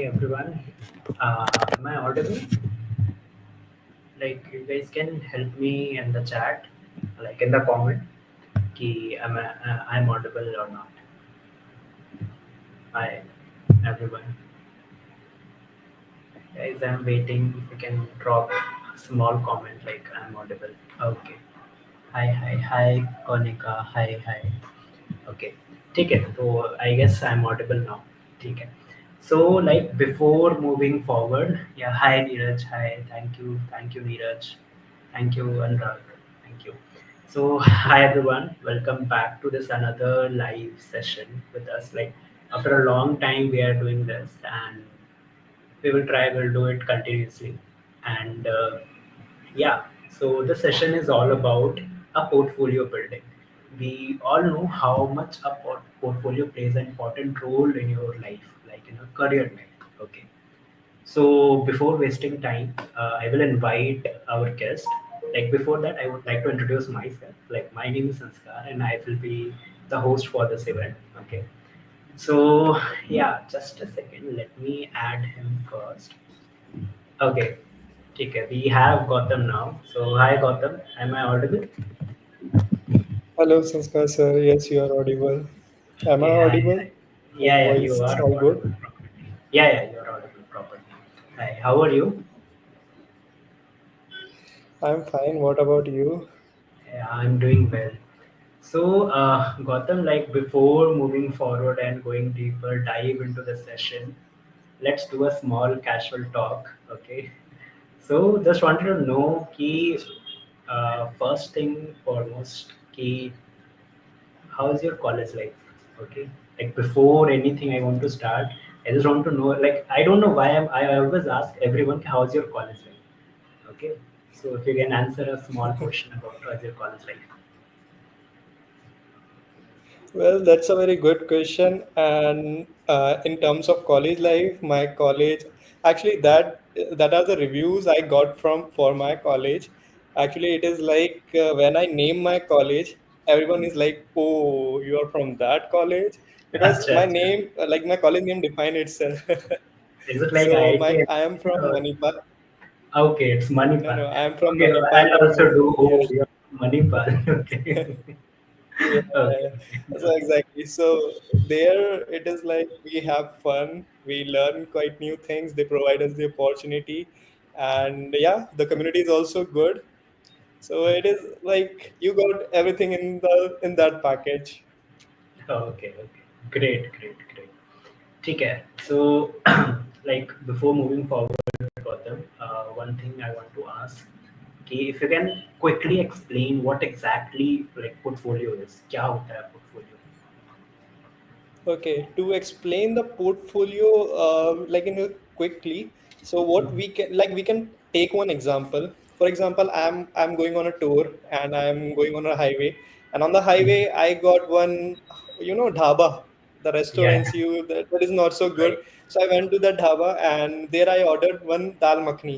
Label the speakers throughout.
Speaker 1: everyone. Am I audible? Like you guys can help me in the chat, like in the comment, ki I'm audible or not. Hi, everyone. Guys, I'm waiting. If you can drop a small comment like I'm audible. Okay. Hi, Konika. Hi. Okay. ठीक है तो I guess I'm audible now. ठीक है. So like before moving forward, yeah. Hi Neeraj. Hi. Thank you Neeraj. Thank you Anurag. Thank you. So hi everyone. Welcome back to this another live session with us. Like after a long time we are doing this, and we'll do it continuously. And yeah, so the session is all about a portfolio building. We all know how much a portfolio plays an important role in your life, like in your career life. Okay. So before wasting time, I will invite our guest. Like before that, I would like to introduce myself. Like my name is Sanskar, and I will be the host for this event. Okay. So yeah, just a second. Let me add him first. Okay. Okay. We have Gautam now. So hi Gautam. Am I audible?
Speaker 2: Hello, Sanskar sir. Yes, you are audible. Am I
Speaker 1: Okay. Hi.
Speaker 2: audible? My
Speaker 1: Yeah, you
Speaker 2: voice is
Speaker 1: are
Speaker 2: all good.
Speaker 1: audible properly. Yeah, you are audible properly. Hi. How are you?
Speaker 2: I'm fine. What about you?
Speaker 1: Yeah, I'm doing well. So, Gautam, like before moving forward and going deeper, dive into the session, let's do a small casual talk. Okay. So, just wanted to know, key, first thing foremost, key, how's your college life? Okay. Like before anything, I want to start. I just want to know, like, I don't know why I always ask everyone, how's your college life? Okay. So, if you can answer a small question about how's your college life.
Speaker 2: Well, that's a very good question. And in terms of college life, my college actually that are the reviews I got from for my college. Actually, it is like when I name my college, everyone is like, "Oh, you are from that college," because
Speaker 1: Acha,
Speaker 2: my
Speaker 1: acha.
Speaker 2: name, like my college name, define itself.
Speaker 1: Is it like
Speaker 2: So
Speaker 1: IIT?
Speaker 2: I am from
Speaker 1: Or-
Speaker 2: Manipal.
Speaker 1: Okay, it's
Speaker 2: No,
Speaker 1: Manipal.
Speaker 2: no, I am from
Speaker 1: Okay,
Speaker 2: Manipal.
Speaker 1: I'll also do.
Speaker 2: Yeah.
Speaker 1: Oh, you're Manipal. Okay.
Speaker 2: Yeah,
Speaker 1: Okay.
Speaker 2: so exactly. So there it is like we have fun, we learn quite new things, they provide us the opportunity, and yeah, the community is also good. So it is like you got everything in that package.
Speaker 1: Okay. Okay. Great. ठीक है. So, like before moving forward, Gautam, one thing I want to ask, कि if you can quickly explain what exactly like portfolio is, क्या होता है portfolio?
Speaker 2: Okay, to explain the portfolio, like in quickly. So what we can like we can take one example. For example, I'm going on a tour and I'm going on a highway, and on the highway I got one, dhaba, the
Speaker 1: Yeah.
Speaker 2: restaurants that is not so good.
Speaker 1: Right.
Speaker 2: So I went to the dhaba and there I ordered one dal makhni,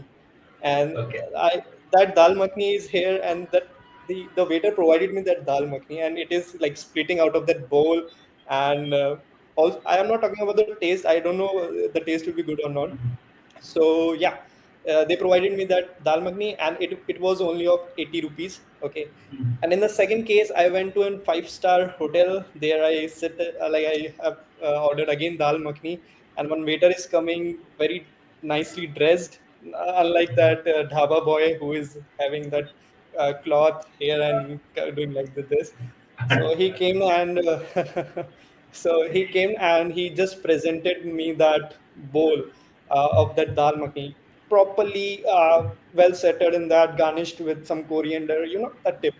Speaker 2: and
Speaker 1: Okay.
Speaker 2: I that dal makhni is here, and that the waiter provided me that dal makhni, and it is like splitting out of that bowl, and also I am not talking about the taste. I don't know the taste will be good or not. So yeah, they provided me that dal makhni, and it was only of 80 rupees. Okay.
Speaker 1: Mhm.
Speaker 2: And in the second case, I went to a five-star hotel. There I sit, like I have ordered again dal makhni, and one waiter is coming very nicely dressed, unlike that dhaba boy who is having that cloth here and doing like this. So he
Speaker 1: Understand.
Speaker 2: came and so he came and he just presented me that bowl of that dal makhani, properly well settled in that, garnished with some coriander, that tip.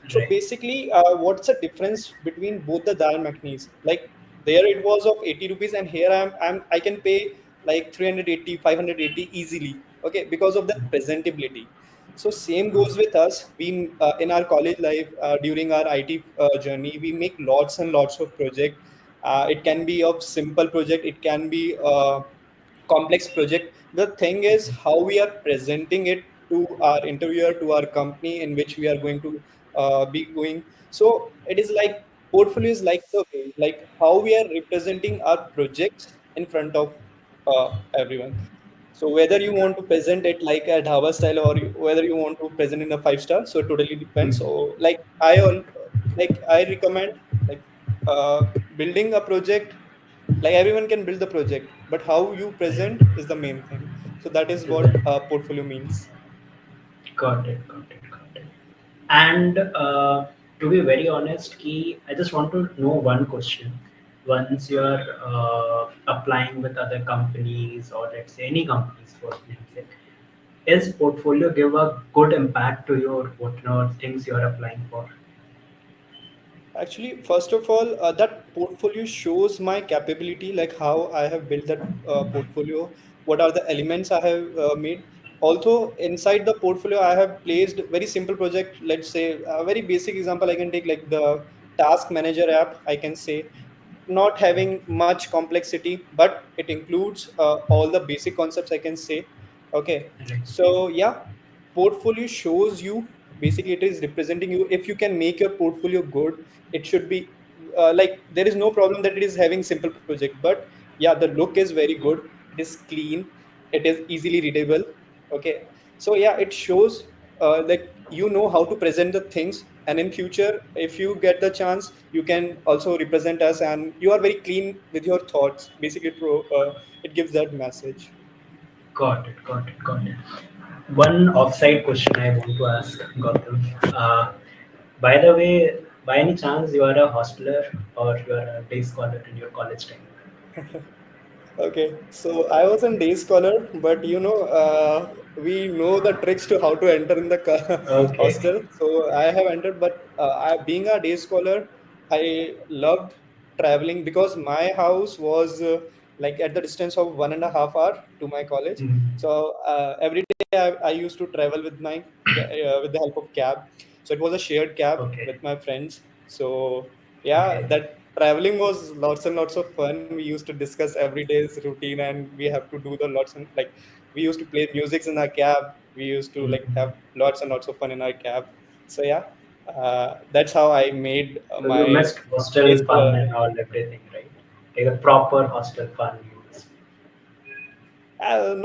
Speaker 2: So
Speaker 1: Right.
Speaker 2: basically, what's the difference between both the dal makhnis? Like there it was of 80 rupees, and here I can pay like 380, 580 easily. Okay, because of that presentability. So same goes with us. We in our college life, during our IT journey, we make lots and lots of project. It can be of simple project. It can be complex project. The thing is how we are presenting it to our interviewer, to our company in which we are going to be going. So it is like portfolio is like the way, like how we are representing our projects in front of. everyone. So whether you want to present it like a dhaba style, or whether you want to present in a 5 star, so it totally depends.
Speaker 1: Mhm.
Speaker 2: So like I recommend, like building a project. Like everyone can build the project, but how you present is the main thing. So that is
Speaker 1: Is
Speaker 2: what
Speaker 1: that
Speaker 2: portfolio means.
Speaker 1: got it? Got it. Got it. And to be very honest, Key, I just want to know one question. Once you're applying with other companies, or let's say any companies for name's sake, is portfolio give a good impact to your what things you're applying for?
Speaker 2: Actually, first of all, that portfolio shows my capability, like how I have built that portfolio, what are the elements I have made. Also, inside the portfolio, I have placed very simple project. Let's say a very basic example I can take, like the task manager app, I can say, not having much complexity, but it includes all the basic concepts, I can say. Okay,
Speaker 1: Right.
Speaker 2: so yeah, portfolio shows you, basically it is representing you. If you can make your portfolio good, it should be like there is no problem that it is having simple project, but yeah, the look is very good, it is clean, it is easily readable. Okay, so yeah, it shows like you know how to present the things, and in future if you get the chance, you can also represent us, and you are very clean with your thoughts, basically it gives that message.
Speaker 1: Got it. Got it. Got it. One offside question I want to ask Gautam. By the way, by any chance you are a hosteler or you are a day scholar in your college time?
Speaker 2: Okay, so I was a day scholar, but we know the tricks to how to enter in the
Speaker 1: Okay.
Speaker 2: hostel. So I have entered, but being a day scholar, I loved traveling because my house was like at the distance of 1.5 hour to my college.
Speaker 1: Mhm.
Speaker 2: So every day I used to travel with with the help of cab. So it was a shared cab
Speaker 1: Okay.
Speaker 2: with my friends. So yeah,
Speaker 1: Okay.
Speaker 2: that traveling was lots and lots of fun. We used to discuss every day's routine, and we have to do the lots and like we used to play music in our cab. We used to like
Speaker 1: Mhm.
Speaker 2: have lots and lots of fun in our cab. So yeah, that's how I made
Speaker 1: So you
Speaker 2: my
Speaker 1: missed
Speaker 2: day
Speaker 1: hostel
Speaker 2: scholar
Speaker 1: fun
Speaker 2: life.
Speaker 1: and all everything, right? Like a proper hostel fun you missed.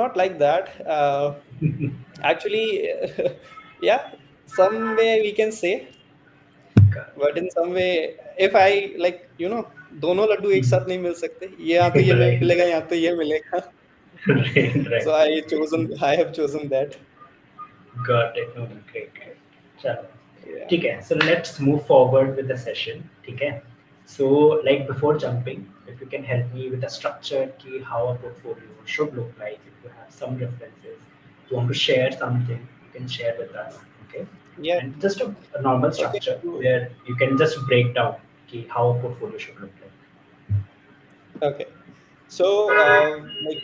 Speaker 2: Not like that. Actually, yeah, some way we can say,
Speaker 1: Got
Speaker 2: but in some way, if I like, दोनों लड्डू एक
Speaker 1: it.
Speaker 2: साथ नहीं मिल सकते, ये यहाँ तो ये
Speaker 1: Right.
Speaker 2: मिलेगा, यहाँ तो ये मिलेगा.
Speaker 1: Right.
Speaker 2: So
Speaker 1: Right.
Speaker 2: I have chosen that.
Speaker 1: Got it. No, great, great. चलो
Speaker 2: Yeah.
Speaker 1: ठीक है. So let's move forward with the session. ठीक है. So like before jumping, if you can help me with the structure key how a portfolio should look like. If you have some references, you want to share something, you can share with us. Okay.
Speaker 2: Yeah.
Speaker 1: And just a normal
Speaker 2: Okay.
Speaker 1: structure
Speaker 2: So,
Speaker 1: where you can just break down key how a portfolio should look like.
Speaker 2: okay. So, like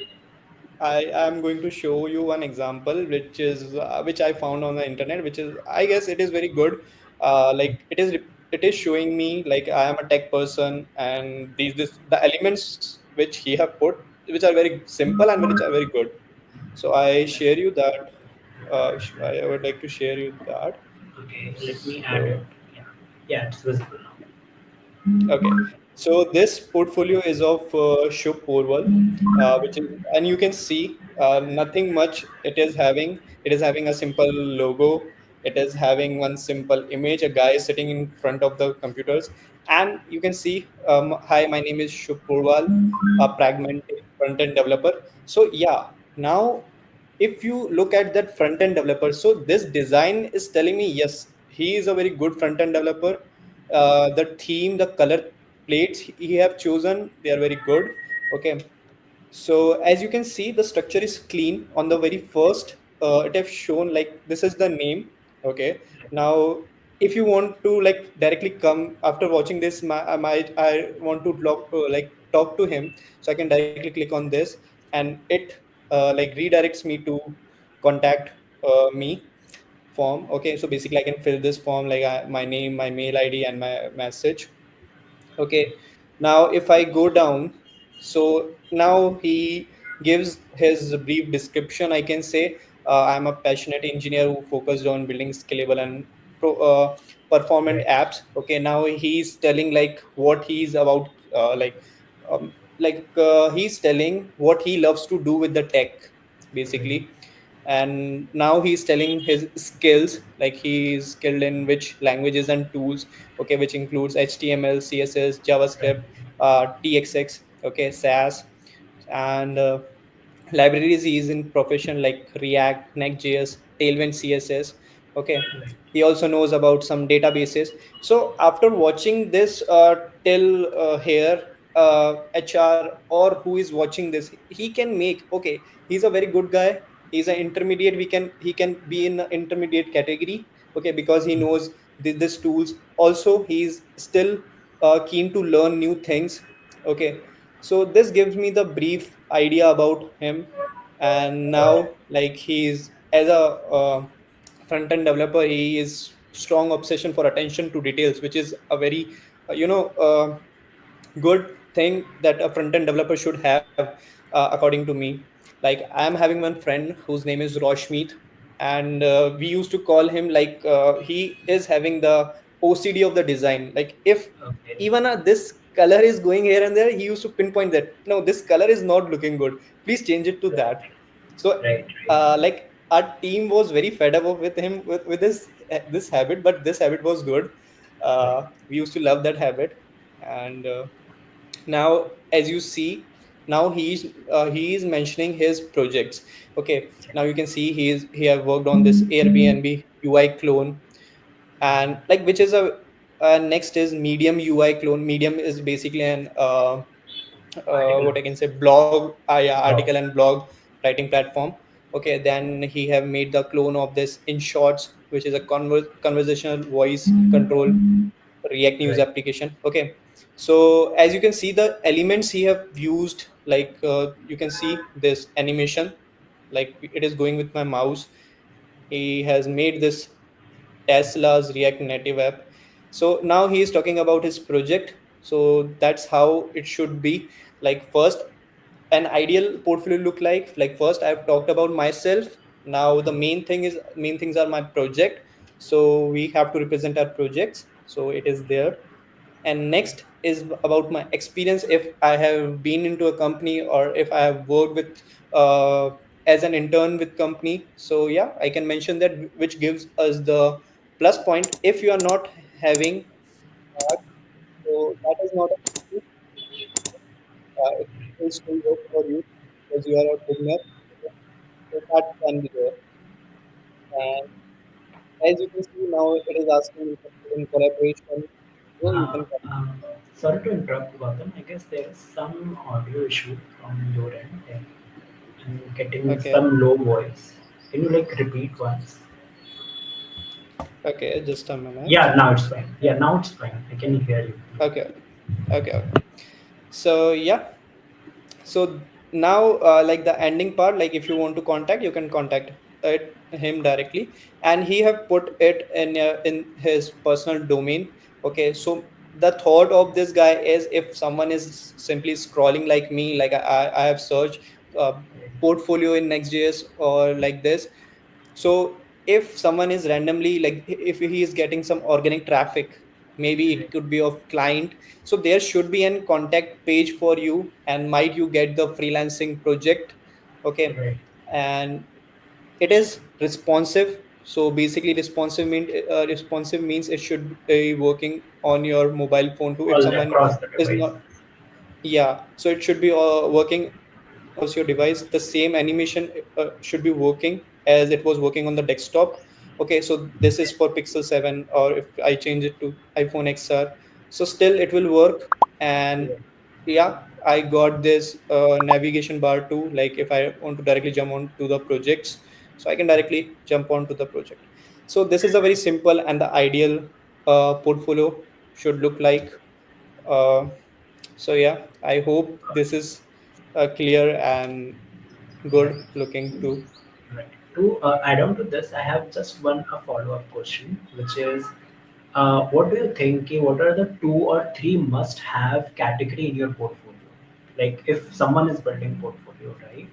Speaker 2: I am going to show you one example, which I found on the internet, which is I guess it is very good. Like it is showing me like I am a tech person, and the elements which he have put, which are very simple and which are very good. So I share you that. I would like to share you that.
Speaker 1: Okay, let me add
Speaker 2: So
Speaker 1: it. Yeah, yeah, it's visible now.
Speaker 2: okay, so this portfolio is of Shubh Porwal, which is, and you can see nothing much. It is having a simple logo. It is having one simple image, a guy sitting in front of the computers, and you can see, hi, my name is Shubh Porwal, a pragmatic front-end developer. So yeah, now if you look at that front-end developer, so this design is telling me yes, he is a very good front-end developer. The theme, the color plates he have chosen, they are very good. Okay, so as you can see, the structure is clean. On the very first, it have shown like this is the name. Okay, now if you want to like directly come after watching this, I want to talk to him, so I can directly click on this, and it like redirects me to contact me form. Okay, so basically I can fill this form like my name, my mail ID, and my message. Okay, now if I go down, so now he gives his brief description. I can say I'm a passionate engineer who focused on building scalable and performant
Speaker 1: Right.
Speaker 2: apps. Okay, now he's telling like what he's about, like he's telling what he loves to do with the tech,
Speaker 1: Right.
Speaker 2: basically. And now he's telling his skills, like he's skilled in which languages and tools, okay, which includes HTML, CSS,
Speaker 1: Right.
Speaker 2: JavaScript, TXX, okay, SAS, and libraries he is in profession like React, Next.js, Tailwind CSS. Okay.
Speaker 1: Right.
Speaker 2: He also knows about some databases. So after watching this till here, HR or who is watching this, he can make, okay, he's a very good guy. He's an intermediate. He can be in the intermediate category. Okay, because he knows this tools. Also, he's still keen to learn new things. Okay, so this gives me the brief idea about him. And now, like, he's as a front end developer, he is strong obsession for attention to details, which is a very good thing that a front end developer should have, according to me. Like, I am having one friend whose name is Roshmeet, and we used to call him like, he is having the OCD of the design. Like, if
Speaker 1: Okay.
Speaker 2: even this color is going here and there, he used to pinpoint that no, this color is not looking good, please change it to
Speaker 1: Right.
Speaker 2: that. So
Speaker 1: Right. Right.
Speaker 2: like, our team was very fed up with him with this habit, but this habit was good.
Speaker 1: Right.
Speaker 2: We used to love that habit. And now, as you see, now he is mentioning his projects. Okay, now you can see he have worked on this Airbnb UI clone. And like, which is a next is Medium UI clone. Medium is basically an
Speaker 1: Article.
Speaker 2: what I can say, blog, yeah,
Speaker 1: Blog.
Speaker 2: article and blog writing platform. Okay, then he have made the clone of this in shorts, which is a conversational voice control React news
Speaker 1: Right.
Speaker 2: application. Okay, so as you can see, the elements he have used, like, you can see this animation, like it is going with my mouse. He has made this Tesla's React Native app. So now he is talking about his project. So that's how it should be. Like, first, an ideal portfolio look like first I've talked about myself. Now the main things are my project. So we have to represent our projects. So it is there. And next is about my experience, if I have been into a company or if I have worked with as an intern with company. So yeah, I can mention that, which gives us the plus point. If you are not having that, so that is not a, it will still work for you because you are a beginner. So that can be there. And as you can see now, it is asking you in collaboration. So you
Speaker 1: Uh,
Speaker 2: can.
Speaker 1: um, Sorry to interrupt, Gautam. I guess there is some audio issue from your end. Like, I'm getting
Speaker 2: Okay.
Speaker 1: some low voice. Can you like repeat once?
Speaker 2: Okay, just a minute.
Speaker 1: Yeah, now it's fine. Yeah, now it's fine. I can hear you.
Speaker 2: Okay. Okay. Okay. So yeah, so now, like, the ending part, like, if you want to contact, you can contact him directly. And he have put it in his personal domain. Okay, so the thought of this guy is, if someone is simply scrolling like me, like I have searched uh,
Speaker 1: Right.
Speaker 2: portfolio in Next.js or like this. So if someone is randomly, like, if he is getting some organic traffic, maybe
Speaker 1: Right.
Speaker 2: it could be of client. So there should be an contact page for you, and might you get the freelancing project. Okay.
Speaker 1: Right.
Speaker 2: And it is responsive. So basically, responsive means it should be working on your mobile phone too. If
Speaker 1: All
Speaker 2: someone
Speaker 1: across the
Speaker 2: is
Speaker 1: device.
Speaker 2: not, yeah, so it should be working across your device. The same animation should be working as it was working on the desktop. Okay, so this is for Pixel 7, or if I change it to iPhone XR, so still it will work. And
Speaker 1: Right.
Speaker 2: yeah, I got this navigation bar too. Like, if I want to directly jump on to the projects, so I can directly jump onto the project. So this is a very simple and the ideal portfolio should look like. Uh, so yeah, I hope this is clear and
Speaker 1: Right.
Speaker 2: good looking too.
Speaker 1: Right. To add on to this, I have just one a follow-up question, which is, what do you think? What are the two or three must-have category in your portfolio? Like, if someone is building portfolio, right?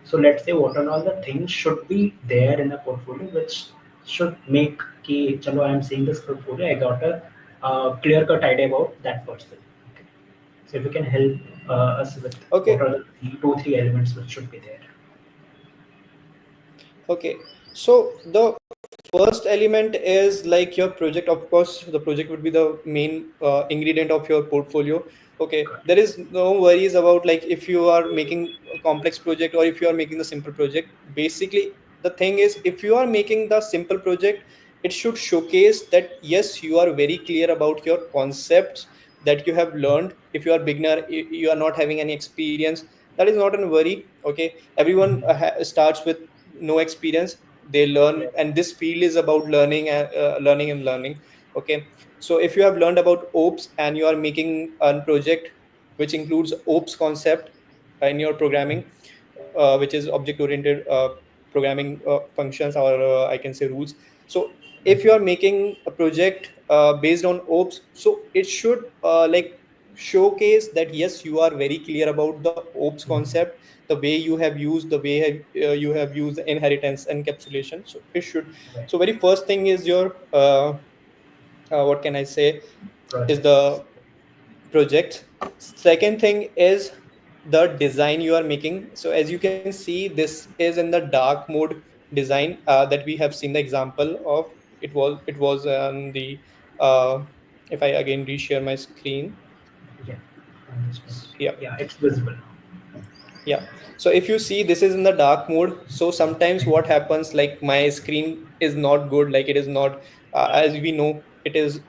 Speaker 1: So let's say what are all the things should be there in a portfolio, which should make कि चलो I am seeing this portfolio, I got a clear-cut idea about that person. Okay. So if you can help us with what
Speaker 2: Okay.
Speaker 1: are the two, three elements which should be there.
Speaker 2: Okay. So the first element is like your project. Of course, the project would be the main ingredient of your portfolio. Okay.
Speaker 1: Got
Speaker 2: There is no worries about like if you are making a complex project or if you are making the simple project. Basically, the thing is if you are making the simple project, it should showcase that yes, you are very clear about your concepts that you have learned. If you are beginner, you are not having any experience, that is not a worry. Okay, everyone starts with no experience, they learn,
Speaker 1: it.
Speaker 2: and this field is about learning and learning and learning. Okay, so if you have learned about ops and you are making a project which includes ops concept in your programming, which is object oriented programming functions, or I can say rules. So
Speaker 1: Right.
Speaker 2: if you are making a project based on ops, so it should like showcase that yes, you are very clear about the ops concept, the way you have used, the way you have used the inheritance encapsulation. So it should.
Speaker 1: Right.
Speaker 2: So very first thing is your what can I say, is
Speaker 1: Projects.
Speaker 2: the project. Second thing is the design you are making. So as you can see, this is in the dark mode design that we have seen the example of. It was on the if I again reshare my screen.
Speaker 1: Yeah. On this one.
Speaker 2: Yeah.
Speaker 1: Yeah, it's visible now.
Speaker 2: Yeah. So if you see, this is in the dark mode. So sometimes
Speaker 1: Right.
Speaker 2: what happens, like my screen is not good, like it is not, as we know, it is,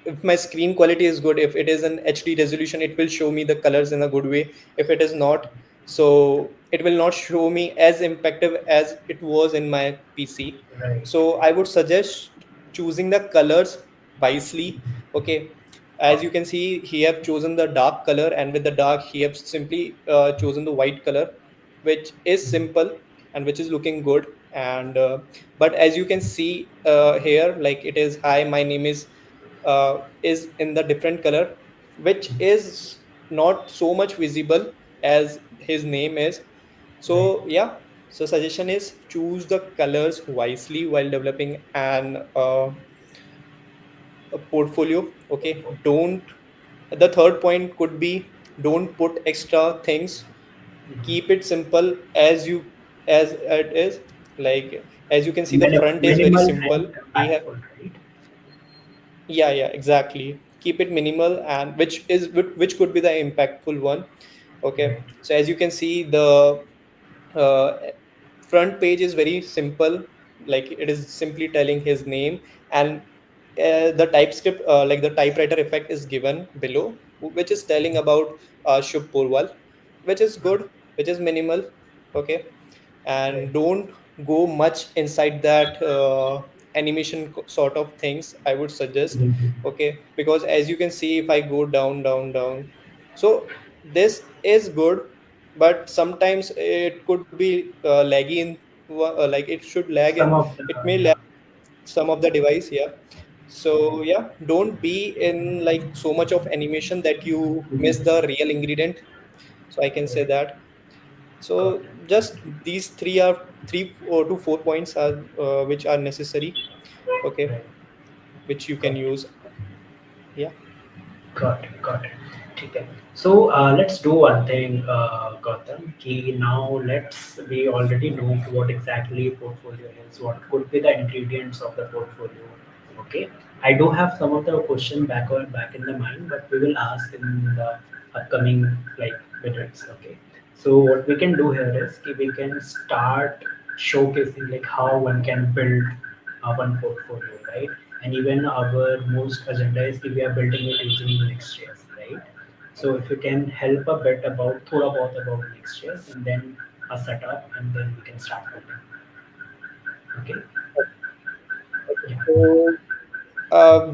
Speaker 2: if my screen quality is good, if it is an HD resolution, it will show me the colors in a good way. If it is not, so it will not show me as impactive as it was in my PC.
Speaker 1: Right.
Speaker 2: So I would suggest choosing the colors wisely. Okay, as you can see, he have chosen the dark color, and with the dark he have simply chosen the white color, which is simple and which is looking good. And but as you can see here, like it is, hi, my name is in the different color, which is not so much visible as his name is.
Speaker 1: Right.
Speaker 2: So yeah, so suggestion is choose the colors wisely while developing an a portfolio. Okay, don't, the third point could be, don't put extra things, keep it simple as you, as it is. Like as you can see, the front is very
Speaker 1: Minimal and
Speaker 2: simple. He have,
Speaker 1: impactful, right?
Speaker 2: yeah, exactly, keep it minimal, and which could be the impactful one. Okay,
Speaker 1: Right.
Speaker 2: so as you can see, the uh, front page is very simple, like it is simply telling his name, and the typescript, like the typewriter effect is given below, which is telling about Shubh Porwal, which is
Speaker 1: Right.
Speaker 2: good, which is minimal. Okay,
Speaker 1: Right.
Speaker 2: and don't go much inside that animation sort of things, I would suggest.
Speaker 1: Mhm.
Speaker 2: Okay, because as you can see, if I go down down down, so this is good, but sometimes it could be laggy in like it should lag
Speaker 1: Some
Speaker 2: in,
Speaker 1: of the,
Speaker 2: it may
Speaker 1: yeah.
Speaker 2: lag some of the device. Yeah, so yeah, don't be in like so much of animation that you
Speaker 1: Mhm.
Speaker 2: miss the real ingredient. So I can say
Speaker 1: Right.
Speaker 2: that.
Speaker 1: Got
Speaker 2: So
Speaker 1: it.
Speaker 2: just these three or to 4 points are which are necessary. Okay,
Speaker 1: Right.
Speaker 2: which you can
Speaker 1: Got it.
Speaker 2: use. Yeah.
Speaker 1: Got it. Got it. ठीक है. So let's do one thing, Gautam. कि now we already know what exactly portfolio is. What could be the ingredients of the portfolio? Okay. I do have some of the question back in the mind, but we will ask in the upcoming like minutes. Okay. So what we can do here is कि we can start showcasing like how one can build one portfolio, right? And even our most agenda is that we are building it using Next.js, right? So if you can help a bit about thoda bahut about Next.js and then a setup and then we can start building. Okay.
Speaker 2: Okay.
Speaker 1: Yeah.
Speaker 2: So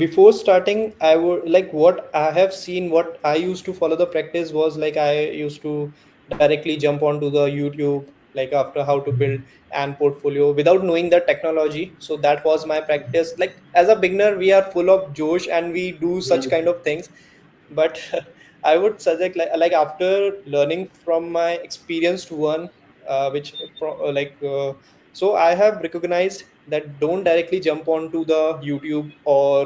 Speaker 2: before starting, I would like, what I have seen, what I used to follow the practice was like I used to directly jump onto the YouTube, like after how to build an portfolio without knowing the technology. So that was my practice. Like as a beginner, we are full of josh and we do such kind of things. But I would suggest like after learning from my experienced one, which from so I have recognized that don't directly jump onto the YouTube or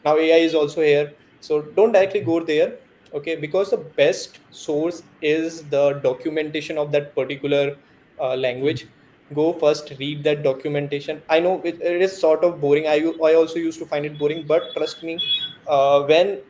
Speaker 2: now AI is also here, so don't directly go there. okay, because the best source is the documentation of that particular language. Go first, read that documentation. I know it is sort of boring. I also used to find it boring, but trust me, when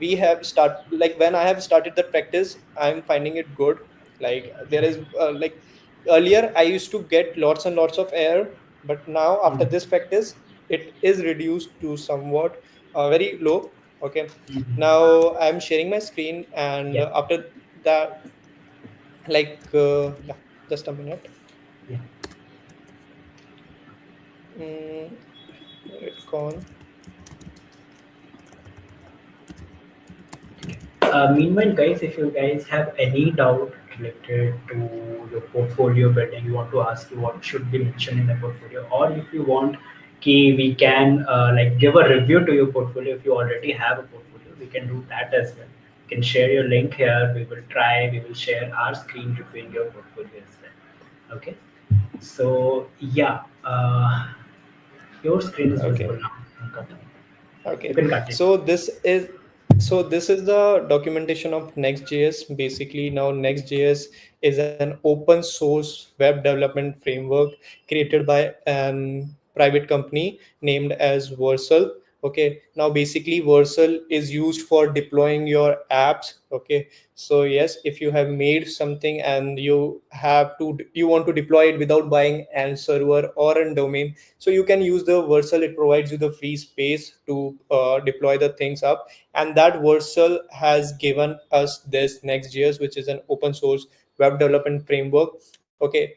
Speaker 2: we have start like when I have started that practice, I'm finding it good. Like there is like earlier I used to get lots and lots of error, but now after
Speaker 1: Mm.
Speaker 2: this practice it is reduced to somewhat very low. Okay,
Speaker 1: Mhm.
Speaker 2: now I'm sharing my screen, and
Speaker 1: Yeah,
Speaker 2: after that, yeah, just a minute.
Speaker 1: yeah.
Speaker 2: Where it gone?
Speaker 1: Meanwhile, guys, if you guys have any doubt related to your portfolio building, you want to ask you what should be mentioned in the portfolio, or if you want, we can like give a review to your portfolio. If you already have a portfolio, we can do that as well. You can share your link here. We will try. We will share our screen reviewing your portfolio as well. Okay. So yeah, your screen is visible
Speaker 2: Okay.
Speaker 1: now. Gautam. You
Speaker 2: Okay,
Speaker 1: can cut it.
Speaker 2: so this is the documentation of Next.js. Basically, now Next.js is an open source web development framework created by an private company named as Versal. Okay, now basically Versal is used for deploying your apps. Okay, so yes, if you have made something and you want to deploy it without buying an server or a domain, so you can use the Versal. It provides you the free space to deploy the things up, and that Versal has given us this Next.js, which is an open source web development framework. Okay,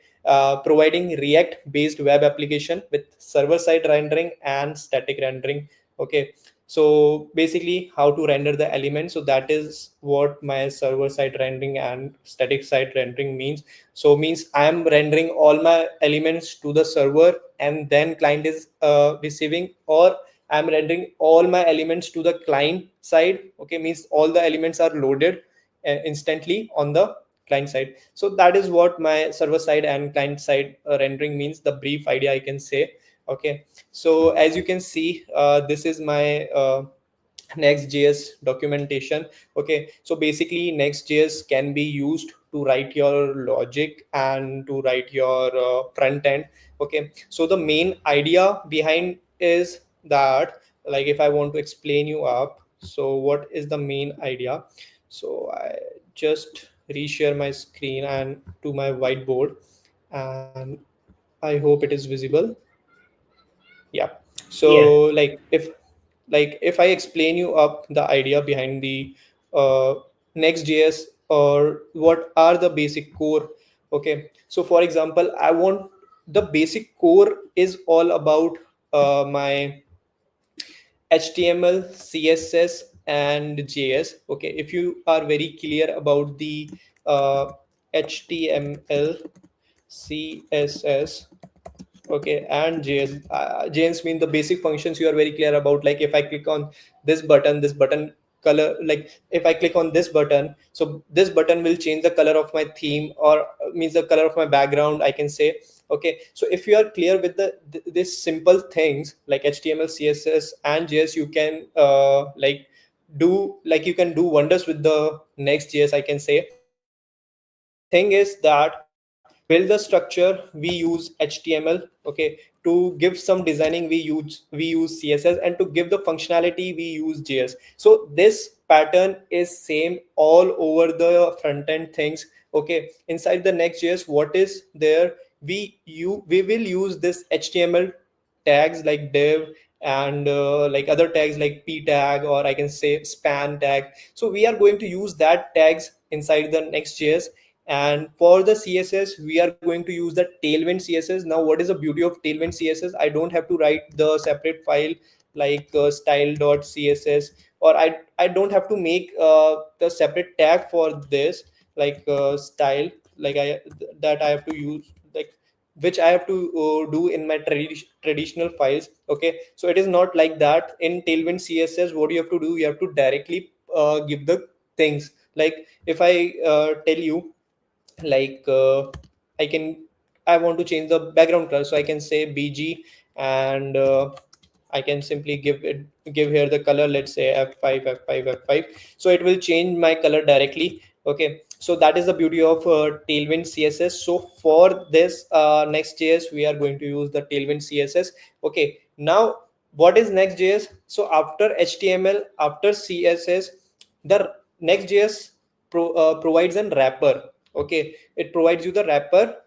Speaker 2: providing React based web application with server side rendering and static rendering. Okay, so basically how to render the element, so that is what my server side rendering and static side rendering means. So means I am rendering all my elements to the server, and then client is receiving, or I'm rendering all my elements to the client side. Okay, means all the elements are loaded instantly on the client side. So that is what my server side and client side rendering means, the brief idea I can say. Okay, so as you can see, this is my Next.js documentation. Okay, so basically Next.js can be used to write your logic and to write your front end. Okay, so the main idea behind is that, like if I want to explain you up, so what is the main idea? So I just reshare my screen and to my whiteboard, and I hope it is visible. Yeah,
Speaker 1: Yes.
Speaker 2: so like if I explain you up the idea behind the uh, Next.js, or what are the basic core. Okay, so for example, I want the basic core is all about my HTML, CSS, and JS. Okay, if you are very clear about the HTML, CSS, okay, and JS mean the basic functions you are very clear about. Like if I click on this button color, like if I click on this button, so this button will change the color of my theme, or means the color of my background, I can say. Okay, so if you are clear with this simple things like HTML, CSS, and JS, you can you can do wonders with the Next.js, I can say. Okay, so the thing is that to build the structure we use HTML. Okay, to give some designing we use CSS, and to give the functionality we use JS. So this pattern is same all over the front end things. Okay, inside the Next.js, what is there, we will use this HTML tags like div, and like other tags like p tag, or I can say span tag. So we are going to use that tags inside the Next.js. And for the CSS, we are going to use the tailwind CSS. Now what is the beauty of tailwind CSS? I don't have to write the separate file like style.css, or I don't have to make the separate tag for this, like style, like I have to use, like which I have to do in my traditional files. Okay, so it is not like that in tailwind CSS. What you have to do, you have to directly give the things. Like if I tell you, like I want to change the background color, so I can say bg, and I can simply give here the color, let's say F5, F5, F5. So it will change my color directly. Okay, so that is the beauty of Tailwind CSS. So for this Next.js, we are going to use the Tailwind CSS. Okay, now what is Next.js? So after HTML, after CSS, the Next.js provides a wrapper. Okay, it provides you the wrapper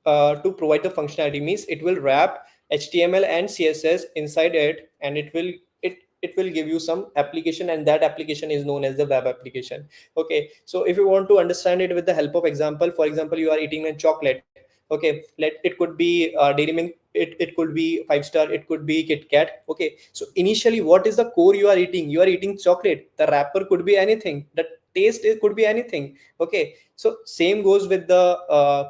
Speaker 2: to provide the functionality. Means it will wrap HTML and CSS inside it, and it will give you some application, and that application is known as the web application. Okay, so if you want to understand it with the help of example, for example, you are eating a chocolate. Okay, it could be Dairy Milk, it could be 5 star, it could be Kit Kat. Okay, so initially what is the core you are eating? You are eating chocolate. The wrapper could be anything, the taste, it could be anything. Okay, so same goes with the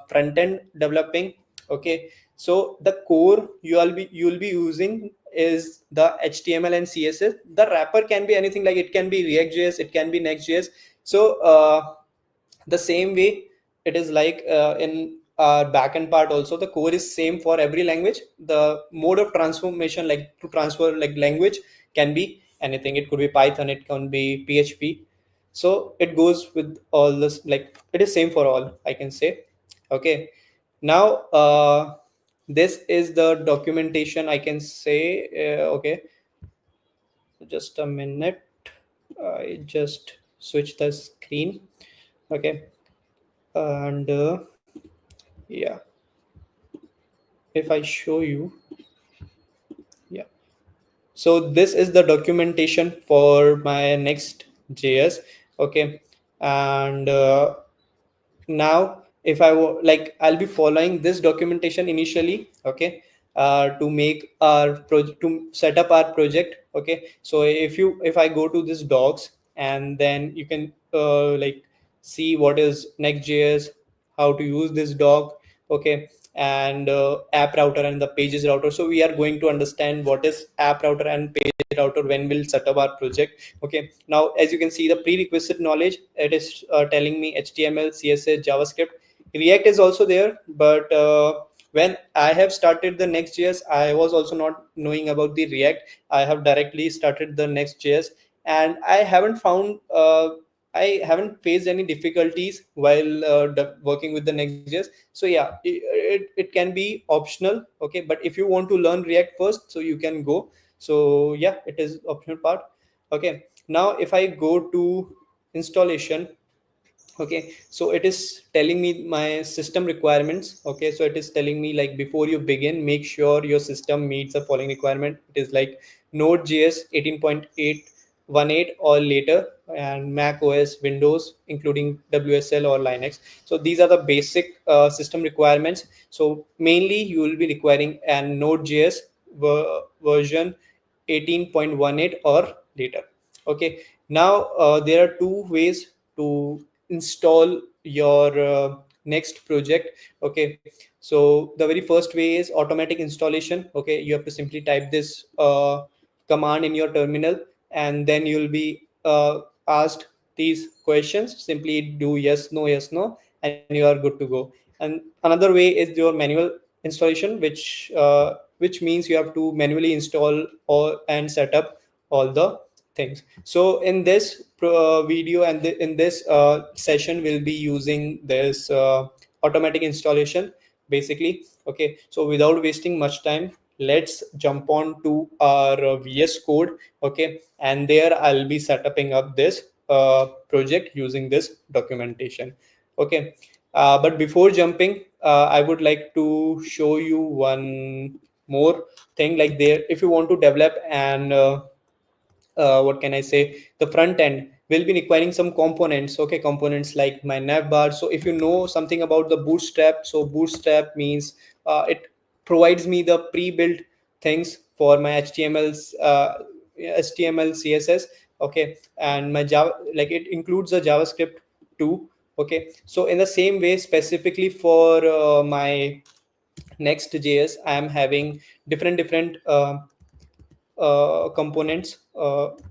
Speaker 2: front end developing. Okay, so the core you will be using is the HTML and CSS. The wrapper can be anything, like it can be React.js, it can be Next.js. So the same way it is like in our backend part also, the core is same for every language. The mode of transformation, like to transfer like language, can be anything. It could be Python, it can be PHP. So it goes with all this, like it is same for all, I can say. Okay, now this is the documentation, I can say. Okay, just a minute, I just switch the screen. Okay, and yeah, if I show you, yeah, so this is the documentation for my Next.js. Okay, and now if like I'll be following this documentation initially. Okay, to make our project, to set up our project. Okay, so if I go to this docs, and then you can like see what is Next.js, how to use this doc. Okay, and app router and the pages router. So we are going to understand what is app router and page router when we'll set up our project. Okay, now as you can see, the prerequisite knowledge, it is telling me HTML, CSS, JavaScript. React is also there, but when I have started the Next.js, I was also not knowing about the React. I have directly started the Next.js, and I haven't faced any difficulties while working with the Next.js. So yeah, it can be optional. Okay, but if you want to learn React first, so you can go. So yeah, it is optional part. Okay, now if I go to installation. Okay, so it is telling me my system requirements. Okay, so it is telling me like before you begin, make sure your system meets the following requirement. It is like Node.js 18.818 or later, and Mac OS, Windows, including WSL or Linux. So these are the basic system requirements. So mainly you will be requiring an Node.js version 18.18 or later. Okay, now there are two ways to install your next project. Okay, so the very first way is automatic installation. Okay, you have to simply type this command in your terminal, and then you'll be asked these questions. Simply do yes no, and you are good to go. And another way is your manual installation, which means you have to manually install all and set up all the things. So in this video and in this session, we'll be using this automatic installation basically. Okay, so without wasting much time, let's jump on to our VS Code. Okay, and there I'll be setting up this project using this documentation. Okay, but before jumping, I would like to show you one more thing. Like there, if you want to develop and what can I say, the front end will be requiring some components. Okay, components like my navbar. So if you know something about the Bootstrap, so Bootstrap means it provides me the pre-built things for my HTML, CSS. Okay, and my Java, like it includes the JavaScript too. Okay, so in the same way, specifically for my Next.js, I am having different components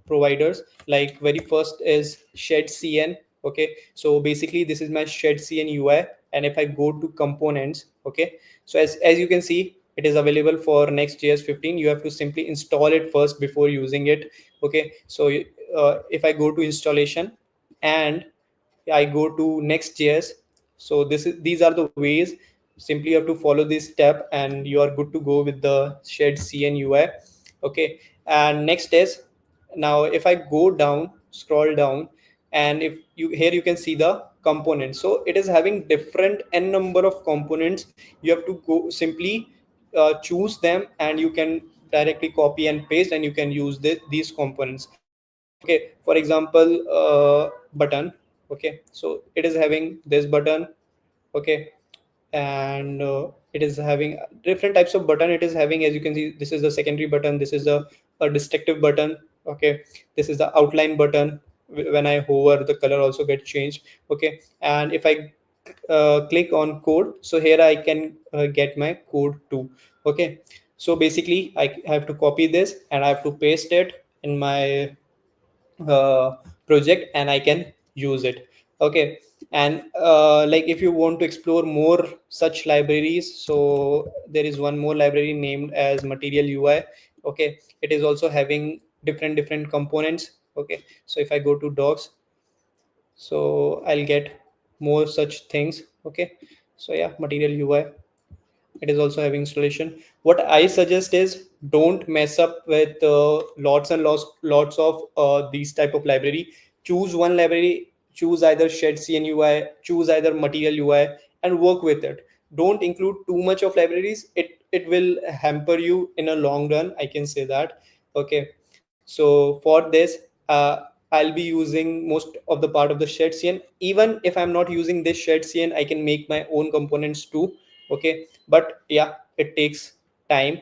Speaker 2: providers. Like very first is shed cn. Okay, so basically this is my shed cn UI, and if I go to components, okay, so as you can see, it is available for Next.js 15. You have to simply install it first before using it. Okay, so if I go to installation and I go to Next.js, so these are the ways. Simply you have to follow this step and you are good to go with the shared CN UI. Okay, and next is, now if I go down, scroll down, and if you here you can see the components. So it is having different n number of components. You have to go simply choose them, and you can directly copy and paste, and you can use these components. Okay, for example, button. Okay, so it is having this button. Okay, and it is having different types of button. It is having, as you can see, this is the secondary button, this is a distinctive button. Okay, this is the outline button. When I hover, the color also gets changed. Okay, and if I click on code, so here I can get my code too. Okay, so basically I have to copy this and I have to paste it in my uh, project, and I can use it. Okay, and like if you want to explore more such libraries, so there is one more library named as Material UI. Okay, it is also having different components. Okay, so if I go to docs, so I'll get more such things. Okay, so yeah, Material UI, it is also having installation. What I suggest is, don't mess up with lots of these type of library. Choose one library, choose either shed CNUI, choose either Material UI, and work with it. Don't include too much of libraries. It will hamper you in a long run, I can say that. Okay, so for this, I'll be using most of the part of the shed CN. Even if I'm not using this shed CN, I can make my own components too. Okay, but yeah, it takes time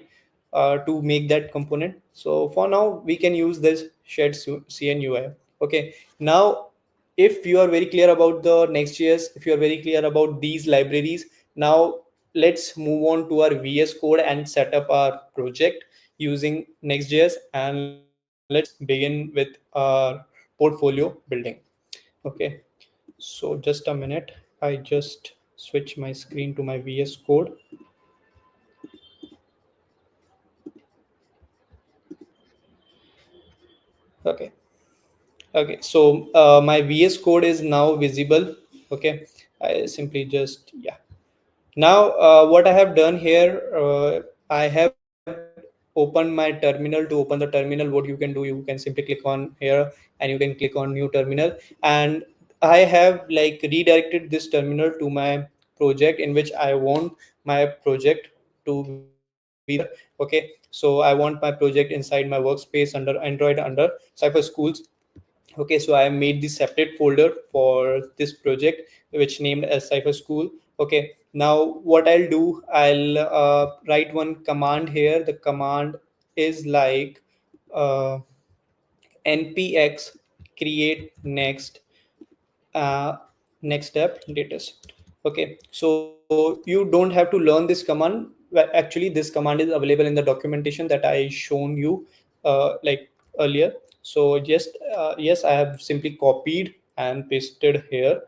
Speaker 2: to make that component. So for now we can use this shared CNUI. Okay, now if you are very clear about the Next.js, if you are very clear about these libraries, now let's move on to our VS Code and set up our project using Next.js, and let's begin with our portfolio building. Okay, so just a minute, I just switch my screen to my VS Code. Okay. Okay, so my VS Code is now visible. Okay, I simply just, yeah. Now, what I have done here, I have opened my terminal. To open the terminal, what you can do, you can simply click on here and you can click on new terminal. And I have like redirected this terminal to my project in which I want my project to be there. Okay, so I want my project inside my workspace under Android, under CipherSchools. Okay, so I made the separate folder for this project, which named as CipherSchool. Okay, now what I'll do, I'll write one command here. The command is like uh, npx create next uh, next step dataset. Okay, so you don't have to learn this command. Well, actually this command is available in the documentation that I shown you like earlier. So just yes, I have simply copied and pasted here.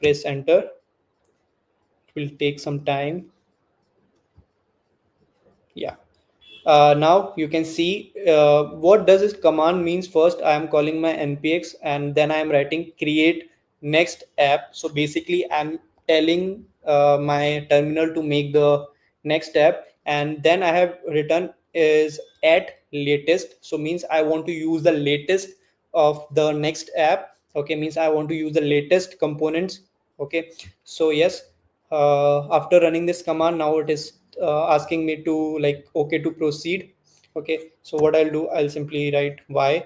Speaker 2: Press enter. It will take some time. Yeah, now you can see what does this command means. First I am calling my npx, and then I am writing create next app. So basically I'm telling my terminal to make the next app, and then I have written is at latest. So means I want to use the latest of the next app. Okay, means I want to use the latest components. Okay, so yes, after running this command, now it is asking me to like okay to proceed. Okay, so what I'll do, I'll simply write y.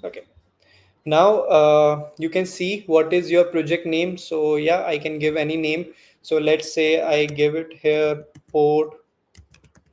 Speaker 2: Okay, now you can see what is your project name. So yeah, I can give any name. So let's say I give it here port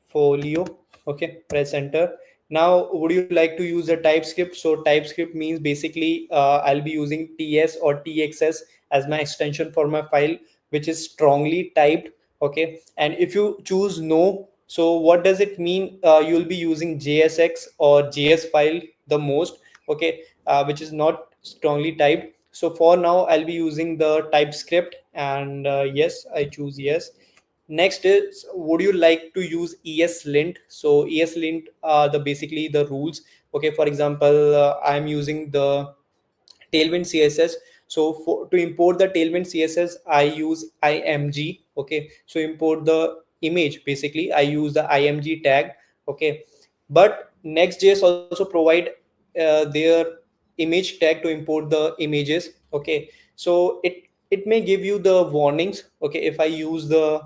Speaker 2: folio. Okay, press enter. Now would you like to use a TypeScript? So TypeScript means basically I'll be using ts or txs as my extension for my file, which is strongly typed. Okay, and if you choose no, so what does it mean? You'll be using JSX or JS file the most. Okay, which is not strongly typed. So for now I'll be using the TypeScript, and yes, I choose yes. Next is, would you like to use ESLint? So ESLint are the basically the rules. Okay, for example, I'm using the Tailwind CSS. So for to import the Tailwind CSS, I use img. Okay, so import the image, basically I use the img tag. Okay, but Next.js also provide their image tag to import the images. Okay, so it may give you the warnings. Okay, if I use the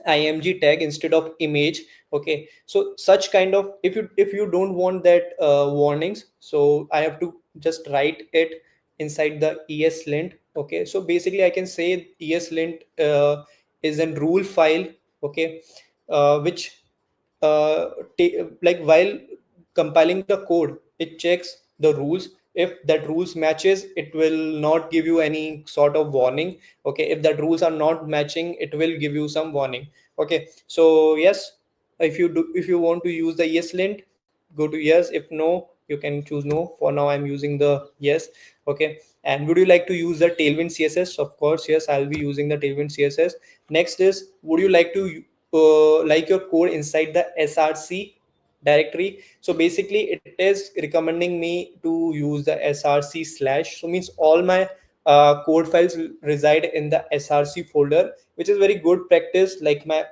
Speaker 2: img tag instead of image. Okay, so such kind of, if you don't want that warnings, so I have to just write it inside the ESLint. Okay, so basically I can say ESLint is a rule file. Okay, which like while compiling the code, it checks the rules. If that rules matches, it will not give you any sort of warning. Okay, if that rules are not matching, it will give you some warning. Okay, so yes, if you want to use the ESLint, go to yes. If no, you can choose no. For now I'm using the yes. Okay, and would you like to use the Tailwind CSS? Of course yes, I'll be using the Tailwind CSS. Next is, would you like to like your code inside the src directory? So basically it is recommending me to use the src slash. So means all my code files reside in the src folder, which is very good practice. Like my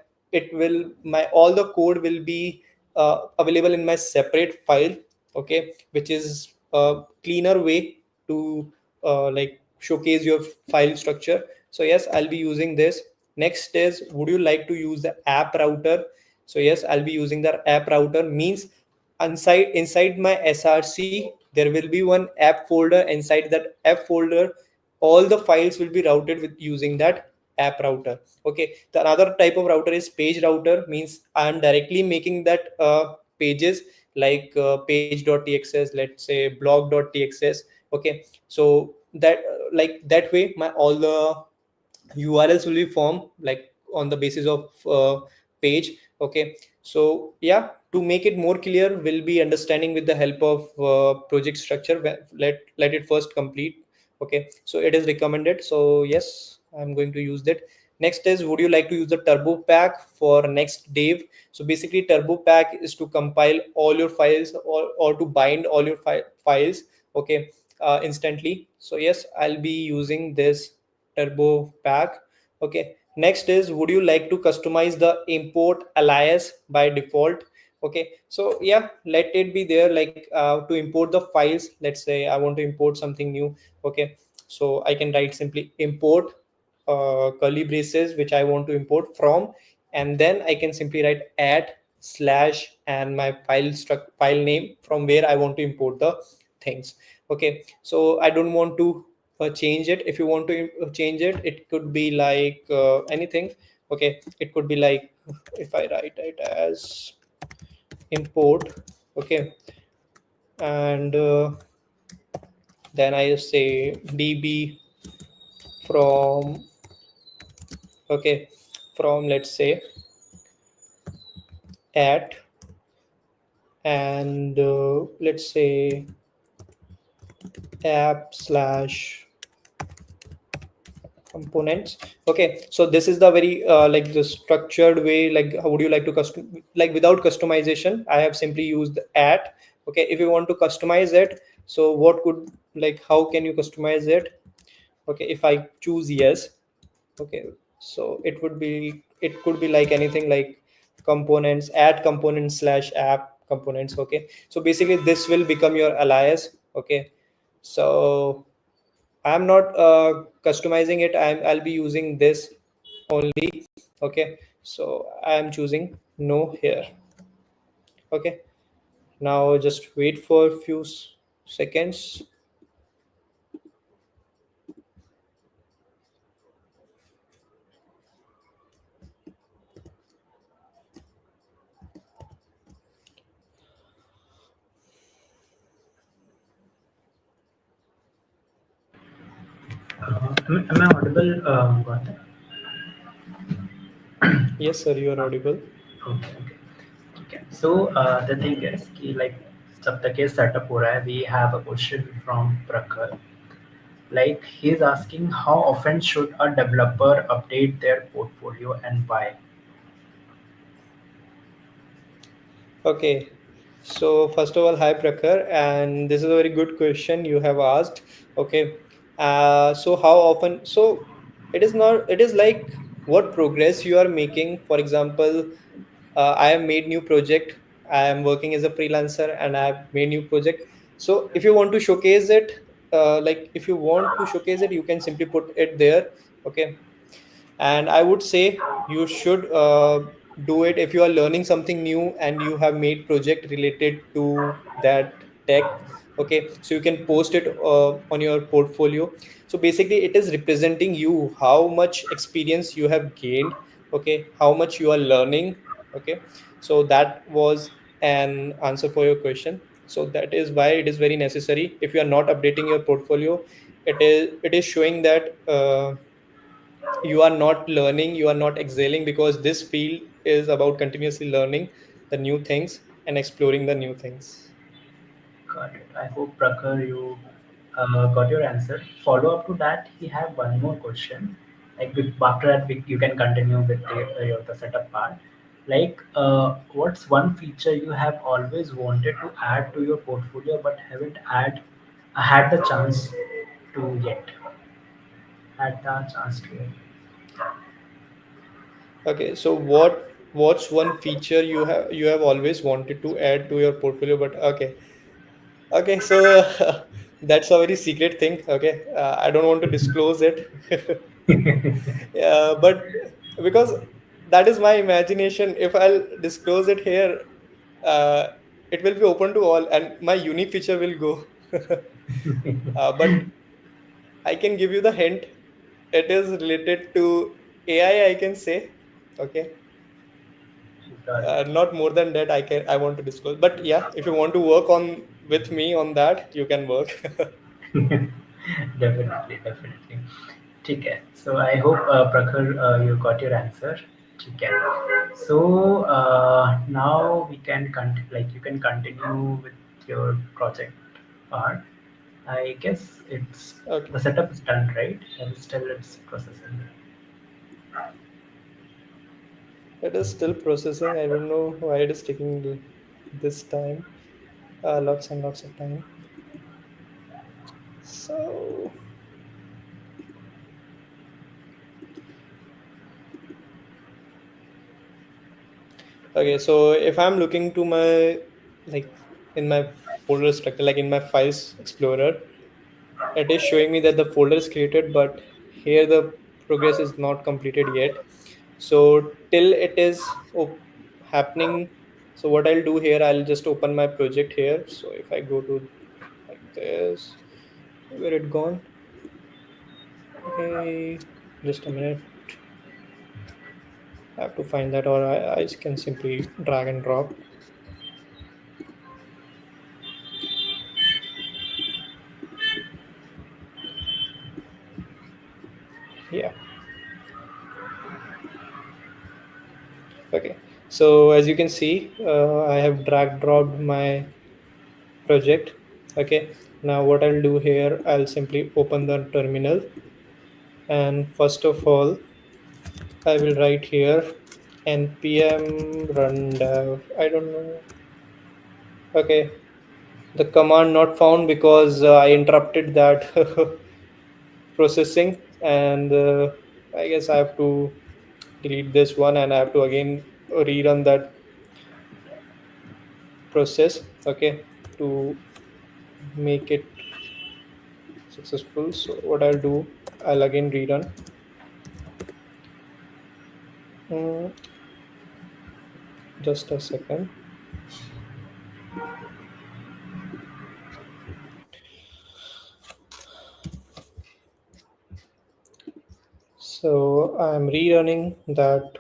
Speaker 2: all the code will be available in my separate file. Okay, which is a cleaner way to like showcase your file structure. So yes, I'll be using this. Next is, would you like to use the app router? So yes, I'll be using the app router. Means inside my src there will be one app folder. Inside that app folder, all the files will be routed with using that app router. Okay, the another type of router is page router. Means I'm directly making that pages, like page.txs, let's say blog.txs. Okay, so that like that way my all the URLs will be formed like on the basis of page. Okay, so yeah, to make it more clear, we'll be understanding with the help of project structure. Let it first complete. Okay, so it is recommended. So yes, I'm going to use that. Next is, would you like to use the turbo pack for next dev? So basically turbo pack is to compile all your files, or to bind all your files. Okay, instantly. So yes, I'll be using this turbo pack. Okay, next is, would you like to customize the import alias by default? Okay, so yeah, let it be there. Like to import the files, let's say I want to import something new. Okay, so I can write simply import curly braces which I want to import from, and then I can simply write add slash and my file name from where I want to import the things. Okay, so I don't want to change it. If you want to change it, it could be like anything. Okay, it could be like, if I write it as import. Okay, and then I say db from, okay, from, let's say, at, and let's say app slash components. Okay, so this is the very like the structured way. Like how would you like to custom, like without customization, I have simply used at. Okay, if you want to customize it, so what could, like how can you customize it? Okay, if I choose yes. Okay, so it could be like anything, like components, add components slash app components. Okay, so basically this will become your alias. Okay, so I'm not customizing it. I'll be using this only. Okay, so I'm choosing no here. Okay, now just wait for a few seconds.
Speaker 1: Am I audible, Gautam?
Speaker 2: Yes sir, you are audible.
Speaker 1: Okay, okay. Okay. So the thing is, like जब तक ये setup हो रहा है, we have a question from Prakhar. Like he's asking how often should a developer update their portfolio and why?
Speaker 2: Okay. So first of all, hi Prakhar, and this is a very good question you have asked. Okay. So how often? So it is not. It is like what progress you are making. For example, I have made new project. I am working as a freelancer, and I have made new project. So if you want to showcase it, like if you want to showcase it, you can simply put it there. Okay, and I would say you should do it if you are learning something new and you have made project related to that tech. Okay, so you can post it on your portfolio. So basically it is representing you, how much experience you have gained. Okay, how much you are learning. Okay, so that was an answer for your question. So that is why it is very necessary. If you are not updating your portfolio, it is showing that you are not learning, you are not excelling, because this field is about continuously learning the new things and exploring the new things.
Speaker 1: Got it. I hope Prakhar you got your answer. Follow up to that, he have one more question. Like after that, you can continue with the setup part. Like, what's one feature you have always wanted to add to your portfolio but haven't had the chance to yet? Had the chance to yet.
Speaker 2: Okay, so what's one feature you have always wanted to add to your portfolio, but okay. Okay, so that's a very secret thing. Okay, I don't want to disclose it. Yeah, but because that is my imagination, if I'll disclose it here, uh, it will be open to all and my unique feature will go. But I can give you the hint. It is related to AI, I can say. Okay,
Speaker 1: Got it.
Speaker 2: not more than that I want to disclose, but yeah, if you want to work on with me on that, you can work.
Speaker 1: Definitely, definitely. ठीक है. So I hope Prakhar you got your answer. ठीक है. So now we can like you can continue with your project part. I guess it's
Speaker 2: Okay,
Speaker 1: the setup is done, right? And still it's processing.
Speaker 2: it is still processing. I don't know why it is taking this time, lots and lots of time. So okay, so if I'm looking to my, like, in my folder structure, like in my files explorer, it is showing me that the folder is created, but here the progress is not completed yet. So till it is happening, so what I'll do here, I'll just open my project here. So if I go to like this, where it gone? Okay, just a minute. I have to find that, or I can simply drag and drop. Yeah. Okay. So as you can see, I have drag dropped my project. Okay. Now what I'll do here, I'll simply open the terminal, and first of all, I will write here npm run dev. I don't know. Okay. The command not found because I interrupted that processing, and I guess I have to delete this one and I have to again rerun that process. Okay, to make it successful. So what I'll do, I'll again rerun. Mm, just a second. So I'm rerunning that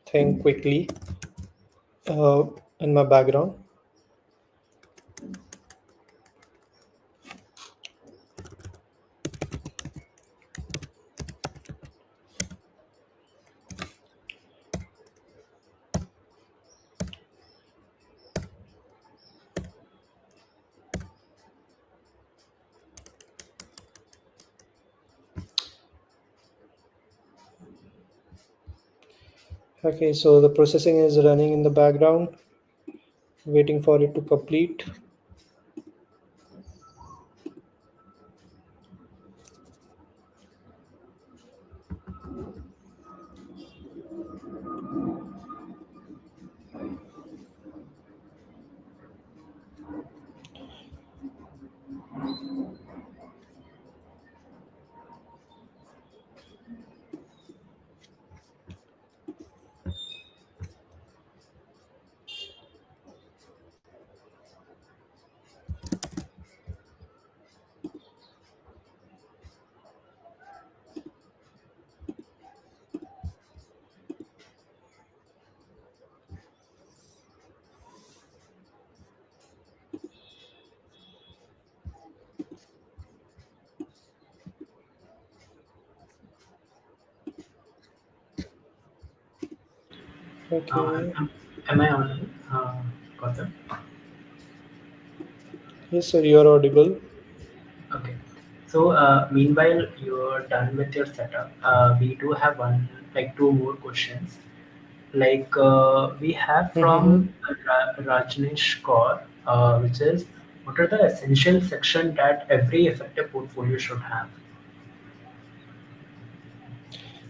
Speaker 2: thing quickly uh, in my background. Okay, so the processing is running in the background, waiting for it to complete.
Speaker 1: Uh,
Speaker 2: Okay.
Speaker 1: am, am I on? Gautam?
Speaker 2: Yes, sir, you are audible.
Speaker 1: Okay. So meanwhile you're done with your setup, we do have like two more questions. Like we have
Speaker 2: Mm-hmm.
Speaker 1: from Rajneesh Kaur, which is what are the essential section that every effective portfolio should have?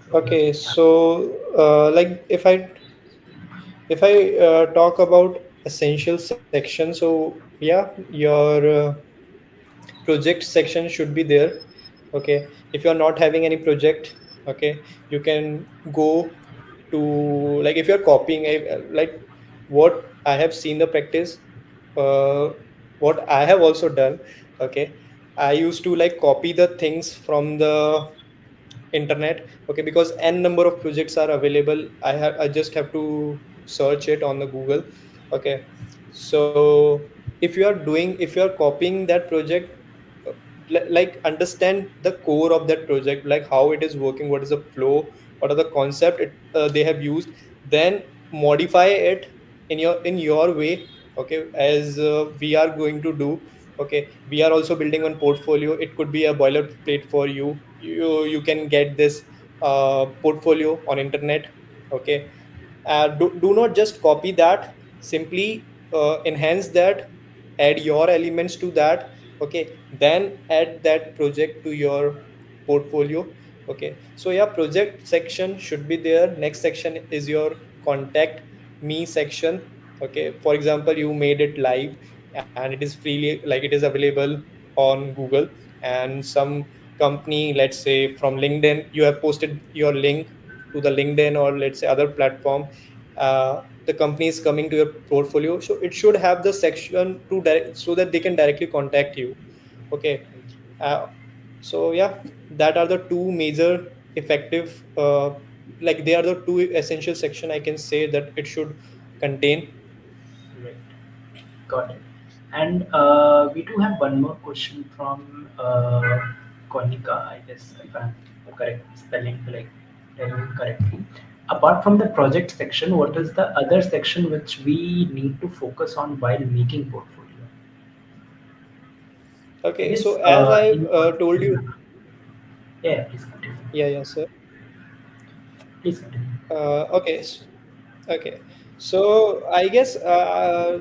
Speaker 1: So let's
Speaker 2: Okay,
Speaker 1: start.
Speaker 2: so like if I talk about essential section, so yeah, your project section should be there. Okay, if you are not having any project, okay, you can go to, like, if you're copying like what I have seen the practice, uh, what I have also done. Okay, I used to like copy the things from the internet. Okay, because n number of projects are available, I just have to search it on the Google. Okay, so if you are copying that project, uh, like understand the core of that project, like how it is working, what is the flow, what are the concept they have used, then modify it in your way. Okay, as we are going to do. Okay, we are also building one portfolio. It could be a boilerplate for you. You can get this portfolio on internet. Okay, do not just copy that, simply enhance that, add your elements to that. Okay, then add that project to your portfolio. Okay, so yeah, project section should be there. Next section is your contact me section. Okay, for example, you made it live and it is freely, like, it is available on Google, and some company, let's say from LinkedIn, you have posted your link to the LinkedIn or let's say other platform. The company is coming to your portfolio, so it should have the section to direct, so that they can directly contact you. Okay, uh, so yeah, that are the two major effective, like they are the two essential section I can say that it should contain.
Speaker 1: Right. Got it. And we do have one more question from Konika, I guess, if I'm correct spelling, like telling it correctly. Apart from the project section, what is the other section which we need to focus on while making portfolio? I
Speaker 2: Okay, so
Speaker 1: guess
Speaker 2: as I
Speaker 1: in
Speaker 2: told you.
Speaker 1: yeah, yeah, please continue.
Speaker 2: Yeah, yeah, sir.
Speaker 1: Please continue.
Speaker 2: Okay, okay, so I guess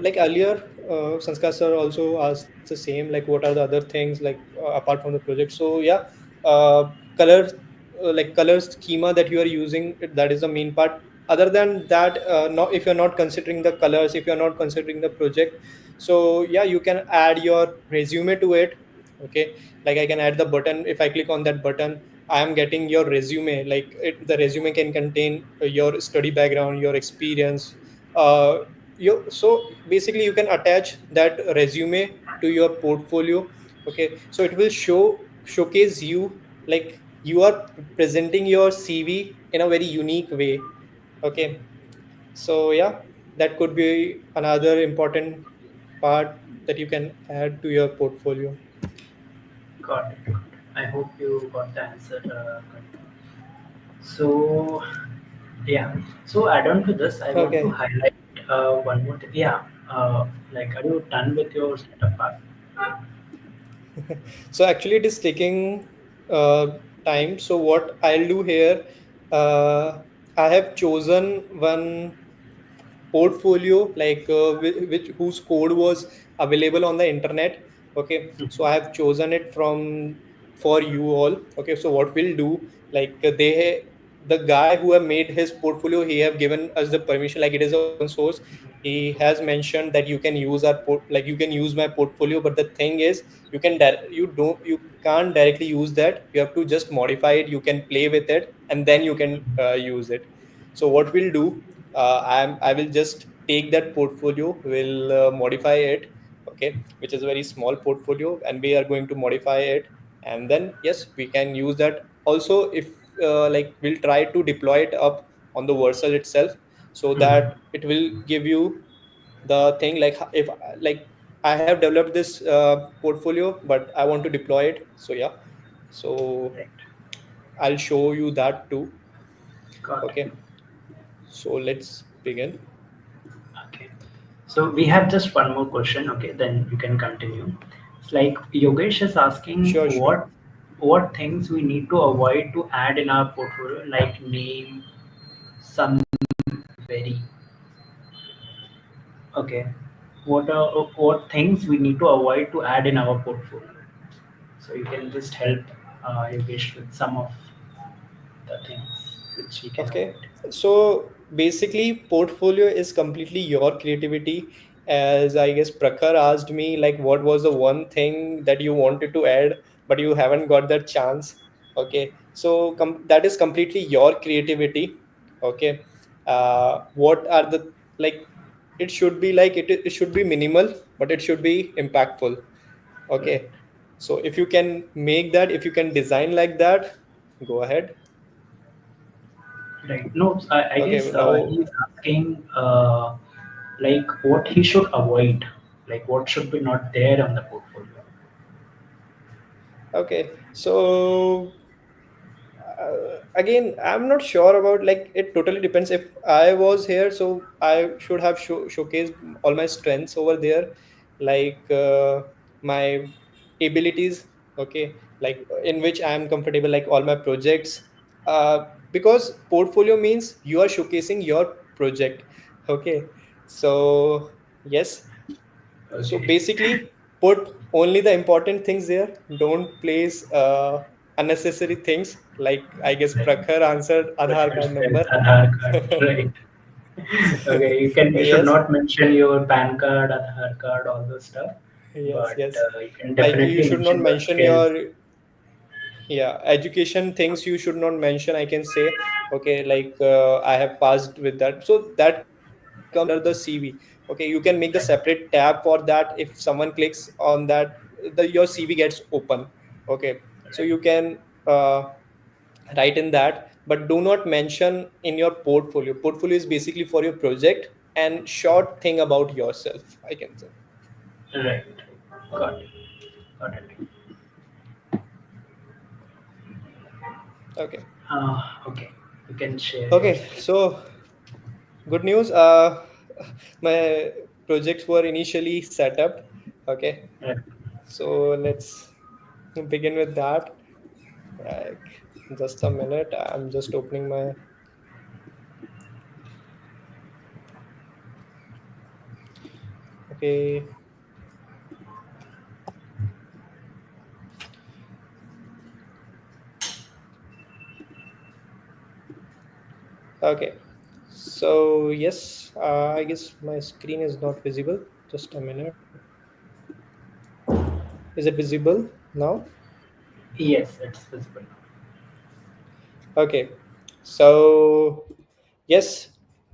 Speaker 2: like earlier, Sanskar sir also asked the same, like what are the other things like apart from the project. So yeah, color, like color schema that you are using, that is the main part. Other than that, not if you're not considering the colors, if you're not considering the project, so yeah, you can add your resume to it. Okay, like I can add the button. If I click on that button, I am getting your resume. Like the resume can contain your study background, your experience. So basically, you can attach that resume to your portfolio. Okay, so it will showcase you, like you are presenting your CV in a very unique way. Okay, so yeah, that could be another important part that you can add to your portfolio.
Speaker 1: Got it. Got it. I hope you got the answer, Konika. So yeah. So add on to this, I want to
Speaker 2: Okay.
Speaker 1: highlight one more thing. Yeah. Like, are you done with your setup part?
Speaker 2: So actually it is taking uh, time. So what I'll do here, uh, I have chosen one portfolio, like which whose code was available on the internet. Okay, so I have chosen it from for you all. Okay, so what we'll do, like the guy who have made his portfolio, he have given us the permission, like it is a open source. He has mentioned that you can use like you can use my portfolio, but the thing is, you can't directly use that. You have to just modify it, you can play with it, and then you can use it. So what we'll do, I will just take that portfolio, will modify it, okay, which is a very small portfolio, and we are going to modify it, and then yes, we can use that. Also, if like we'll try to deploy it up on the Vercel itself, so
Speaker 1: Mhm.
Speaker 2: that it will give you the thing, like if like I have developed this portfolio, but I want to deploy it. So yeah, so
Speaker 1: Right.
Speaker 2: I'll show you that too.
Speaker 1: Got it.
Speaker 2: Okay, so let's begin.
Speaker 1: Okay. So we have just one more question. Okay, then you can continue. It's like Yogesh is asking
Speaker 2: Sure, sure.
Speaker 1: what things we need to avoid to add in our portfolio, like name, some very okay. What things we need to avoid to add in our portfolio? So you can just help Yogesh with some of the things which we can
Speaker 2: Okay.
Speaker 1: avoid.
Speaker 2: So basically, portfolio is completely your creativity. As I guess Prakhar asked me, like, what was the one thing that you wanted to add, but you haven't got that chance. Okay. So that is completely your creativity. Okay. What are the, like, it should be like, it should be minimal, but it should be impactful.
Speaker 1: Right.
Speaker 2: Okay. So if you can make that, if you can design like that, go ahead.
Speaker 1: Right. No, I
Speaker 2: Okay.
Speaker 1: guess
Speaker 2: Now,
Speaker 1: he's asking like what he should avoid, like what should be not there on the portfolio.
Speaker 2: okay. So again, I'm not sure about, like, it totally depends. If I was here, so I should have showcased all my strengths over there, like my abilities. Okay, like in which I am comfortable, like all my projects. Because portfolio means you are showcasing your project. Okay, so yes, so
Speaker 1: Okay.
Speaker 2: basically, put only the important things there. Don't place unnecessary things. Like I guess
Speaker 1: Right.
Speaker 2: Prakhar answered Aadhaar
Speaker 1: Prakash
Speaker 2: card
Speaker 1: says
Speaker 2: number.
Speaker 1: Aadhaar card. Right. Okay. You should
Speaker 2: Yes,
Speaker 1: not mention your PAN card, Aadhaar card, all those stuff,
Speaker 2: yes,
Speaker 1: but
Speaker 2: yes.
Speaker 1: you can
Speaker 2: Like you
Speaker 1: definitely
Speaker 2: should not
Speaker 1: mention your
Speaker 2: mention
Speaker 1: skills.
Speaker 2: your, yeah, education things. You should not mention, I can say. Okay, like I have passed with that, so that comes under the CV. Okay, you can make the
Speaker 1: Right.
Speaker 2: separate tab for that. If someone clicks on that, your CV gets open. Okay, so
Speaker 1: Right.
Speaker 2: you can write in that, but do not mention in your portfolio is basically for your project and short thing about yourself, I can say.
Speaker 1: Right. Got it. Got it.
Speaker 2: Okay,
Speaker 1: Okay. You can share your
Speaker 2: okay,
Speaker 1: screen.
Speaker 2: so good news. My projects were initially set up. Okay,
Speaker 1: Right.
Speaker 2: so let's begin with that. Like, just a minute. I'm just opening my. Okay, okay. So yes, I guess my screen is not visible. Just a minute. Is it visible now?
Speaker 1: Yes, it's visible.
Speaker 2: Okay. So yes,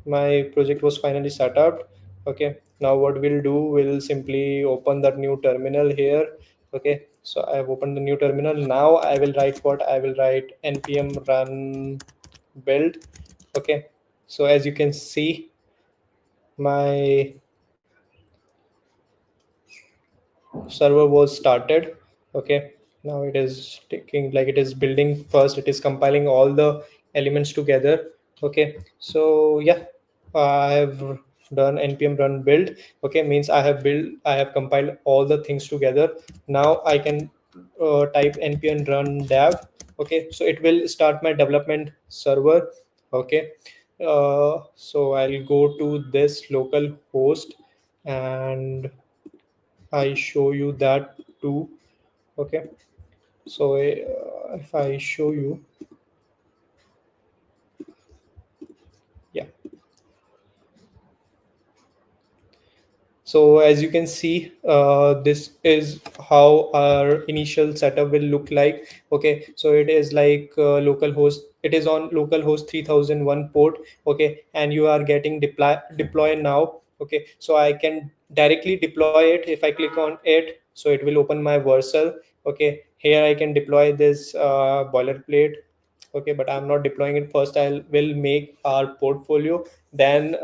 Speaker 2: my project was finally set up. Okay, now what we'll do, we'll simply open that new terminal here. Okay, so I have opened the new terminal. Now I will write what? I will write npm run build. Okay, so as you can see, my server was started. Okay, now it is taking, like it is building first, it is compiling all the elements together. Okay, so yeah, I have done npm run build. Okay, means I have compiled all the things together. Now I can type npm run dev. Okay, so it will start my development server. Okay, so I'll go to this local host and I show you that too. Okay, so if I show you, yeah. So as you can see, this is how our initial setup will look like. Okay, so it is like localhost. It is on localhost 3001 port. Okay, and you are getting deploy now. Okay, so I can directly deploy it if I click on it. So it will open my Vercel. Okay, here I can deploy this boilerplate. Okay, but I'm not deploying it first. I will make our portfolio, then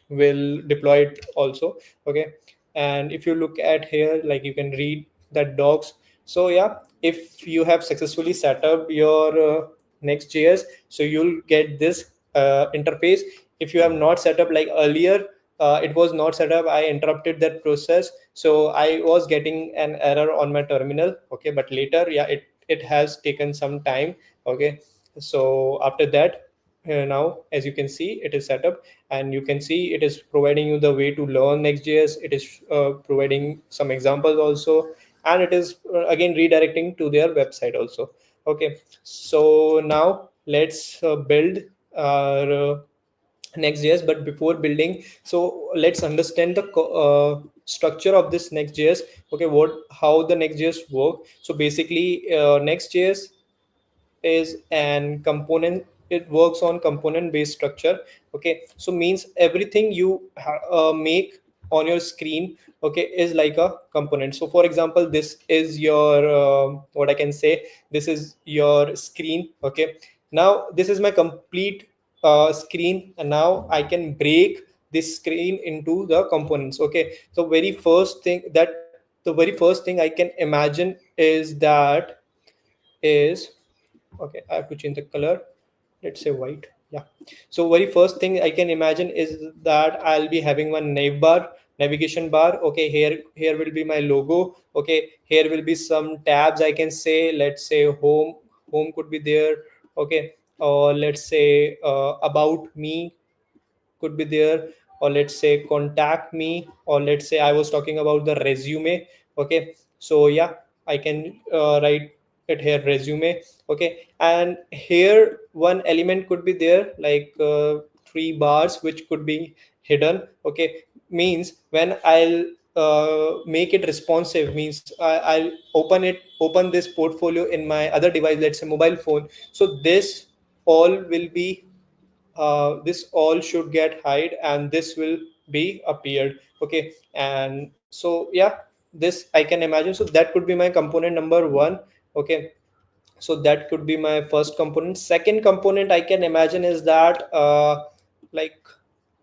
Speaker 2: will deploy it also. Okay, and if you look at here, like you can read that docs. So yeah, if you have successfully set up your Next.js, so you'll get this interface. If you have not set up, like earlier it was not set up, I interrupted that process, so I was getting an error on my terminal. Okay, but later, yeah, it has taken some time. Okay, so after that, now as you can see, it is set up, and you can see it is providing you the way to learn Next.js. It is providing some examples also, and it is again redirecting to their website also. Okay, so now let's build our Next.js. But before building, so let's understand the structure of this Next.js. Okay, what how the Next.js work. So basically, Next.js is an component. It works on component based structure. Okay, so means everything you make on your screen, okay, is like a component. So for example, this is your what I can say, this is your screen. Okay, now this is my complete screen, and now I can break this screen into the components. Okay, so the very first thing I can imagine is that is, okay, I have to change the color, let's say white. Yeah, so very first thing I can imagine is that I'll be having one navigation bar. Okay, here will be my logo. Okay, here will be some tabs, I can say, let's say home could be there. Okay, or let's say about me could be there, or let's say contact me, or let's say I was talking about the resume. Okay, so yeah, I can write it here, resume. Okay, and here one element could be there, like three bars which could be hidden. Okay, means when I'll make it responsive, means I'll open this portfolio in my other device, let's say mobile phone. So this all will be this all should get hide, and this will be appeared. Okay, and so yeah, this I can imagine. So that could be my component number one. Okay, so that could be my first component. Second component I can imagine is that like,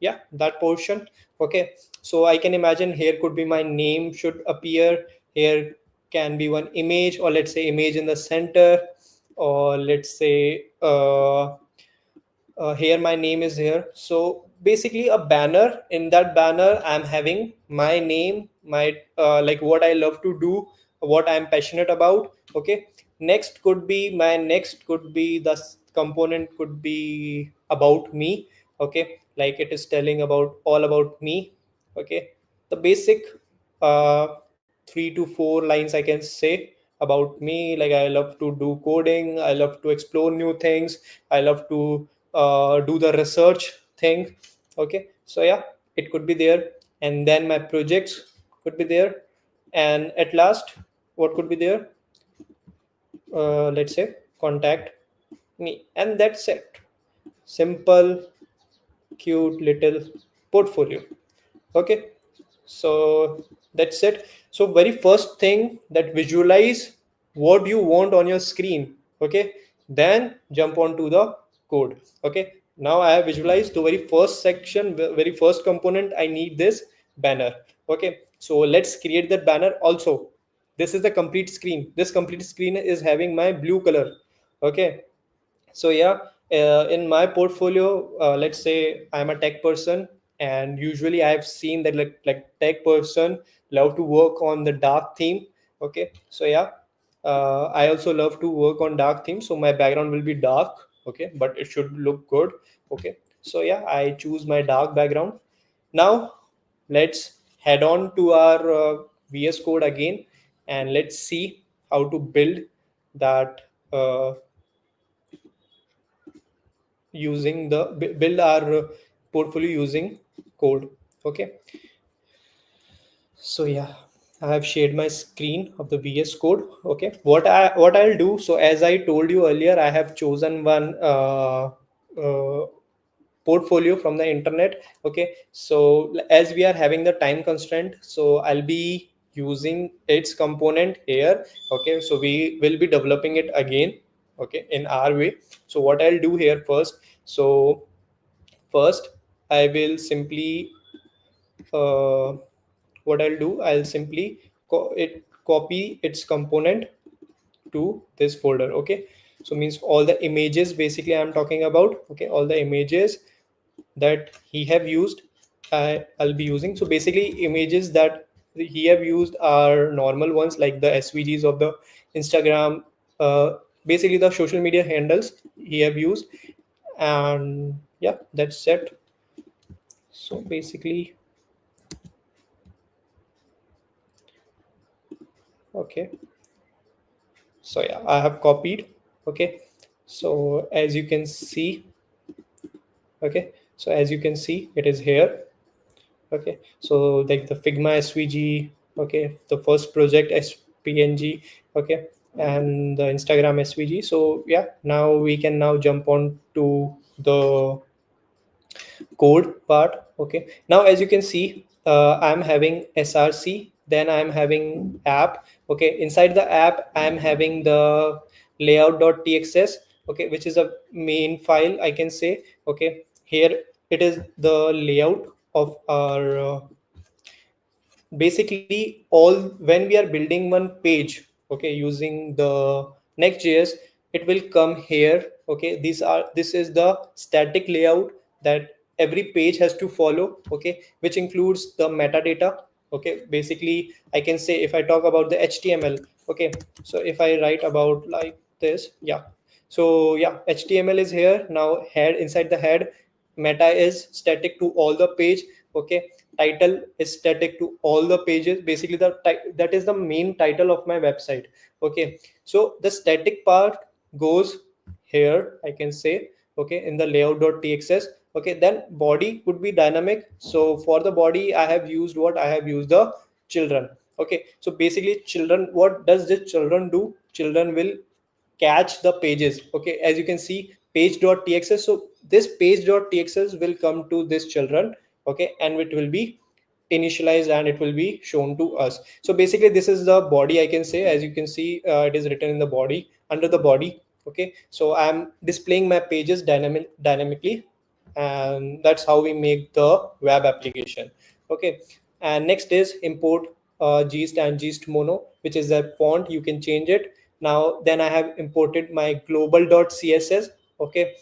Speaker 2: yeah, that portion. Okay, so I can imagine here could be my name should appear. Here can be one image, or let's say image in the center, or let's say here my name is here. So basically a banner. In that banner I'm having my name, my like what I love to do, what I'm passionate about. Okay, next could be the component could be about me. Okay, like it is telling about all about me. Okay, the basic uh, 3 to 4 lines I can say about me, like I love to do coding, I love to explore new things, I love to do the research thing. Okay, so yeah, it could be there, and then my projects could be there, and at last what could be there, let's say contact me, and that's it. Simple, cute little portfolio. Okay, so that's it. So very first thing, that visualize what you want on your screen. Okay, then jump on to the code. Okay, now I have visualized the very first section, very first component. I need this banner. Okay, so let's create that banner also. This is the complete screen. This complete screen is having my blue color. Okay, so yeah, in my portfolio, let's say I'm a tech person, and usually I've seen that like tech person love to work on the dark theme. Okay, so yeah, I also love to work on dark theme, so my background will be dark. okay, but it should look good. Okay, so yeah, I choose my dark background. Now let's head on to our VS Code again, and let's see how to build that using the build our portfolio using code. Okay, so yeah, I have shared my screen of the VS Code. Okay, what I'll do. So as I told you earlier, I have chosen one portfolio from the internet. Okay, so as we are having the time constraint, so I'll be using its component here. Okay, so we will be developing it again. Okay, in our way. So what I'll do here first. So first, I will simply uh, what I'll do, I'll simply copy its component to this folder. Okay, so means all the images basically I'm talking about. Okay, all the images that he have used, I'll be using. So basically images that he have used are normal ones like the SVGs of the Instagram, basically the social media handles he have used. And yeah, that's it. So basically, okay, so yeah, I have copied. Okay, so as you can see, okay, so as you can see, it is here. Okay, so like the Figma SVG, okay, the first project SPNG, okay, and the Instagram SVG. So yeah, now we can now jump on to the code part. Okay, now as you can see, I'm having src, then I'm having app. Okay, inside the app I'm having the layout.txs, okay, which is a main file, I can say. Okay, here it is the layout of our basically all when we are building one page, okay, using the Next.js, it will come here. Okay, this is the static layout that every page has to follow. Okay, which includes the metadata. Okay, basically I can say if I talk about the HTML. Okay, so if I write about like this, yeah, so yeah, HTML is here. Now head, inside the head, meta is static to all the page. Okay, title is static to all the pages. Basically that is the main title of my website. Okay, so the static part goes here, I can say. Okay, in the layout.txs. Okay, then body could be dynamic. So for the body I have used what I have used the children. Okay, so basically children, what does this children do? Children will catch the pages. Okay, as you can see, page.txs. So this page.txs will come to this children. Okay, and it will be initialized and it will be shown to us. So basically this is the body, I can say. As you can see, it is written in the body, under the body. Okay, so I'm displaying my pages dynamically, and that's how we make the web application. Okay, and next is import gist and gist mono, which is a font. You can change it. Now then I have imported my global.css. Okay,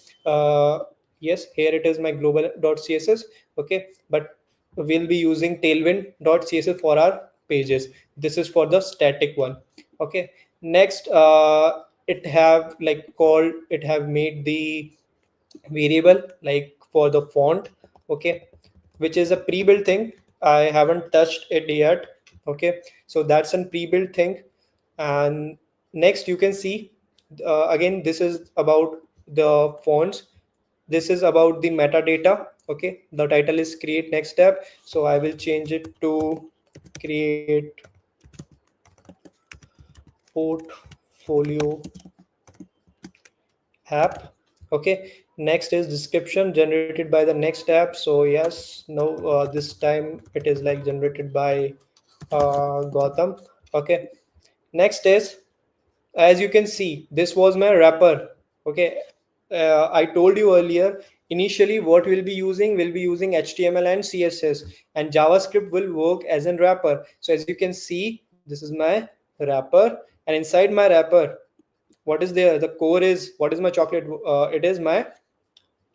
Speaker 2: yes, here it is my global.css. Okay, but we'll be using tailwind.css for our pages. This is for the static one. Okay, next, it have like called, it have made the variable like for the font. Okay, which is a pre-built thing. I haven't touched it yet. Okay, so that's a pre-built thing. And next you can see, again this is about the fonts. This is about the metadata. Okay, the title is create next step, so I will change it to create portfolio app. Okay, next is description generated by the next app. So yes, no, this time it is like generated by Gotham. Okay, next is, as you can see, this was my wrapper. Okay, I told you earlier, initially what we'll be using HTML and CSS, and JavaScript will work as a wrapper. So as you can see, this is my wrapper, and inside my wrapper, what is there? The core is, what is my chocolate? It is my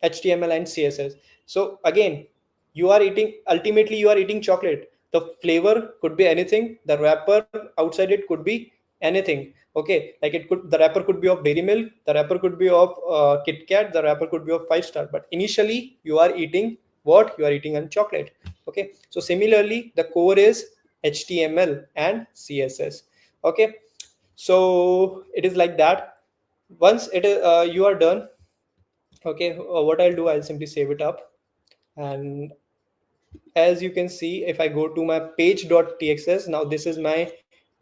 Speaker 2: HTML and CSS. So again, you are eating, ultimately you are eating chocolate. The flavor could be anything. The wrapper outside it could be anything. Okay, like it could, the wrapper could be of dairy milk, the wrapper could be of Kit Kat, the wrapper could be of 5 star, but initially you are eating what? You are eating a chocolate. Okay, so similarly the core is HTML and CSS. Okay, so it is like that. Once it is you are done. Okay, what I'll do, I'll simply save it up. And as you can see, if I go to my page.txs, now this is my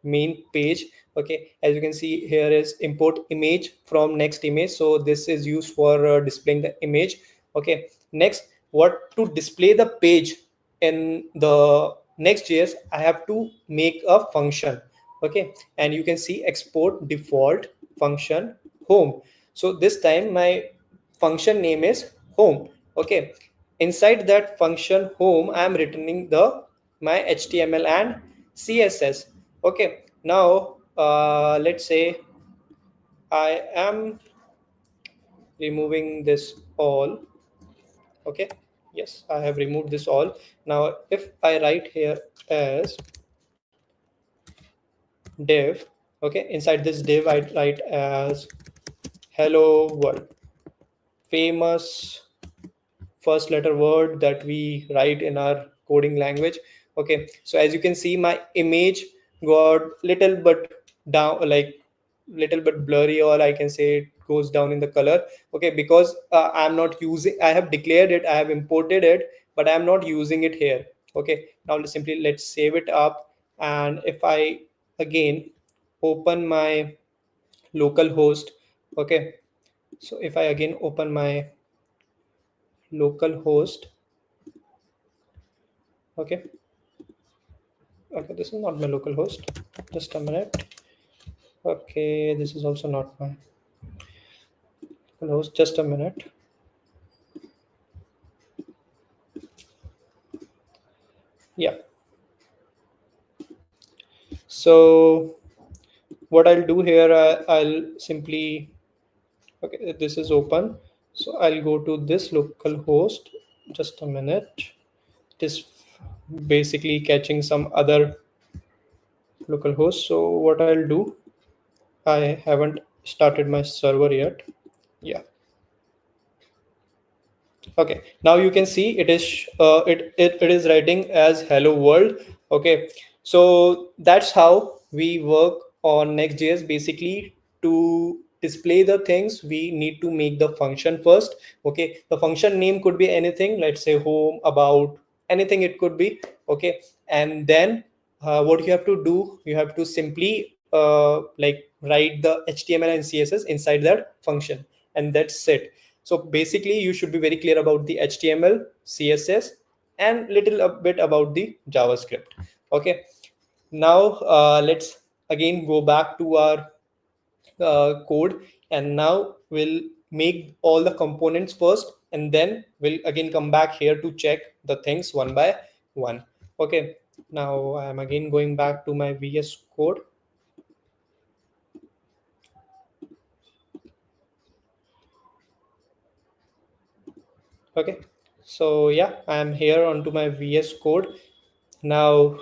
Speaker 2: main page. Okay, as you can see, here is import image from next image, so this is used for displaying the image. Okay, next, what to display the page in the Next.js, I have to make a function. Okay, and you can see export default function home. So this time my function name is home. Okay, inside that function home, I am returning the my HTML and CSS. Okay, now let's say I am removing this all. Okay, yes, I have removed this all. Now if I write here as div, okay, inside this div I write as hello world, famous first letter word that we write in our coding language. Okay, so as you can see, my image got little bit down, like little bit blurry, or I can say it goes down in the color. Okay, because I'm not using, I have declared it, I have imported it, but I'm not using it here. Okay, now simply let's save it up. And if I again open my local host, okay, so if I again open my local host, okay, okay, this is not my local host, just a minute. Okay, this is also not my local host, just a minute. Yeah, so what I'll do here, I'll simply, okay, this is open, so I'll go to this local host, just a minute. It is basically catching some other local host. So what I'll do, I haven't started my server yet. Yeah, okay, now you can see it is it is writing as hello world. Okay, so that's how we work on Next.js. Basically, to display the things, we need to make the function first. Okay, the function name could be anything, let's say home, about, anything it could be. Okay, and then what you have to do, you have to simply like write the HTML and CSS inside that function, and that's it. So basically, you should be very clear about the HTML, CSS, and little a bit about the JavaScript. Okay, now let's again go back to our code, and now we'll make all the components first, and then we'll again come back here to check the things one by one. Okay, now I'm again going back to my VS Code. Okay, so yeah, I'm here onto my VS Code. Now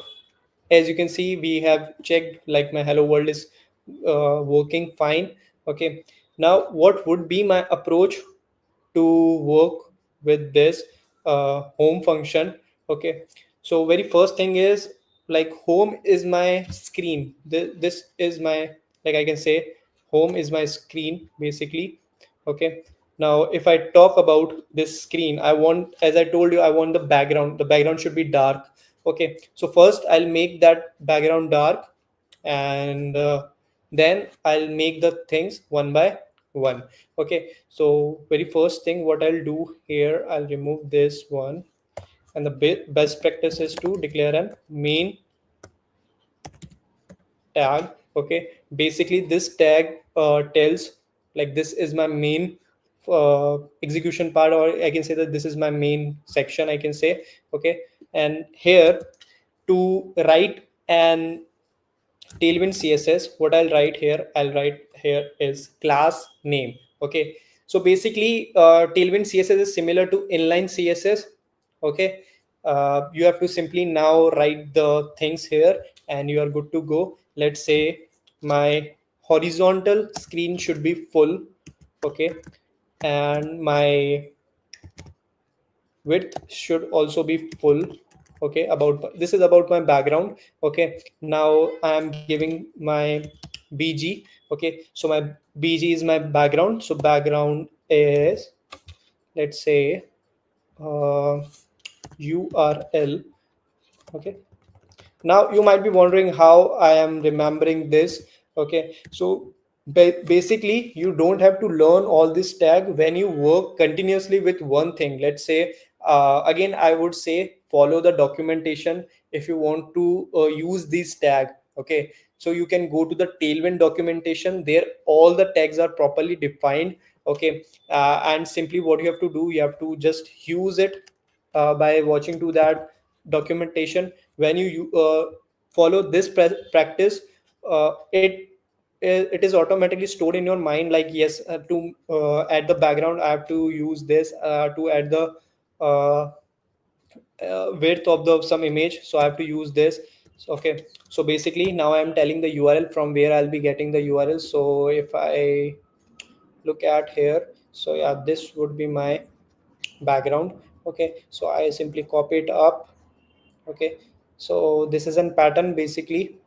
Speaker 2: as you can see, we have checked like my hello world is working fine. Okay, now what would be my approach to work with this home function? Okay, so very first thing is, like, home is my screen. This is my, like, I can say home is my screen basically. Okay, now if I talk about this screen, I want, as I told you, I want the background should be dark. Okay, so first I'll make that background dark, and then I'll make the things one by one. Okay, so very first thing what I'll do here, I'll remove this one, and the best practice is to declare a main tag. Okay, basically this tag tells, like, this is my main execution part, or I can say that this is my main section, I can say. Okay, and here, to write an tailwind CSS, what I'll write here, I'll write here is class name. Okay, so basically tailwind CSS is similar to inline CSS. Okay, you have to simply now write the things here, and you are good to go. Let's say my horizontal screen should be full. Okay, and my width should also be full. Okay, about this is about my background. Okay, now I am giving my bg. Okay, so my bg is my background, so background is, let's say, uh, url. Okay, now you might be wondering how I am remembering this. Okay, so basically you don't have to learn all this tag when you work continuously with one thing. Let's say, again I would say follow the documentation if you want to use this tag. Okay, so you can go to the tailwind documentation, there all the tags are properly defined. Okay, and simply what you have to do, you have to just use it by watching to that documentation. When you follow this practice, it is automatically stored in your mind, like yes, to add the background I have to use this, to add the uh, width of the some image, so I have to use this. So, okay, so basically now I am telling the url from where I'll be getting the url. So if I look at here, so yeah, this would be my background. Okay, so I simply copy it up. Okay, so this is a pattern basically.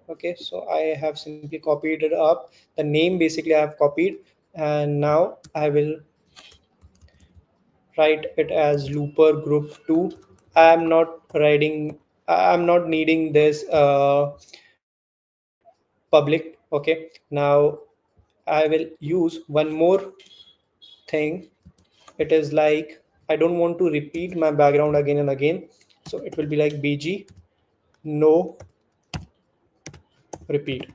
Speaker 2: Okay, so I have simply copied it up, the name basically I have copied, and now I will write it as looper group 2. I am not writing, I'm not needing this public. Okay, now I will use one more thing. It is like I don't want to repeat my background again and again, so it will be like bg no repeat.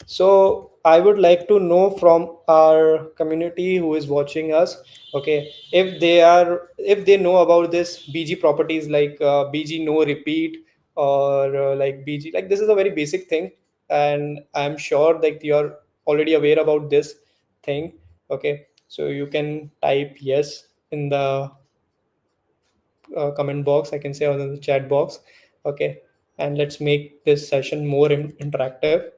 Speaker 2: So I would like to know from our community who is watching us, okay, if they know about this bg properties, like bg no repeat, or like bg, like this is a very basic thing, and I'm sure that you're already aware about this thing. Okay, so you can type yes in the comment box, I can say, or in the chat box. Okay, and let's make this session more interactive.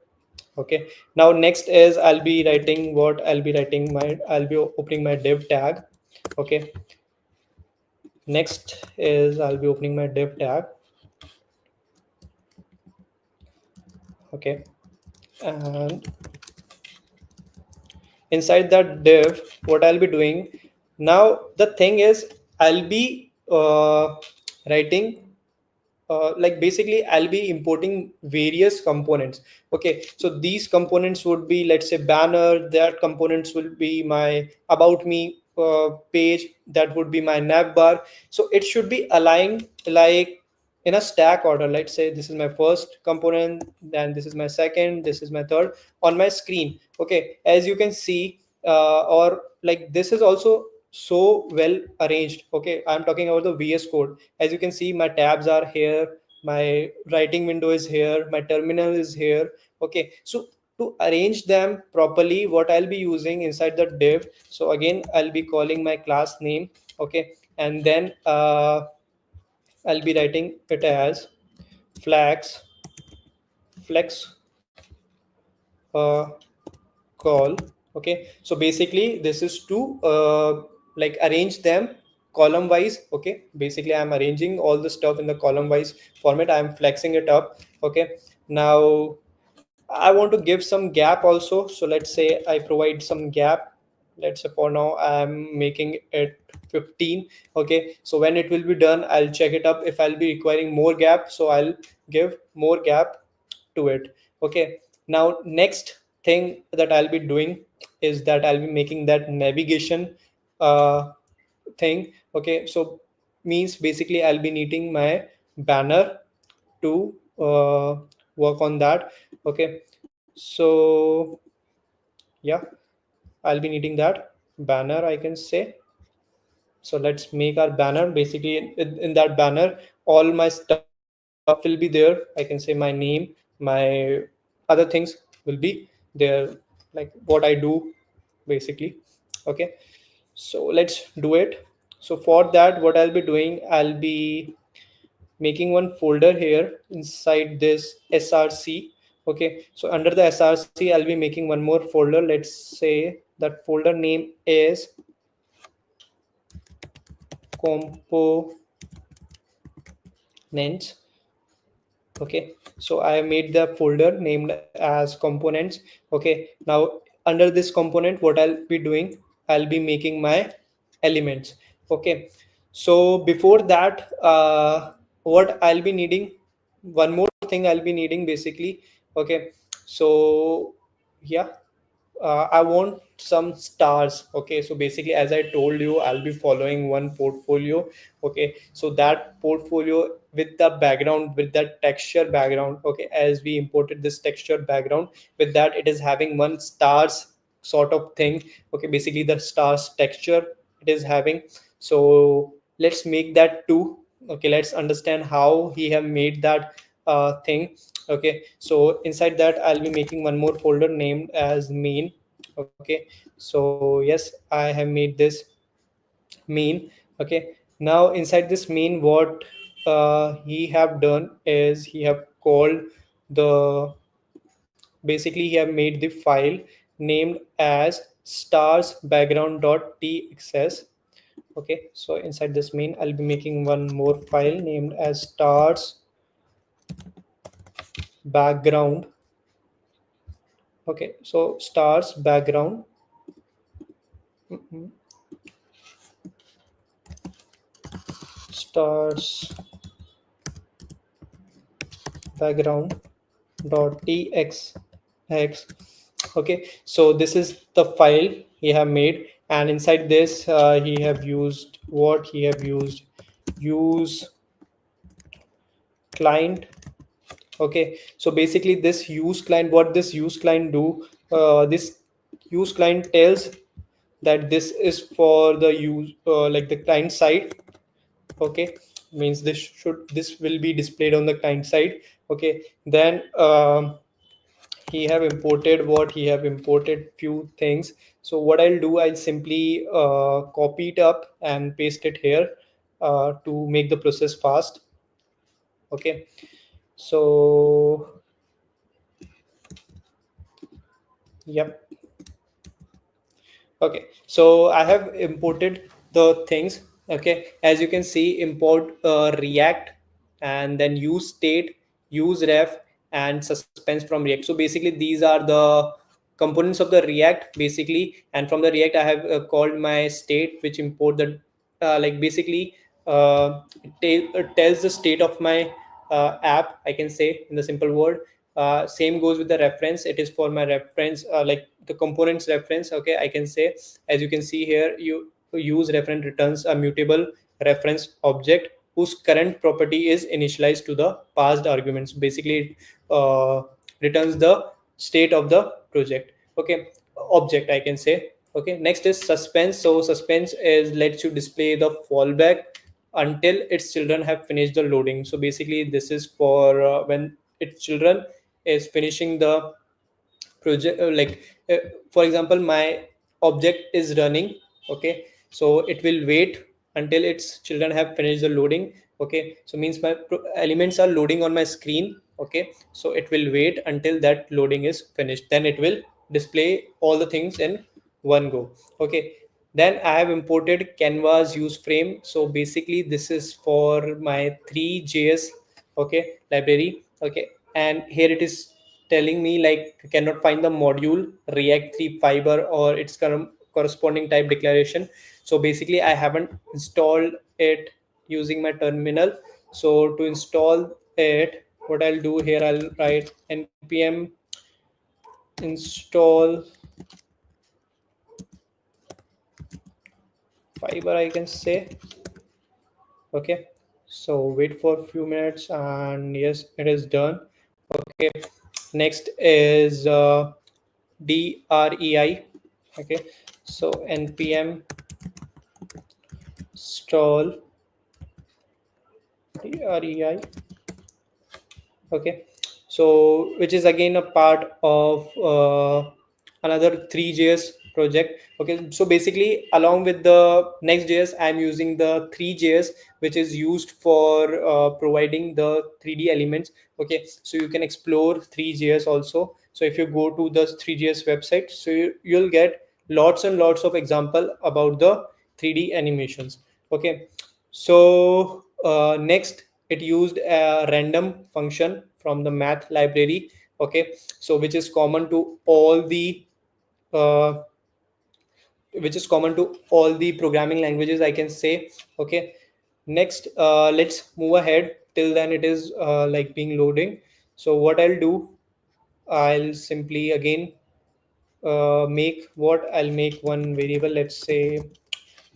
Speaker 2: Okay, now next is I'll be writing my, I'll be opening my div tag. Okay, next is I'll be opening my div tag. Okay, and inside that div, what I'll be doing now, the thing is I'll be writing, like basically I'll be importing various components. Okay, so these components would be, let's say, banner, that components will be my about me page, that would be my nav bar. So it should be aligned like in a stack order. Let's say this is my first component, then this is my second, this is my third on my screen. Okay, as you can see, or like this is also so well arranged. Okay, I'm talking about the VS code. As you can see, my tabs are here, my writing window is here, my terminal is here. Okay, so to arrange them properly, what I'll be using inside the div, so again I'll be calling my class name. Okay, and then I'll be writing it as flex uh, call. Okay, so basically this is to like arrange them column wise. Okay, basically I'm arranging all the stuff in the column wise format, I'm flexing it up. Okay, now I want to give some gap also, so let's say I provide some gap. Let's say for now I'm making it 15. Okay, so when it will be done, I'll check it up if I'll be requiring more gap, so I'll give more gap to it. Okay, now next thing that I'll be doing is that I'll be making that navigation uh, thing. Okay, so means basically I'll be needing my banner to work on that. Okay, so yeah, I'll be needing that banner, I can say. So let's make our banner. Basically in that banner all my stuff will be there. I can say my name, my other things will be there, like what I do basically. Okay, so let's do it. So for that, what I'll be doing, I'll be making one folder here inside this src. Okay, so under the src I'll be making one more folder. Let's say that folder name is components. Okay, so I made the folder named as components. Okay, now under this component what I'll be doing, I'll be making my elements. Okay, so before that, what I'll be needing, one more thing I'll be needing basically. Okay, so yeah, I want some stars. Okay, so basically, as I told you, I'll be following one portfolio. Okay, so that portfolio with the background, with that texture background. Okay, as we imported this texture background, with that, it is having one stars sort of thing. Okay, basically, the stars texture it is having. So let's make that too. Okay, let's understand how he have made that thing. Okay, so inside that I'll be making one more folder named as main. Okay, so yes, I have made this main. Okay, now inside this main what he have done is he have called the, basically he have made the file named as stars background.txs. Okay, so inside this main I'll be making one more file named as stars background. Okay, so stars background, mm, stars background dot txx. Okay, so this is the file he have made, and inside this he have used what he have used, use client. Okay, so basically this use client, what this use client do, this use client tells that this is for the use like the client side. Okay, means this will be displayed on the client side. Okay, then he have imported what he have imported few things. So what I'll do, I'll simply copy it up and paste it here to make the process fast. Okay, so yep. Okay, so I have imported the things. Okay, as you can see, import React, and then use state, use ref, and suspense from React. So basically, these are the components of the React basically, and from the React, I have called my state, which import the like basically it tells the state of my app. I can say in the simple word. Same goes with the reference. It is for my reference, like the components reference. Okay, I can say, as you can see here, you use reference returns a mutable reference object whose current property is initialized to the passed arguments. Basically, it returns the state of the project. Okay, object I can say. Okay, next is suspense. So suspense is lets you display the fallback until its children have finished the loading. So basically, this is for when its children is finishing the project, for example, my object is running. Okay, so it will wait until its children have finished the loading. Okay, so means my elements are loading on my screen. Okay, so it will wait until that loading is finished, then it will display all the things in one go. Okay, then I have imported canvas use frame. So basically this is for my 3js, okay, library. Okay, and here it is telling me like cannot find the module react 3 fiber or its corresponding type declaration. So basically I haven't installed it using my terminal. So to install it, what I'll do here, I'll write npm install fiber, I can say. Okay, so wait for a few minutes, and yes, it is done. Okay, next is DREI. Okay, so npm install DREI. Okay, so which is again a part of another 3js project. Okay, so basically along with the Next.js, I'm using the 3js, which is used for providing the 3D elements. Okay, so you can explore 3js also. So if you go to the 3js website, so you'll get lots and lots of example about the 3D animations. Okay, so next, it used a random function from the math library. Okay, so uh, which is common to all the programming languages, I can say. Okay, next, let's move ahead. Till then it is like being loading. So what I'll do, I'll simply again I'll make one variable, let's say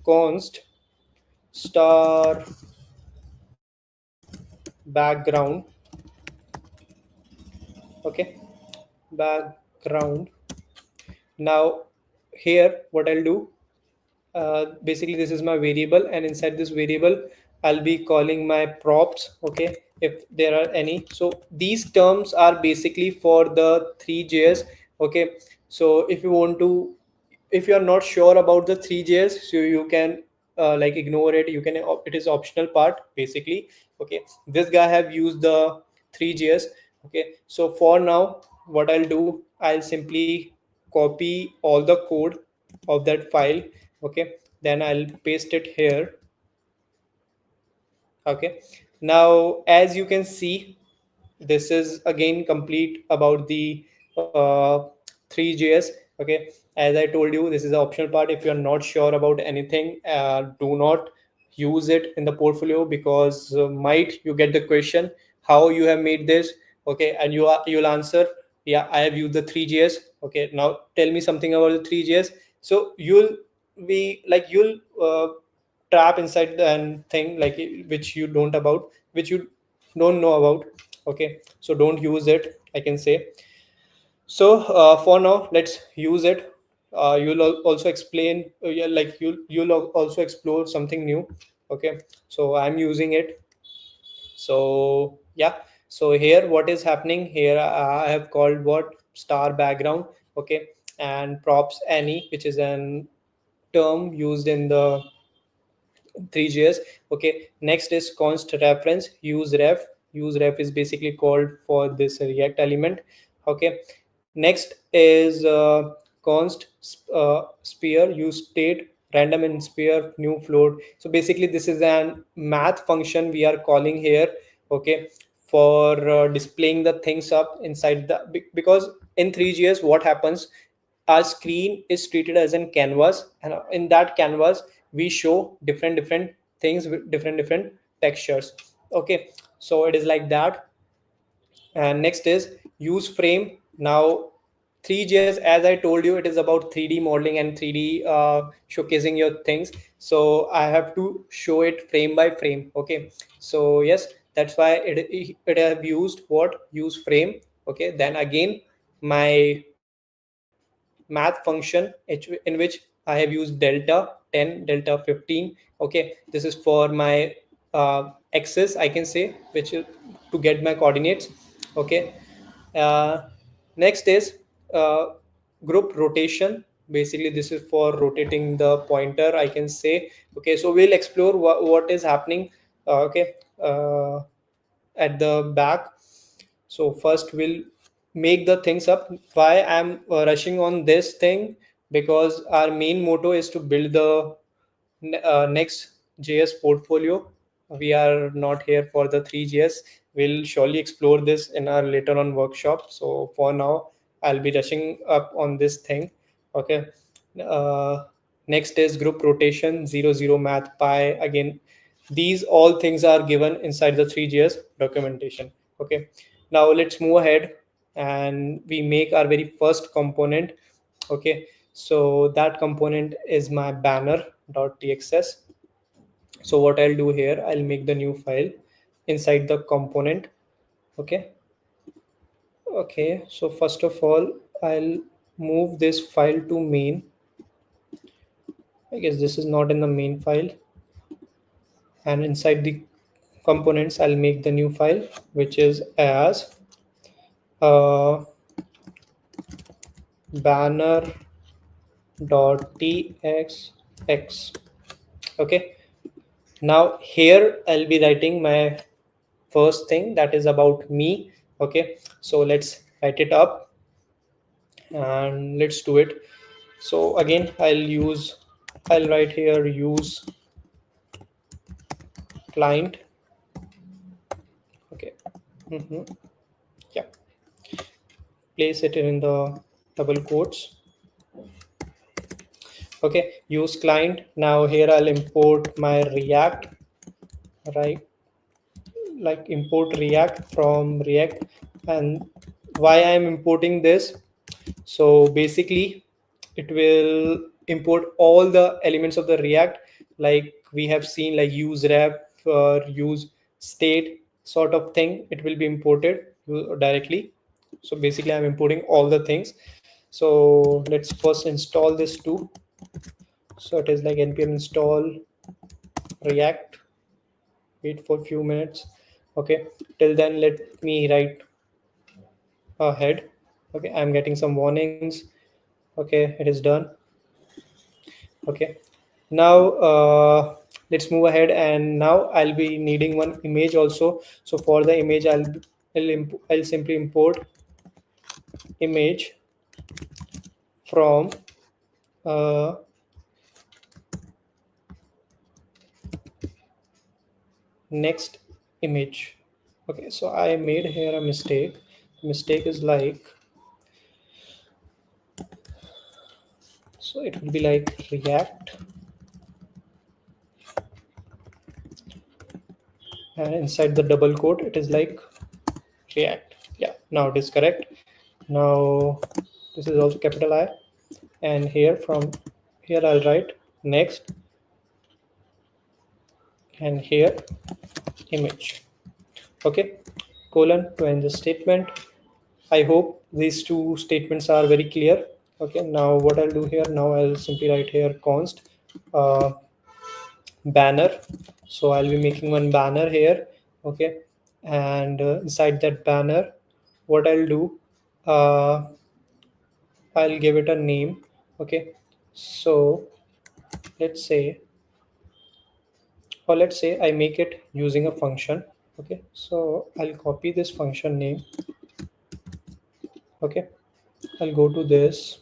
Speaker 2: const star background. Okay, background. Now here what I'll do, basically this is my variable, and inside this variable I'll be calling my props. Okay, if there are any. So these terms are basically for the 3js. Okay, so if you are not sure about the 3js, so you can like ignore it. You can, it is optional part basically. Okay, this guy have used the 3js. Okay, so for now what I'll do, I'll simply copy all the code of that file. Okay, then I'll paste it here. Okay, now as you can see, this is again complete about the 3js. Okay, as I told you, this is the optional part. If you're not sure about anything, do not use it in the portfolio, because might you get the question how you have made this. Okay, and you'll answer, yeah, I have used the 3js. Okay, now tell me something about the 3js. So you'll trap inside the thing like which you don't about, which you don't know about. Okay, so don't use it, I can say. So for now let's use it. Also explain, yeah, like also explore something new. Okay, so I'm using it. So yeah, so here what is happening here, I have called what star background. Okay, and props any, which is an term used in the 3js. Okay, next is const reference use ref is basically called for this react element. Okay, next is sphere use state random in sphere new float. So basically this is an math function we are calling here. Okay, for displaying the things up inside because in 3js what happens, our screen is treated as a canvas, and in that canvas we show different things with different textures. Okay, so it is like that. And next is use frame. Now 3js, as I told you, it is about 3D modeling and 3D showcasing your things. So I have to show it frame by frame. Okay, so yes, that's why it have used what use frame. Okay, then again my math function in which I have used delta 10 delta 15. Okay, this is for my axis, I can say, which is to get my coordinates. Okay, uh, next is uh, group rotation. Basically this is for rotating the pointer, I can say. Okay, so we'll explore what is happening. Okay, at the back. So first we'll make the things up. Why I'm rushing on this thing, because our main motto is to build the next JS portfolio. We are not here for the 3js. We'll surely explore this in our later on workshop. So for now I'll be rushing up on this thing. Okay, uh, next is group rotation 00 math pi. Again, these all things are given inside the 3js documentation. Okay, now let's move ahead and we make our very first component. Okay, so that component is my banner.txs. So what I'll do here, I'll make the new file inside the component. Okay, okay, so first of all I'll move this file to main. I guess this is not in the main file. And inside the components I'll make the new file, which is as uh, banner dot txx. Okay, now here I'll be writing my first thing that is about me. Okay, so let's write it up and let's do it. So again I'll write here use client. Okay. Mhm. Yeah, place it in the double quotes. Okay, use client. Now here I'll import my react, right? Like import react from react. And why I'm importing this, so basically it will import all the elements of the react, like we have seen, like use ref, use state sort of thing. It will be imported directly. So basically I'm importing all the things. So let's first install this too. So it is like npm install react. Wait for a few minutes. Okay, till then let me write ahead. Okay, I'm getting some warnings. Okay, it is done. Okay, now let's move ahead, and now I'll be needing one image also. So for the image I'll simply import image from uh, next image. Okay, so I made here a mistake. Mistake is like, so it will be like react, and inside the double quote it is like react. Yeah, now it is correct. Now this is also capital I, and here from here I'll write next, and here image. Okay, colon to end the statement. I hope these two statements are very clear. Okay, now what I'll do here, now I'll simply write here const uh, banner. So I'll be making one banner here. Okay, and inside that banner, what I'll do, uh, I'll give it a name. Okay, so let's say, or let's say I make it using a function. Okay, so I'll copy this function name. Okay, I'll go to this,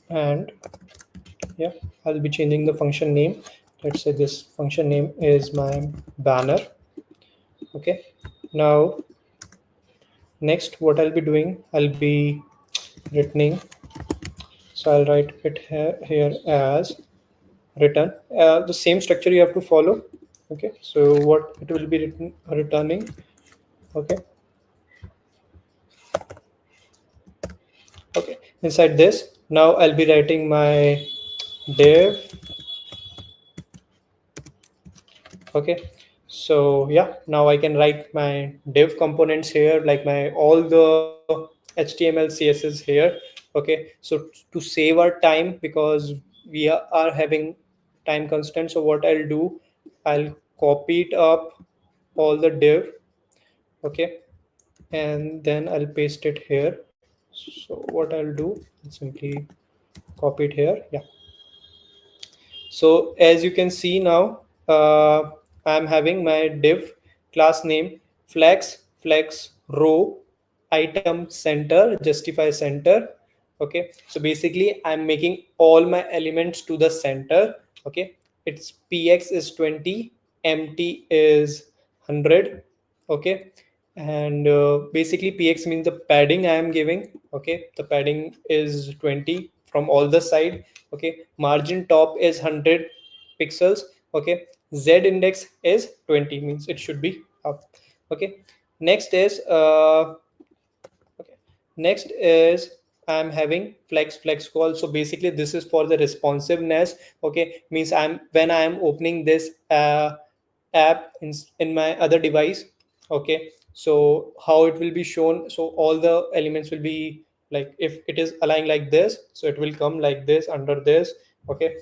Speaker 2: and yeah, I'll be changing the function name. Let's say this function name is my banner. Okay, now next what I'll be doing, I'll be returning. So I'll write it here as return. The same structure you have to follow. Okay, so what it will be returning. Okay, okay, inside this, now I'll be writing my div. Okay, so yeah, now I can write my div components here, like my all the html css here. Okay, so to save our time, because we are having time constraint, so what I'll do, I'll copy it up all the div. Okay, and then I'll paste it here. So what I'll do, I'll simply copy it here. Yeah, so as you can see now, I'm having my div class name flex row item center justify center. Okay, so basically I'm making all my elements to the center. Okay, its px is 20, mt is 100. Okay, and basically px means the padding I am giving. Okay, the padding is 20 from all the side. Okay, margin top is 100 pixels. Okay, z index is 20, means it should be up. Okay, next is okay, next is I'm having flex call. So basically this is for the responsiveness. Okay, means I'm when I am opening this app in my other device. Okay, so how it will be shown, so all the elements will be like, if it is aligned like this, so it will come like this under this. Okay,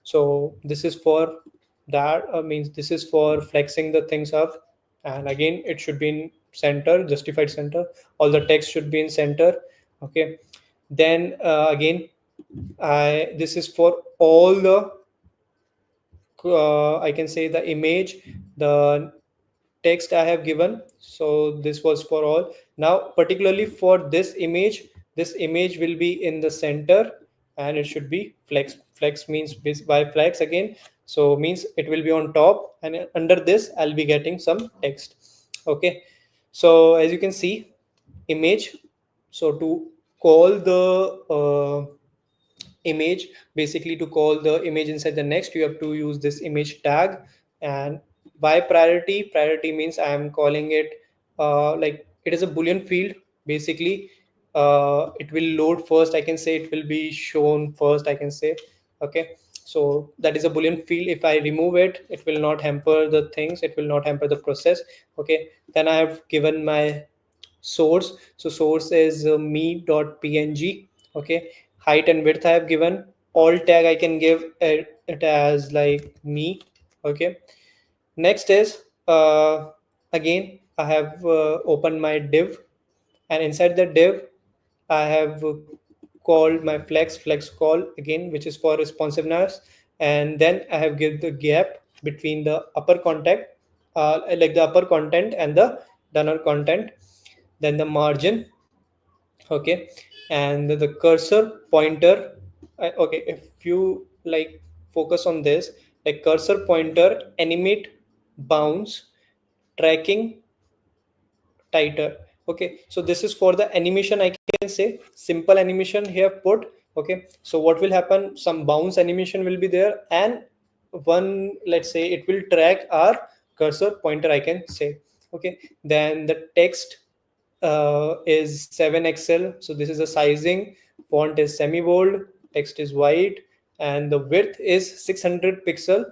Speaker 2: so this is for that, means this is for flexing the things up. And again it should be in center, justified center. All the text should be in center. Okay, then again I This is for all the I can say the image, the text I have given. So this was for all. Now, particularly for this image will be in the center, and it should be flex. Flex means by flex again. So means it will be on top, and under this I'll be getting some text. Okay. So as you can see, image. So to call the image, basically to call the image inside the next, you have to use this image tag. And by priority means I am calling it like it is a boolean field. Basically it will load first, I can say. It will be shown first, I can say. Okay, so that is a boolean field. If I remove it, it will not hamper the things, it will not hamper the process. Okay, then I have given my source. So source is me.png. Okay, height and width I have given. All tag I can give it as like me. Okay, next is again I have opened my div, and inside the div I have called my flex call again, which is for responsiveness. And then I have give the gap between the upper contact, like the upper content and the donor content, then the margin. Okay, and the cursor pointer. Okay, if you like focus on this, like cursor pointer, animate, bounce, tracking, tighter. Okay, so this is for the animation, I can say. Simple animation here put. Okay, so what will happen, some bounce animation will be there, and one, let's say, it will track our cursor pointer, I can say. Okay, then the text is 7XL. So this is the sizing. Font is semi bold. Text is white, and the width is 600 pixel.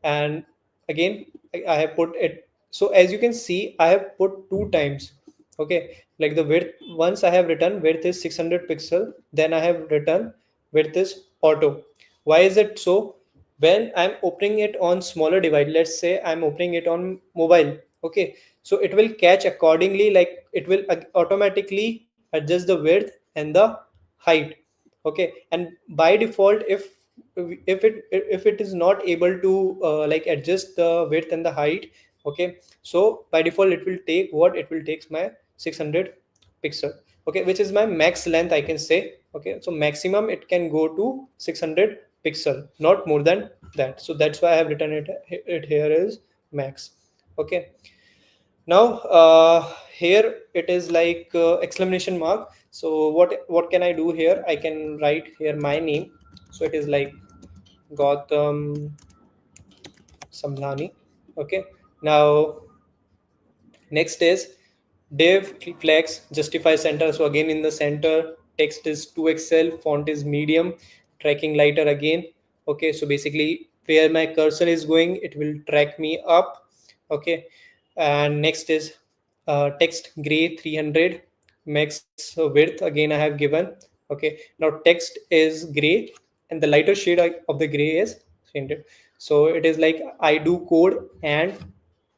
Speaker 2: And again, I have put it. So as you can see, I have put two times. Okay, like the width. Once I have written width is 600 pixel. Then I have written width is auto. Why is it so? When I'm opening it on smaller device, let's say I'm opening it on mobile. Okay, so it will catch accordingly, like it will automatically adjust the width and the height. Okay, and by default, if it is not able to like adjust the width and the height. Okay, so by default it will take what, it will takes my 600 pixel. Okay, which is my max length, I can say. Okay, so maximum it can go to 600 pixel, not more than that. So that's why I have written it here is max. Okay, now here it is like exclamation mark. So what can I do here? I can write here my name. So it is like Gautam Samlani. Okay, now next is div flex justify center. So again in the center, text is 2XL, font is medium, tracking lighter again. Okay, so basically where my cursor is going, it will track me up. Okay, and next is text gray 300, max width again I have given. Okay, now text is gray, and the lighter shade of the gray is 300. So it is like I do code and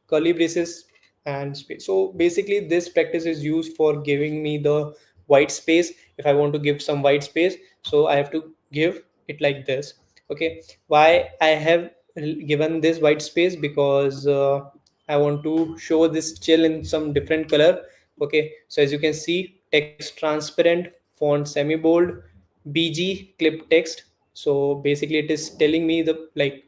Speaker 2: curly braces and space. So basically this practice is used for giving me the white space. If I want to give some white space, so I have to give it like this. Okay, why I have given this white space? Because I want to show this chill in some different color. Okay, so as you can see, text transparent, font semi bold, bg clip text. So basically it is telling me the like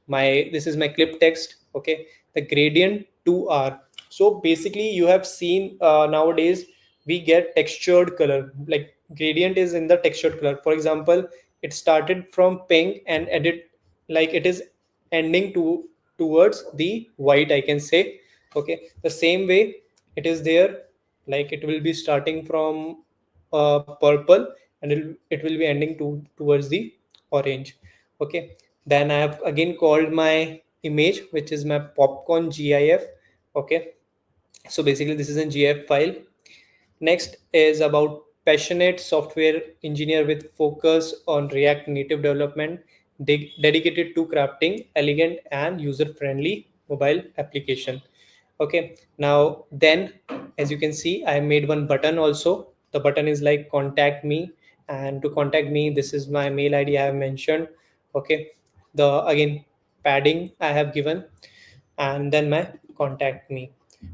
Speaker 2: my this is my clip text. Okay, the gradient 2R. So basically you have seen nowadays we get textured color, like gradient is in the textured color. For example, it started from pink and edit, like it is ending towards the white, I can say. Okay, the same way it is there, like it will be starting from purple, and it will be ending towards the orange. Okay, then I have again called my image, which is my popcorn GIF. Okay, so basically this is a GIF file. Next is about passionate software engineer with focus on React Native development, dedicated to crafting elegant and user-friendly mobile application. Okay, now then as you can see, I made one button also. The button is like contact me, And to contact me, this is my mail ID I have mentioned. Okay, the again padding I have given, and then my contact me.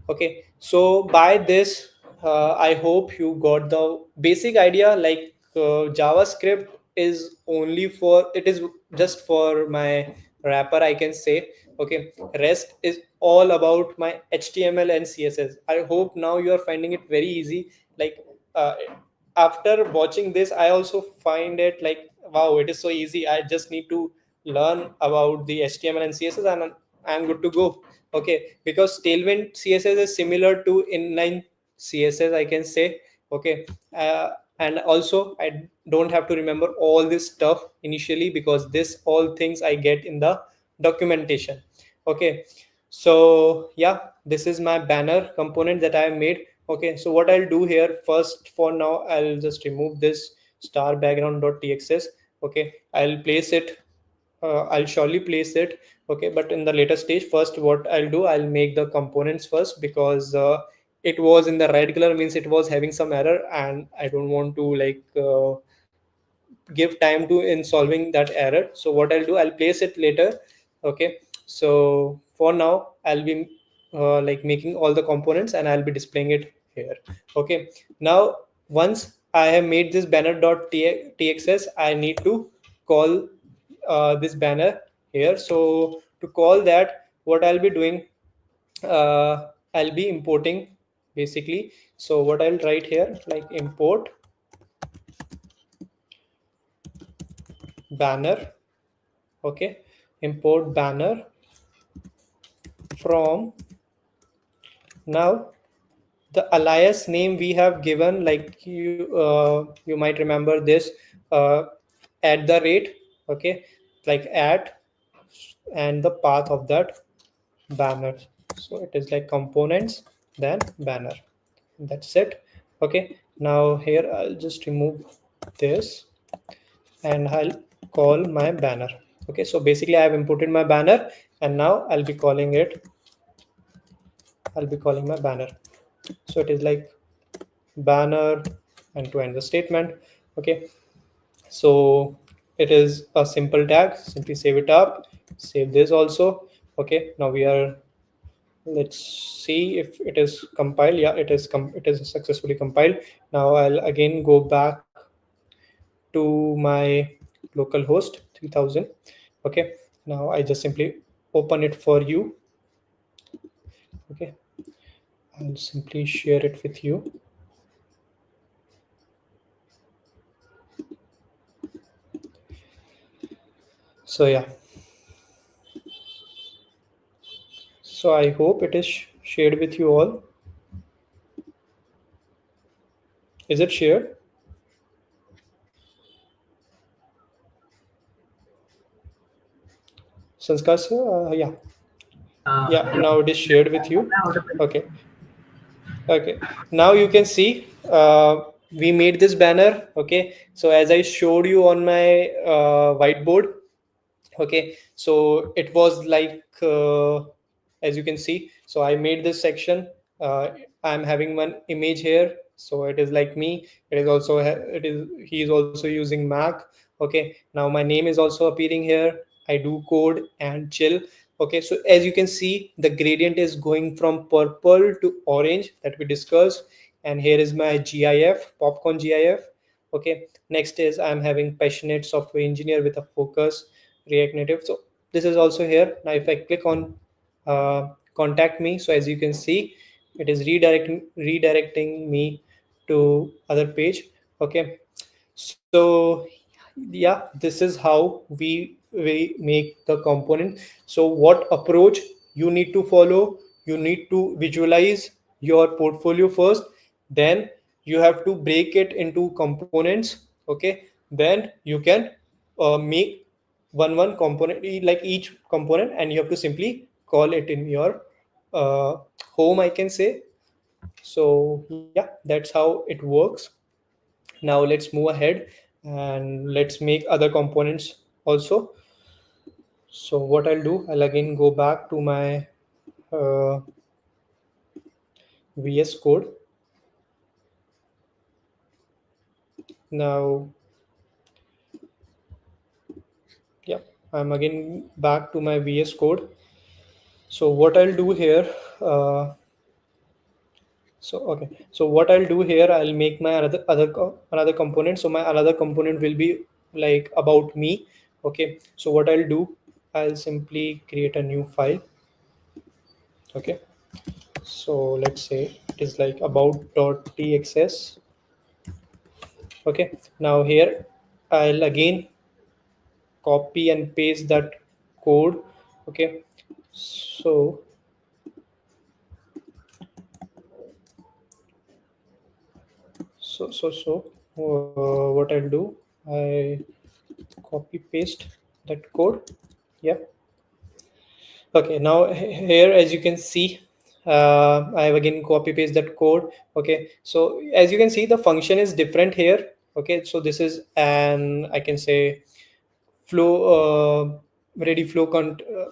Speaker 2: Okay, so by this, I hope you got the basic idea. Like JavaScript is only for, it is just for my wrapper, I can say. Okay, rest is all about my HTML and CSS. I hope now you are finding it very easy. Like uh, after watching this, I also find it like, wow, it is so easy. I just need to learn about the HTML and CSS, and I'm good to go. Okay, because Tailwind CSS is similar to inline CSS, I can say. Okay, and also I don't have to remember all this stuff initially, because this all things I get in the documentation. Okay, so yeah, this is my banner component that I have made. Okay, so what I'll do here first, for now I'll just remove this star background.txs. Okay, I'll place it, I'll surely place it. Okay, but in the later stage, first what I'll do, I'll make the components first, because it was in the red color, means it was having some error, and I don't want to like give time to in solving that error. So what I'll do, I'll place it later. Okay, so for now I'll be like making all the components, and I'll be displaying it here. Okay, now once I have made this banner.txs, I need to call this banner here. So to call that, what I'll be doing, I'll be importing basically. So what I'll write here, like import banner. Okay, import banner from, now the alias name we have given, like you might remember this, uh, at the rate. Okay, like at, and the path of that banner. So it is like components, then banner. That's it. Okay, now here I'll just remove this, and I'll call my banner. Okay, so basically I have imported my banner, and now I'll be calling my banner. So it is like banner, and to end the statement. Okay, so it is a simple tag. Simply save it up, save this also. Okay, now we are, let's see if it is compiled. Yeah, it is it is successfully compiled. Now I'll again go back to my local host 3000. Okay, now I just simply open it for you. Okay, I'll simply share it with you. So yeah, so I hope it is shared with you all. Is it shared, Sanskar sir? Yeah, yeah.
Speaker 1: Hello.
Speaker 2: Now it is shared with
Speaker 1: Am
Speaker 2: you.
Speaker 1: I audible?
Speaker 2: Okay, okay. Now you can see we made this banner. Okay, so as I showed you on my whiteboard. Okay, so it was like as you can see, so I made this section. uh, I'm having one image here, so it is like me. It is also it is, he is also using Mac. Okay, now my name is also appearing here. I do code and chill. Okay, so as you can see, the gradient is going from purple to orange that we discussed. And here is my GIF, popcorn GIF. Okay, next is I'm having passionate software engineer with a focus, React Native. So this is also here. Now if I click on contact me, so as you can see, it is redirecting me to other page. Okay, so yeah, this is how we make the component. So what approach you need to follow? You need to visualize your portfolio first, then you have to break it into components. Okay, then you can make one component, like each component, and you have to simply call it in your uh, home, I can say. So yeah, that's how it works. Now let's move ahead, and let's make other components also. So what I'll do, I'll again go back to my uh, VS code. Now Yeah, I'm again back to my VS Code. So what I'll do here, uh, so what I'll do here, I'll make my another component. So my another component will be like about me. Okay. So what I'll do, I'll simply create a new file. Okay. So let's say it is like about.txs. Okay. Now here I'll again copy and paste that code. Okay. So what I'll do, I copy paste that code. Yeah. Okay, now here as you can see, I have again copy paste that code. Okay, so as you can see, the function is different here. Okay, so this is an, I can say, flow, ready flow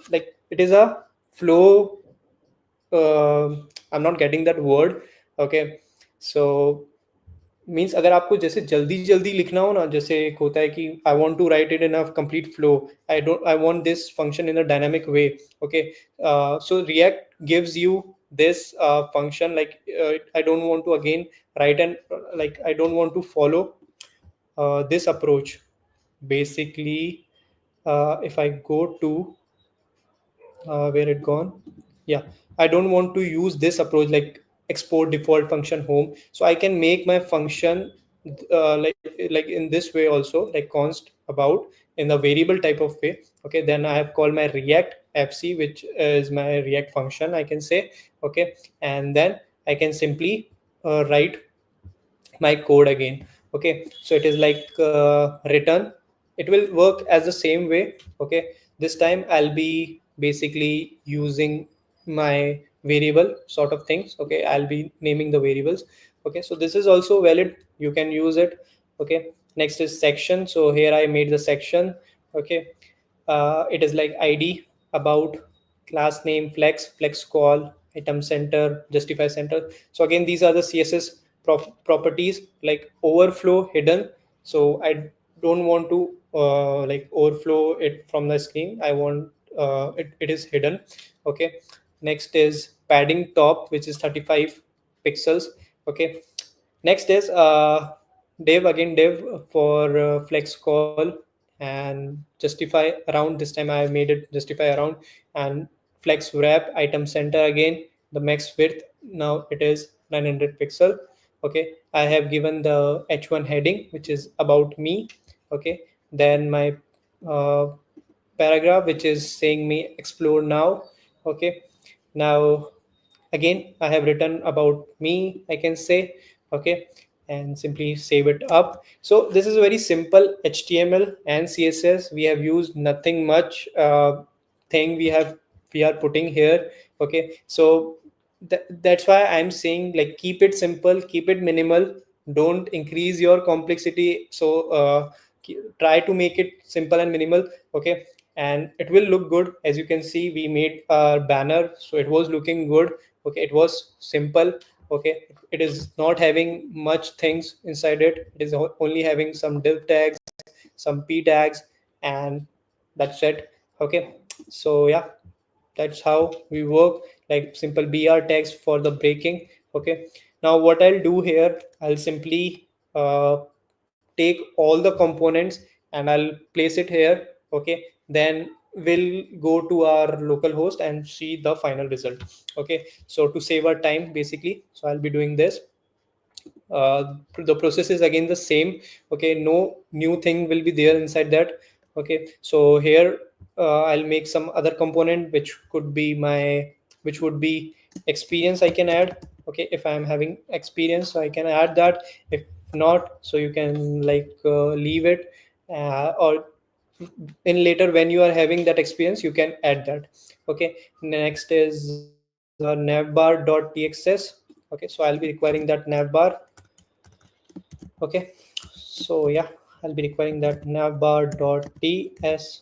Speaker 2: like it is a flow. I'm not getting that word. Okay, so means अगर आपको जैसे जल्दी जल्दी लिखना हो ना, जैसे एक होता है कि I want to write it in a complete flow, I want this function in a dynamic way. Okay, so react gives you this function like I don't want to again write and like I don't want to follow this approach. Basically, if I go to where it gone, yeah, I don't want to use this approach like export default function home, so I can make my function like in this way also, like const about in the variable type of way. Okay, then I have called my react fc, which is my react function, I can say. Okay, and then I can simply write my code again. Okay, so it is like return, it will work as the same way. Okay, this time I'll be basically using my variable sort of things. Okay, I'll be naming the variables. Okay, so this is also valid, you can use it. Okay, next is section, so here I made the section. Okay, it is like id, about, class name, flex call, item center, justify center. So again, these are the css properties, like overflow hidden. So I don't want to like overflow it from the screen, I want it is hidden. Okay, next is padding top, which is 35 pixels. Okay, next is div, again div for flex call and justify around. This time I have made it justify around, and flex wrap item center, again the max width, now it is 900 pixel. Okay, I have given the h1 heading, which is about me. Okay, then my uh, paragraph, which is saying me explore now. Okay, now again I have written about me, I can say. Okay, and simply save it up. So this is a very simple html and css, we have used nothing much thing we are putting here. Okay, so that's why I'm saying like keep it simple, keep it minimal, don't increase your complexity. So try to make it simple and minimal. Okay, and it will look good. As you can see, we made a banner, so it was looking good. Okay, it was simple. Okay, it is not having much things inside it, it is only having some div tags, some p tags, and that's it. Okay, so yeah, that's how we work, like simple br tags for the breaking. Okay, now what I'll do here, I'll simply take all the components and I'll place it here. Okay, then we'll go to our local host and see the final result. Okay, so to save our time basically, so I'll be doing this. The process is again the same. Okay, no new thing will be there inside that. Okay, so here I'll make some other component which could be my, which would be experience, I can add. Okay, if I'm having experience, so I can add that. If not, so you can like leave it, or in later when you are having that experience you can add that. Okay, next is navbar.txs. Okay, so I'll be requiring that navbar. Okay, so yeah, I'll be requiring that navbar.tsx.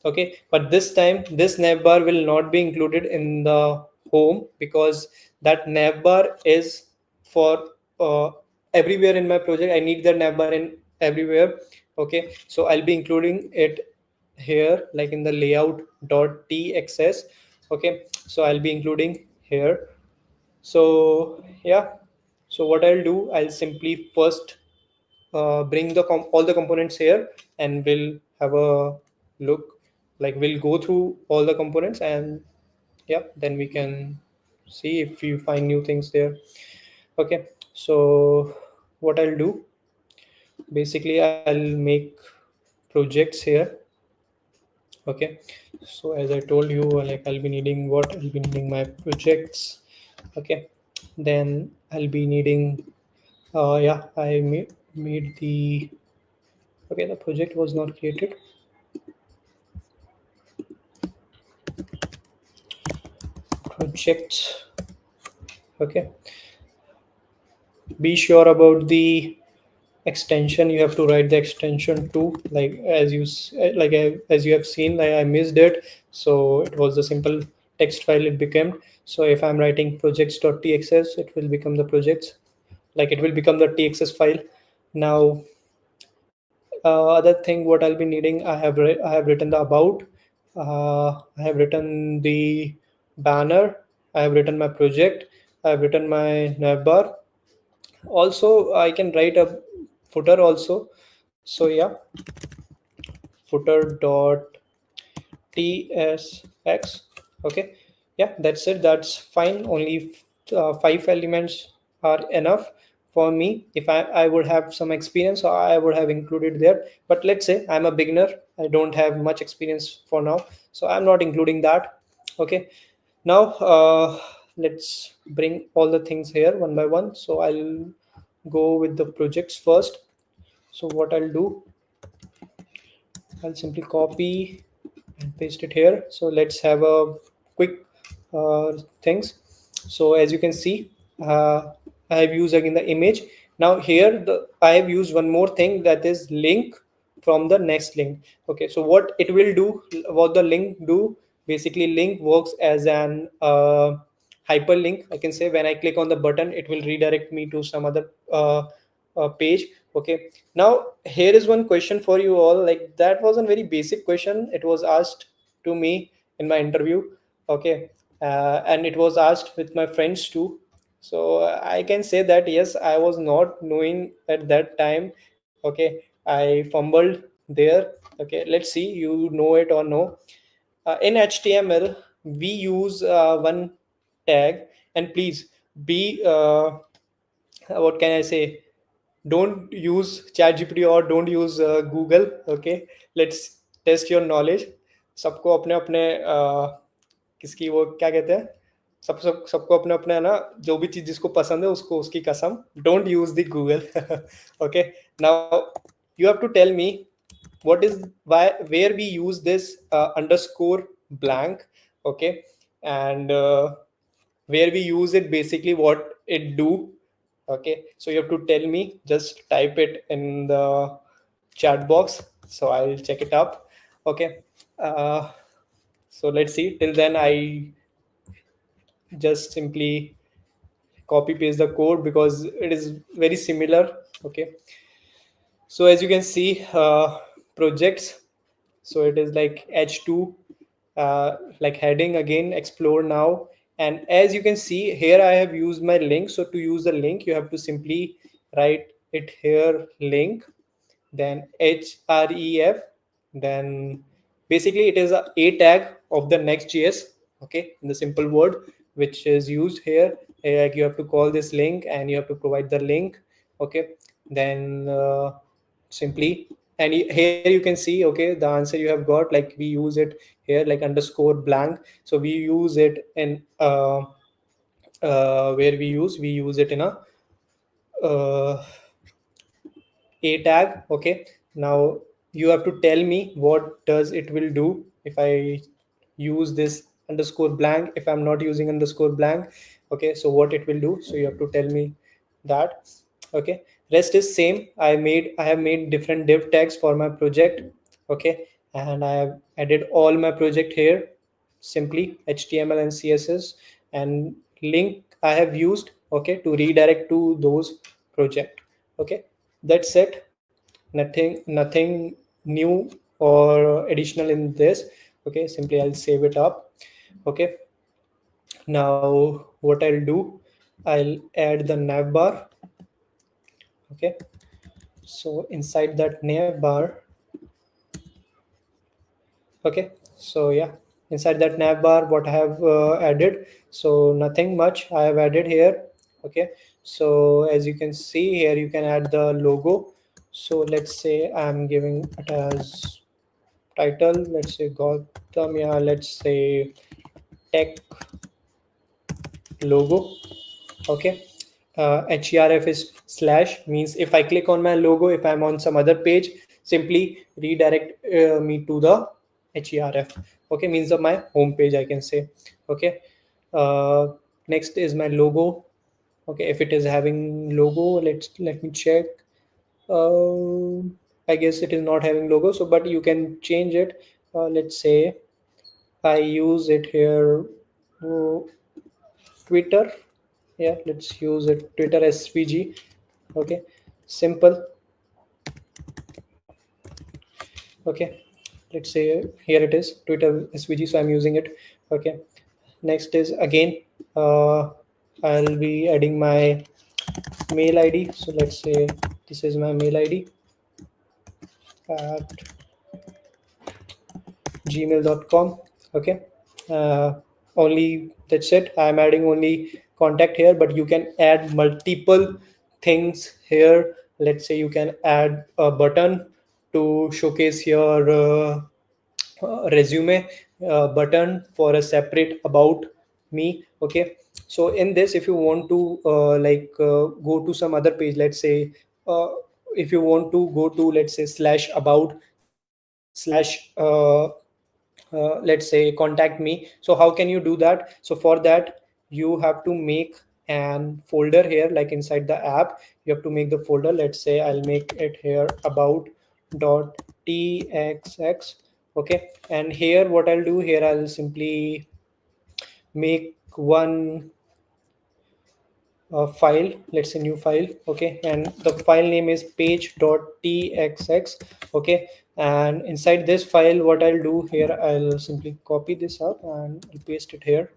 Speaker 2: Okay, but this time this navbar will not be included in the home, because that navbar is for everywhere in my project. I need that navbar in everywhere. Okay, so I'll be including it here, like in the layout dot txs. Okay, so I'll be including here. So yeah, so what I'll do, I'll simply first bring the all the components here, and we'll have a look, like we'll go through all the components, and yeah, then we can see if you find new things there. Okay, so what I'll do, basically I'll make projects here. Okay, so as I told you, like I'll be needing what, I'll be needing my projects. Okay, then I'll be needing yeah, I made the, okay, the project was not created. Projects. Okay, be sure about the extension. You have to write the extension too, like as as you have seen, I missed it. So it was a simple text file it became. So if I'm writing projects.txs, it will become the projects, like it will become the txs file. Now other thing what I'll be needing, I have written the about, I have written the banner, I have written my project, I have written my navbar. Also I can write a footer also. So yeah, footer dot tsx. Okay, yeah, that's it, that's fine. Only 5 elements are enough for me. If I would have some experience, I would have included there, but let's say I'm a beginner, I don't have much experience for now, so I'm not including that. Okay, now let's bring all the things here one by one. So I'll go with the projects first. So what I'll do, I'll simply copy and paste it here. So let's have a quick things. So as you can see, I have used again the image. Now here I have used one more thing, that is link from the next link. Okay, so what it will do, what the link do, basically link works as an hyperlink. I can say when I click on the button, it will redirect me to some other page. Okay, now here is one question for you all, like that was a very basic question, it was asked to me in my interview. Okay, and it was asked with my friends too. So I can say that yes, I was not knowing at that time. Okay, I fumbled there. Okay, let's see, you know it or no. In html we use one tag, and please be what can I say, don't use ChatGPT or don't use Google. Okay, let's test your knowledge. सबको अपने अपने किसकी वो क्या कहते हैं, सबको अपने अपने है ना, जो भी चीज जिसको पसंद है उसको उसकी कसम. Don't use the Google. Okay, now you have to tell me what is, why, where we use this underscore blank. Okay, and where we use it, basically what it do. Okay, so you have to tell me, just type it in the chat box, so I'll check it up. Okay, uh, so let's see, till then I just simply copy paste the code because it is very similar. Okay, so as you can see, projects, so it is like h2, like heading again, explore now. And as you can see here, I have used my link. So to use the link, you have to simply write it here, link, then href, then basically it is a tag of the Next.js. Okay, in the simple word which is used here. Like you have to call this link and you have to provide the link. Okay, then simply, and here you can see, okay, the answer you have got, like we use it here, like underscore blank. So we use it in where we use it in uh, a tag. Okay, now you have to tell me what does it will do if I use this underscore blank, if I'm not using underscore blank. Okay, so what it will do, so you have to tell me that. Okay, rest is same. I have made different div tags for my project. Okay, and I have added all my project here, simply html and css, and link I have used, okay, to redirect to those project. Okay, that's it, nothing new or additional in this. Okay, simply I'll save it up. Okay, now what I'll do, I'll add the nav bar. Okay, so inside that nav bar, okay, so yeah, inside that nav bar what I have added, so nothing much I have added here. Okay, so as you can see here, you can add the logo. So let's say I'm giving it as title, let's say Gautam, yeah, let's say tech logo. Okay, href is slash, means if I click on my logo, if I'm on some other page, simply redirect me to the href. Okay, means of my home page, I can say. Okay, uh, next is my logo. Okay, if it is having logo, let me check. uh, I guess it is not having logo, so but you can change it. Let's say I use it here, uh, Twitter. Yeah, let's use it, Twitter SVG. Okay, simple. Okay, let's say here it is, Twitter SVG, so I'm using it. Okay, next is again, uh, I'll be adding my mail ID. So let's say this is my mail ID at gmail.com. Okay, uh, only that's it, I'm adding only contact here, but you can add multiple things here. Let's say you can add a button to showcase your resume, button for a separate about me. Okay, so in this, if you want to go to some other page, let's say uh, if you want to go to, let's say, slash about slash let's say contact me, so how can you do that? So for that, you have to make an folder here, like inside the app you have to make the folder. Let's say I'll make it here about dot txx. Okay, and here what I'll do here, I'll simply make one file, let's say new file. Okay, and the file name is page.txx. Okay, and inside this file what I'll do here, I'll simply copy this up and I'll paste it here.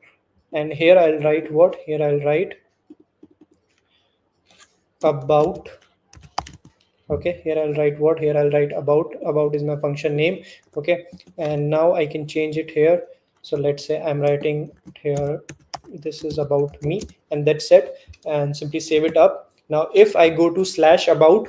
Speaker 2: And here I'll write what, here I'll write about. Okay, here I'll write what, here I'll write about is my function name. Okay, and now I can change it here. So let's say I'm writing here, this is about me, and that's it, and simply save it up. Now if I go to slash about,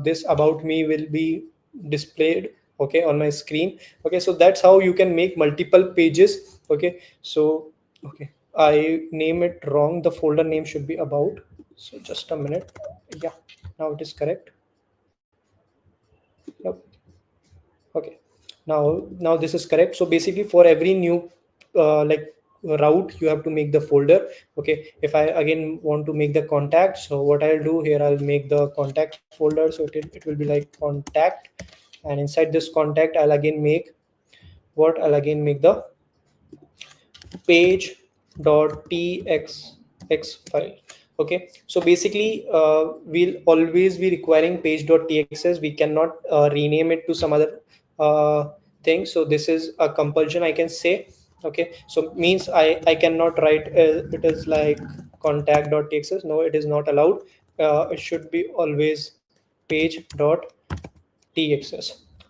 Speaker 2: this about me will be displayed, okay, on my screen. Okay, so that's how you can make multiple pages. Okay, so okay, I name it wrong, the folder name should be about. So just a minute. Yeah, now it is correct. Nope. Okay, now this is correct. So basically for every new like route, you have to make the folder. Okay, if I again want to make the contact, so what I'll do here, I'll make the contact folder. So it will be like contact, and inside this contact I'll again make what, I'll again make the page.txx file. Okay, so basically we'll always be requiring page.txs, we cannot rename it to some other uh, thing. So this is a compulsion, I can say. Okay, so means I cannot write it is like contact.txs, no, it is not allowed. It should be always page.txs.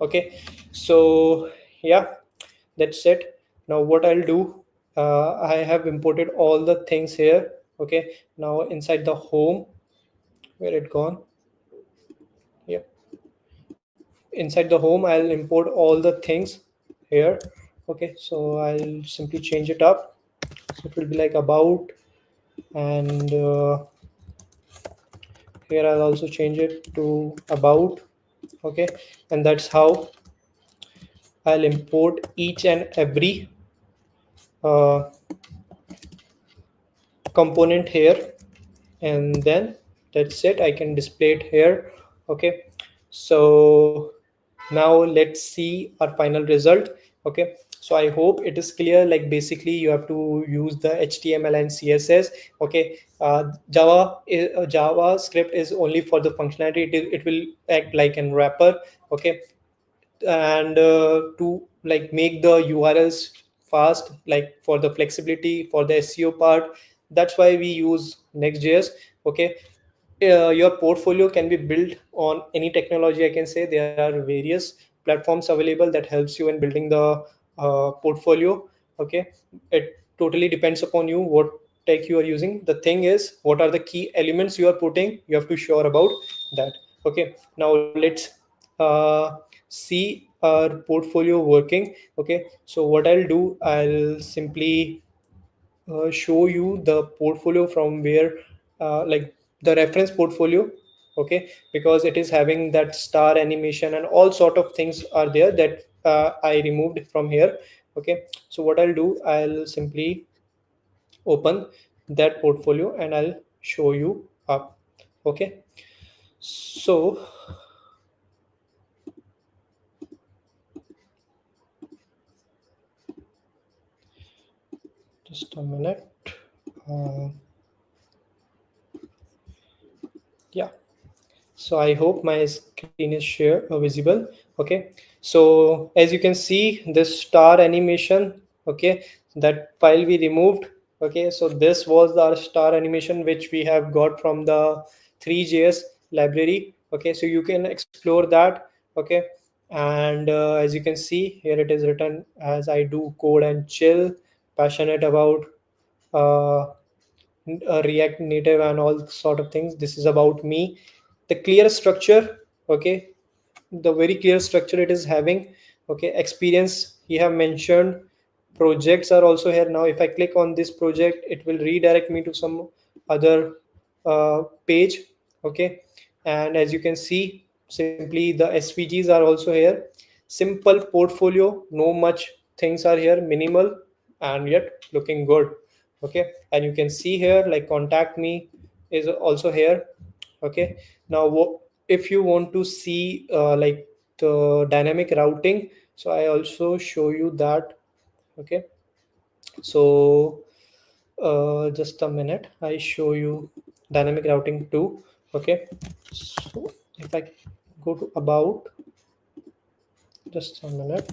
Speaker 2: Okay, so yeah, that's it. Now what I'll do, I have imported all the things here. Okay, now inside the home, where it gone, yeah, inside the home I'll import all the things here. Okay, so I'll simply change it up, so it will be like about, and here I'll also change it to about. Okay, and that's how I'll import each and every uh, component here, and then that's it, I can display it here. Okay, so now let's see our final result. Okay, so I hope it is clear. Like basically you have to use the html and css. Okay, javascript is only for the functionality, it will act like an wrapper. Okay, and to like make the URLs fast, like for the flexibility for the SEO part. That's why we use Next.js. Okay, your portfolio can be built on any technology. I can say there are various platforms available that helps you in building the portfolio. Okay, it totally depends upon you what tech you are using. The thing is, what are the key elements you are putting, you have to sure about that. Okay, now let's see our portfolio working. Okay, so what I'll do, I'll simply show you the portfolio from where like the reference portfolio. Okay, because it is having that star animation and all sort of things are there that I removed from here. Okay, so what I'll do, I'll simply open that portfolio and I'll show you up. Okay, so just a minute. uh, yeah, so I hope my screen is share visible. Okay, so as you can see this star animation. Okay, that file we removed. Okay, so this was our star animation which we have got from the 3js library. Okay, so you can explore that. Okay, and as you can see here it is written as I do code and chill, passionate about uh, React Native and all sort of things. This is about me. The clear structure. Okay, the very clear structure it is having. Okay, experience he have mentioned. Projects are also here. Now if I click on this project, it will redirect me to some other page. Okay, and as you can see, simply the SVGs are also here. Simple portfolio, no much things are here, minimal and yet looking good. Okay, and you can see here like contact me is also here. Okay, now if you want to see like the dynamic routing, so I also show you that. Okay, so just a minute, I show you dynamic routing too. Okay, so if I go to about, just a minute,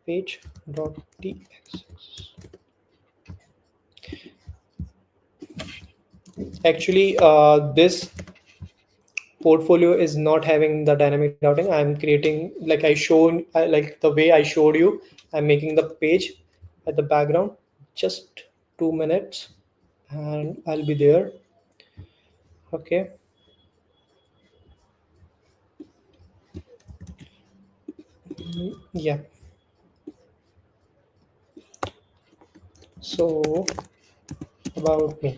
Speaker 2: page.tx. Actually this portfolio is not having the dynamic routing. I'm creating like like the way I showed you. I'm making the page at the background. Just 2 minutes and I'll be there. Okay, yeah, so about me,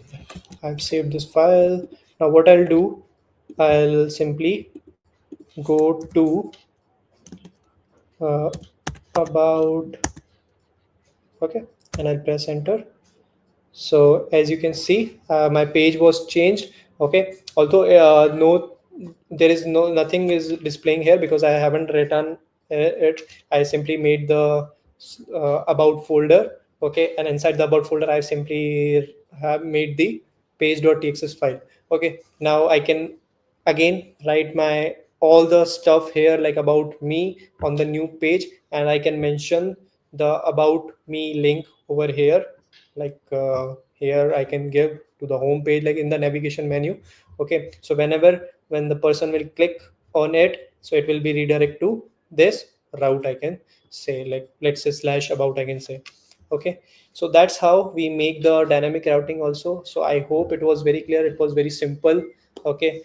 Speaker 2: I've saved this file. Now what I'll do, I'll simply go to uh, about. Okay, and I'll press enter. So as you can see my page was changed. Okay, although no, there is no nothing is displaying here because I haven't written it. I simply made the about folder. Okay, and inside the about folder I simply have made the page.txt file. Okay, now I can again write my all the stuff here like about me on the new page, and I can mention the about me link over here. Like here I can give to the home page like in the navigation menu. Okay, so when the person will click on it, so it will be redirect to this route. I can say like let's say slash about, I can say. Okay, so that's how we make the dynamic routing also. So I hope it was very clear, it was very simple. Okay,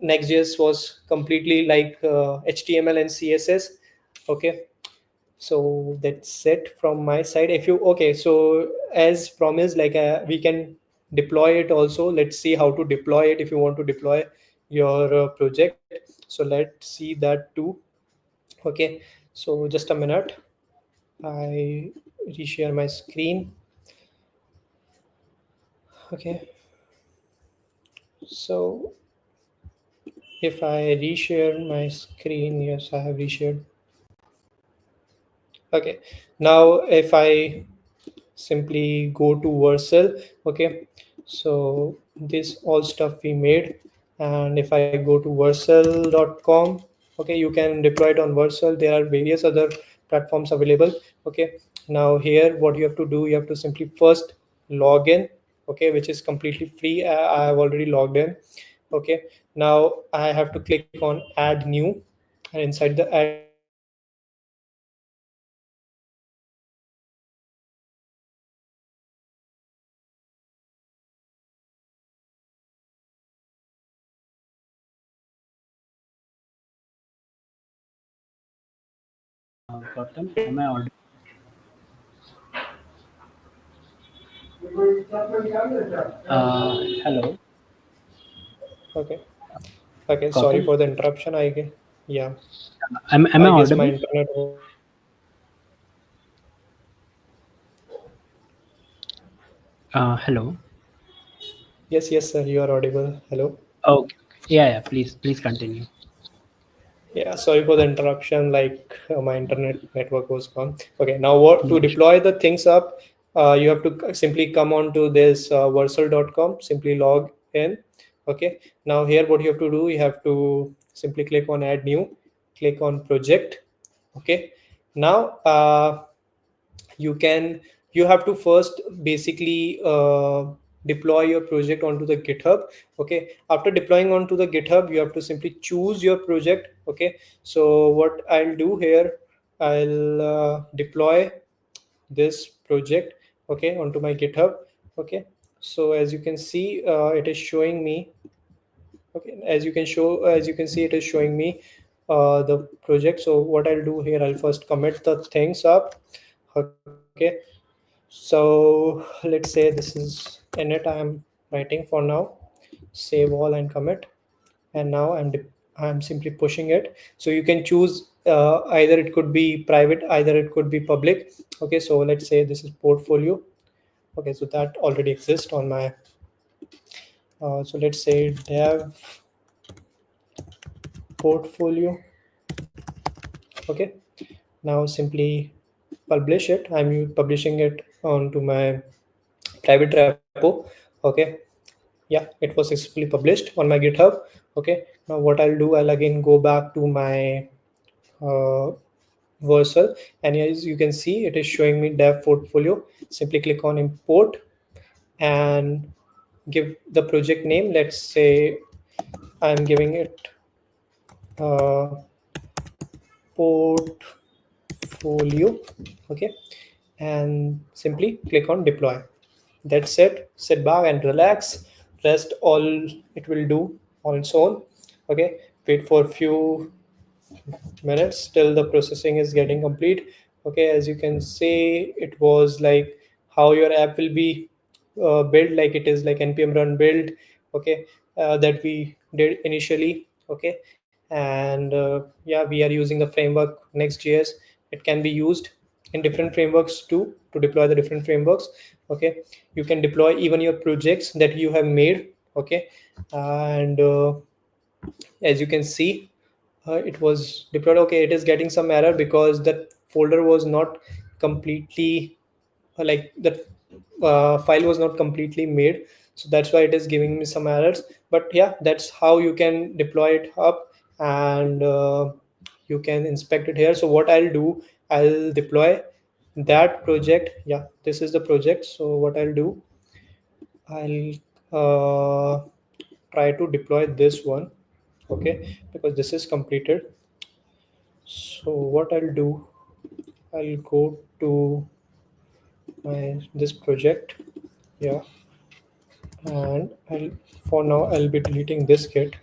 Speaker 2: Next.js was completely like HTML and CSS. Okay, so that's it from my side. If you okay, so as promised, like we can deploy it also. Let's see how to deploy it if you want to deploy your project. So let's see that too. Okay, so just a minute, I reshare my screen. Okay, so if I reshare my screen, yes, I have reshared. Okay, now if I simply go to Vercel. Okay, so this all stuff we made, and if I go to vercel.com, Okay, you can deploy it on Vercel. There are various other platforms available. Okay, now here what you have to do, you have to simply first log in, okay, which is completely free. I have already logged in. Okay, now I have to click on add new, and inside the add new I have to simply select my project. Okay, now here I'll be deleting this git. Okay,
Speaker 1: Gautam, am I audible? Hello,
Speaker 2: okay, okay, sorry
Speaker 1: Gautam.
Speaker 2: for the interruption. Yeah,
Speaker 1: Am I
Speaker 2: I guess my
Speaker 1: audible?
Speaker 2: internet was.
Speaker 1: Hello.
Speaker 2: Yes, yes, sir, you are audible. Hello.
Speaker 1: Okay. Yeah, yeah. Please continue.
Speaker 2: Yeah, sorry for the interruption. Like my internet network was gone. Okay, now what to
Speaker 1: No issue.
Speaker 2: deploy the things up? You have to simply come on to this Versal.com. Simply log in. Okay, now here what you have to do, you have to simply click on Add New, click on Project. Okay, now you can you have to first basically deploy your project onto the GitHub. Okay, after deploying onto the GitHub you have to simply choose your project. Okay, so what I'll do here, I'll deploy this project, okay, onto my GitHub. Okay, so as you can see, it is showing me. Okay, as you can see, it is showing me the project. So what I'll do here, I'll first commit the things up. Okay, so let's say this is init I am writing for now. Save all and commit. And now I'm simply pushing it. So you can choose either it could be private, either it could be public. Okay, so let's say this is portfolio. Okay, so that already exists on my. So let's say dev portfolio. Okay, now simply publish it. I'm publishing it onto my private repo. Okay, yeah, it was successfully published on my GitHub. Okay, now what I'll do, I'll again go back to my uh, Vercel, and as you can see, it is showing me dev portfolio. Simply click on import and give the project name. Let's say I'm giving it uh, portfolio. Okay, and simply click on deploy. That's it. Sit back and relax. Rest all it will do on its own. Okay, wait for a few minutes till the processing is getting complete. Okay, as you can see, it was like how your app will be built, like it is like npm run build. Okay, that we did initially. Okay, and yeah, we are using the framework Next.js. It can be used in different frameworks too, to deploy the different frameworks. Okay, you can deploy even your projects that you have made. Okay, and as you can see, it was deployed. Okay, it is getting some error because that folder was not completely like that file was not completely made. So that's why it is giving me some errors. But yeah, that's how you can deploy it up, and you can inspect it here. So what I'll do, I'll deploy that project. Yeah, this is the project. So what I'll do, I'll try to deploy this one. Okay, because this is completed. So what I'll do, I'll go to my this project. Yeah, and I'll for now I'll be deleting this git,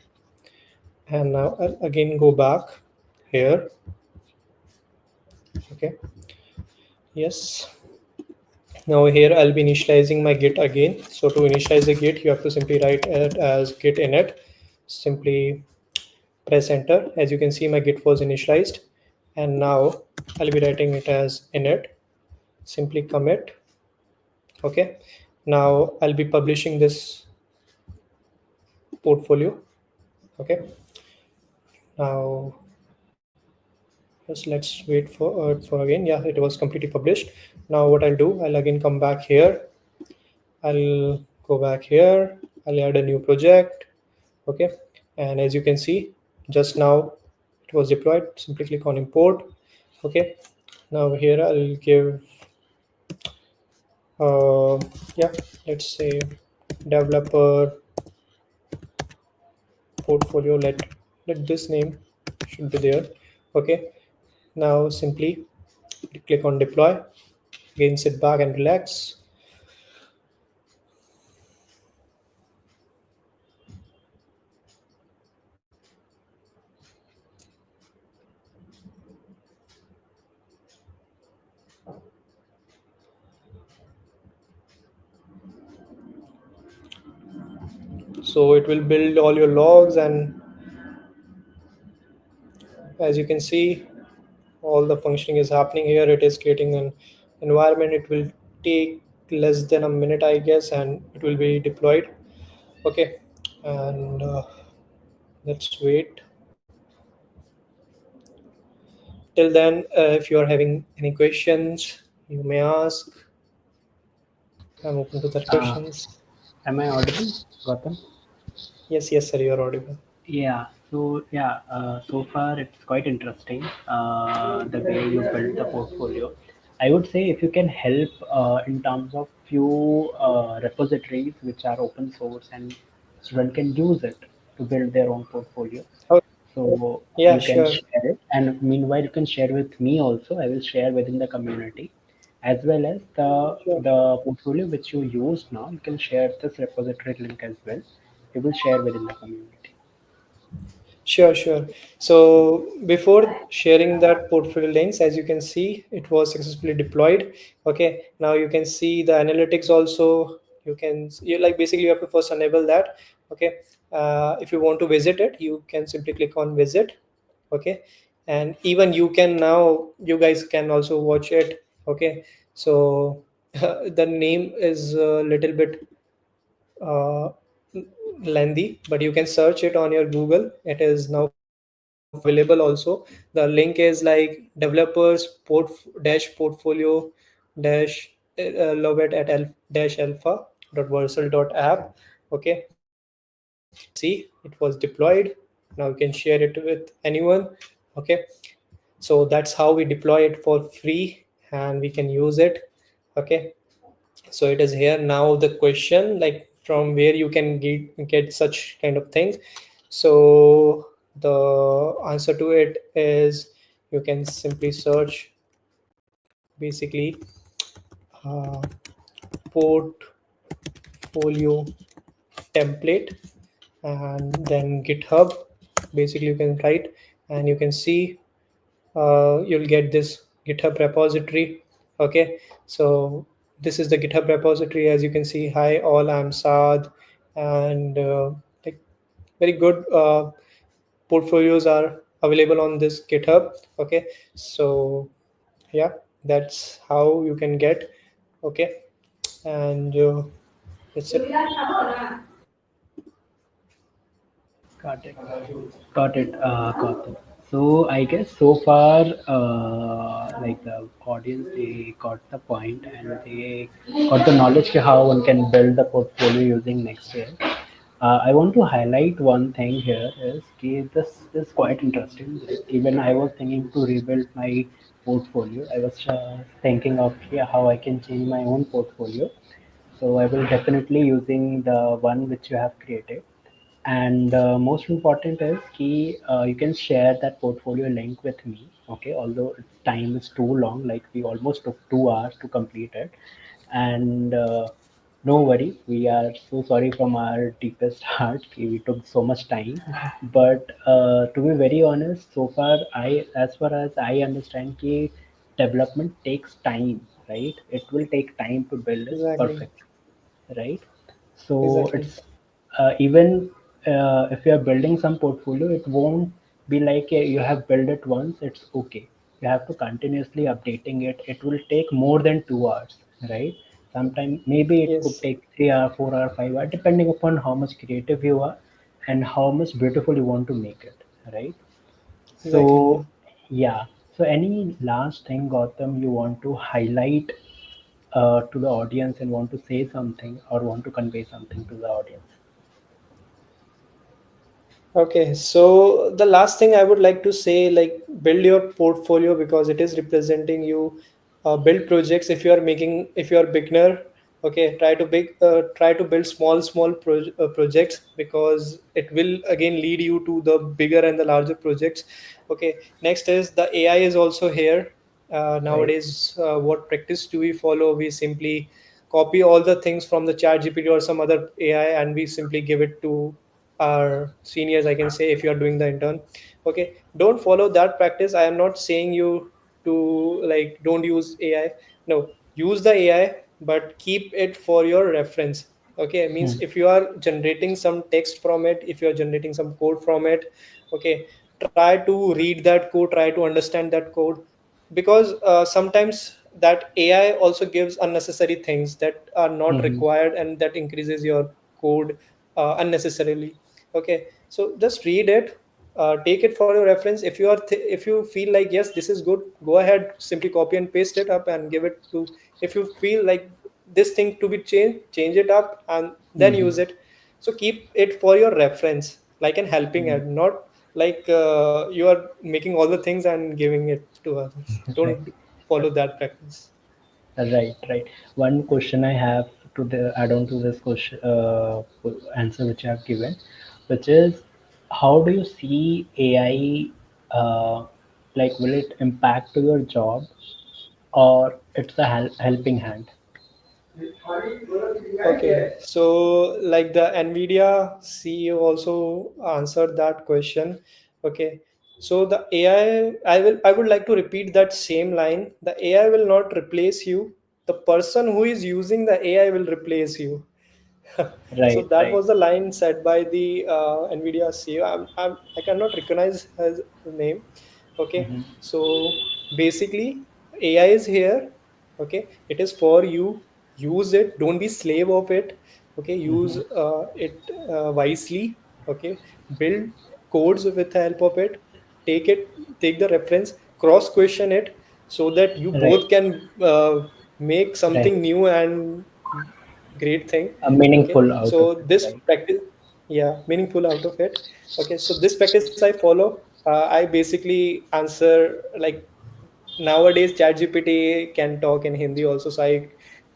Speaker 2: and now I'll again go back here. Okay, yes, now here I'll be initializing my git again. So to initialize the git, you have to simply write it as git init. Simply press enter. As you can see, my git was initialized, and now I'll be writing it as init. Simply commit. Okay, now I'll be publishing this portfolio. Okay, now yes, let's wait for again. Yeah, it was completely published. Now what I'll do, I'll again come back here. I'll go back here. I'll add a new project. Okay, and as you can see, just now it was deployed. Simply click on import. Okay, now here I'll give uh, yeah, let's say developer portfolio. Let this name should be there. Okay, now simply click on deploy. Again, sit back and relax. So it will build all your logs, and as you can see, all the functioning is happening here. It is creating an environment. It will take less than a minute, I guess, and it will be deployed. Okay, and let's wait. Till then, if you are having any questions, you may ask. I'm open to that
Speaker 1: Uh,
Speaker 2: questions.
Speaker 1: am I audible, Gautam?
Speaker 2: Yes, yes, sir, you are audible.
Speaker 1: So far it's quite interesting the way you build the portfolio. I would say if you can help in terms of few repositories which are open source and student can use it to build their own portfolio.
Speaker 2: Oh,
Speaker 1: So
Speaker 2: yeah,
Speaker 1: you can
Speaker 2: sure,
Speaker 1: share it, and meanwhile you can share with me also. I will share within the community, as well as
Speaker 2: sure.
Speaker 1: the portfolio which you use now. You can share this repository link as well. We will share within the community.
Speaker 2: Sure, sure. So before sharing that portfolio links, as you can see, it was successfully deployed. Okay, now you can see the analytics also. You like basically you have to first enable that. Okay, if you want to visit it, you can simply click on visit. Okay, and even you guys can also watch it. Okay, so the name is a little bit uh, lengthy, but you can search it on your Google. It is now available also. The link is like developers dash portfolio dash love it at dash alpha dot versal dot app. Okay, see, it was deployed. Now you can share it with anyone. Okay, so that's how we deploy it for free and we can use it. Okay, so it is here. Now the question, like from where you can get such kind of things. So the answer to it is you can simply search basically uh, portfolio template and then GitHub. Basically you can write and you can see you'll get this GitHub repository. Okay, so this is the GitHub repository. As you can see, hi all, I'm Saad, and like very good portfolios are available on this GitHub. Okay, so yeah, that's how you can get. Okay, and that's it.
Speaker 1: Got it. Got it. Got it. So I guess so far, like the audience, they got the point and they got the knowledge to how one can build the portfolio using Next.js. I want to highlight one thing here is this is quite interesting. Like even I was thinking to rebuild my portfolio. I was thinking of how I can change my own portfolio. So I will definitely using the one which you have created. And most important is key you can share that portfolio link with me. Okay, although time is too long, like we almost took 2 hours to complete it. And no worries, we are so sorry from our deepest heart ki we took so much time. But to be very honest, so far I as far as I understand ki development takes time, right? It will take time to build this
Speaker 2: Exactly,
Speaker 1: perfect, right? So
Speaker 2: exactly.
Speaker 1: it's even if you are building some portfolio, it won't be like you have built it once, it's okay. You have to continuously updating it. It will take more than 2 hours, right? Sometimes maybe it could
Speaker 2: Yes,
Speaker 1: take 3 hours, 4 hours, 5 hours, depending upon how much creative you are and how much beautiful you want to make it, right?
Speaker 2: exactly. Yeah.
Speaker 1: So yeah. So any last thing, Gautam, you want to highlight to the audience and want to say something or want to convey something to the audience?
Speaker 2: Okay, so the last thing I would like to say, like, build your portfolio because it is representing you. Build projects if you are making, if you are beginner. Okay, try to build small projects because it will again lead you to the bigger and the larger projects. Okay, next is the AI is also here.
Speaker 1: Right.
Speaker 2: Nowadays, what practice do we follow? We simply copy all the things from the chat GPT or some other AI and we simply give it to our seniors, I can say, if you are doing the intern. Okay, don't follow that practice. I am not saying you to like don't use AI. No, use the AI, but keep it for your reference. Okay, means
Speaker 1: Hmm.
Speaker 2: if you are generating some text from it, if you are generating some code from it, okay, try to read that code, try to understand that code, because sometimes that AI also gives unnecessary things that are not
Speaker 1: Hmm.
Speaker 2: required and that increases your code unnecessarily. Okay, so just read it, take it for your reference. If you are if you feel like yes this is good, go ahead, simply copy and paste it up and give it to. If you feel like this thing to be changed, change it up and then
Speaker 1: Hmm.
Speaker 2: use it. So keep it for your reference, like an helping
Speaker 1: Hmm.
Speaker 2: hand, not like you are making all the things and giving it to others.
Speaker 1: Right.
Speaker 2: Don't follow that practice.
Speaker 1: Right, right. One question I have to the add on to this question answer which I have given, which is how do you see AI? Like, will it impact to your job or it's a helping hand?
Speaker 2: Okay, so like the Nvidia CEO also answered that question. Okay, so the AI, I would like to repeat that same line. The AI will not replace you. The person who is using the AI will replace you. So
Speaker 1: Right,
Speaker 2: that
Speaker 1: right.
Speaker 2: was the line said by the Nvidia CEO. I cannot recognize his name. Okay,
Speaker 1: Hmm.
Speaker 2: so basically, AI is here. Okay, it is for you. Use it. Don't be slave of it. Okay, use
Speaker 1: Hmm.
Speaker 2: it wisely. Okay, build codes with the help of it. Take the reference, cross question it, so that you
Speaker 1: Right,
Speaker 2: both can make
Speaker 1: right.
Speaker 2: something new and great thing.
Speaker 1: A
Speaker 2: Okay,
Speaker 1: meaningful out of
Speaker 2: so
Speaker 1: it,
Speaker 2: this
Speaker 1: right?
Speaker 2: practice, yeah, meaningful out of it. Okay, so this practice I follow. I basically answer like nowadays ChatGPT can talk in Hindi also. So I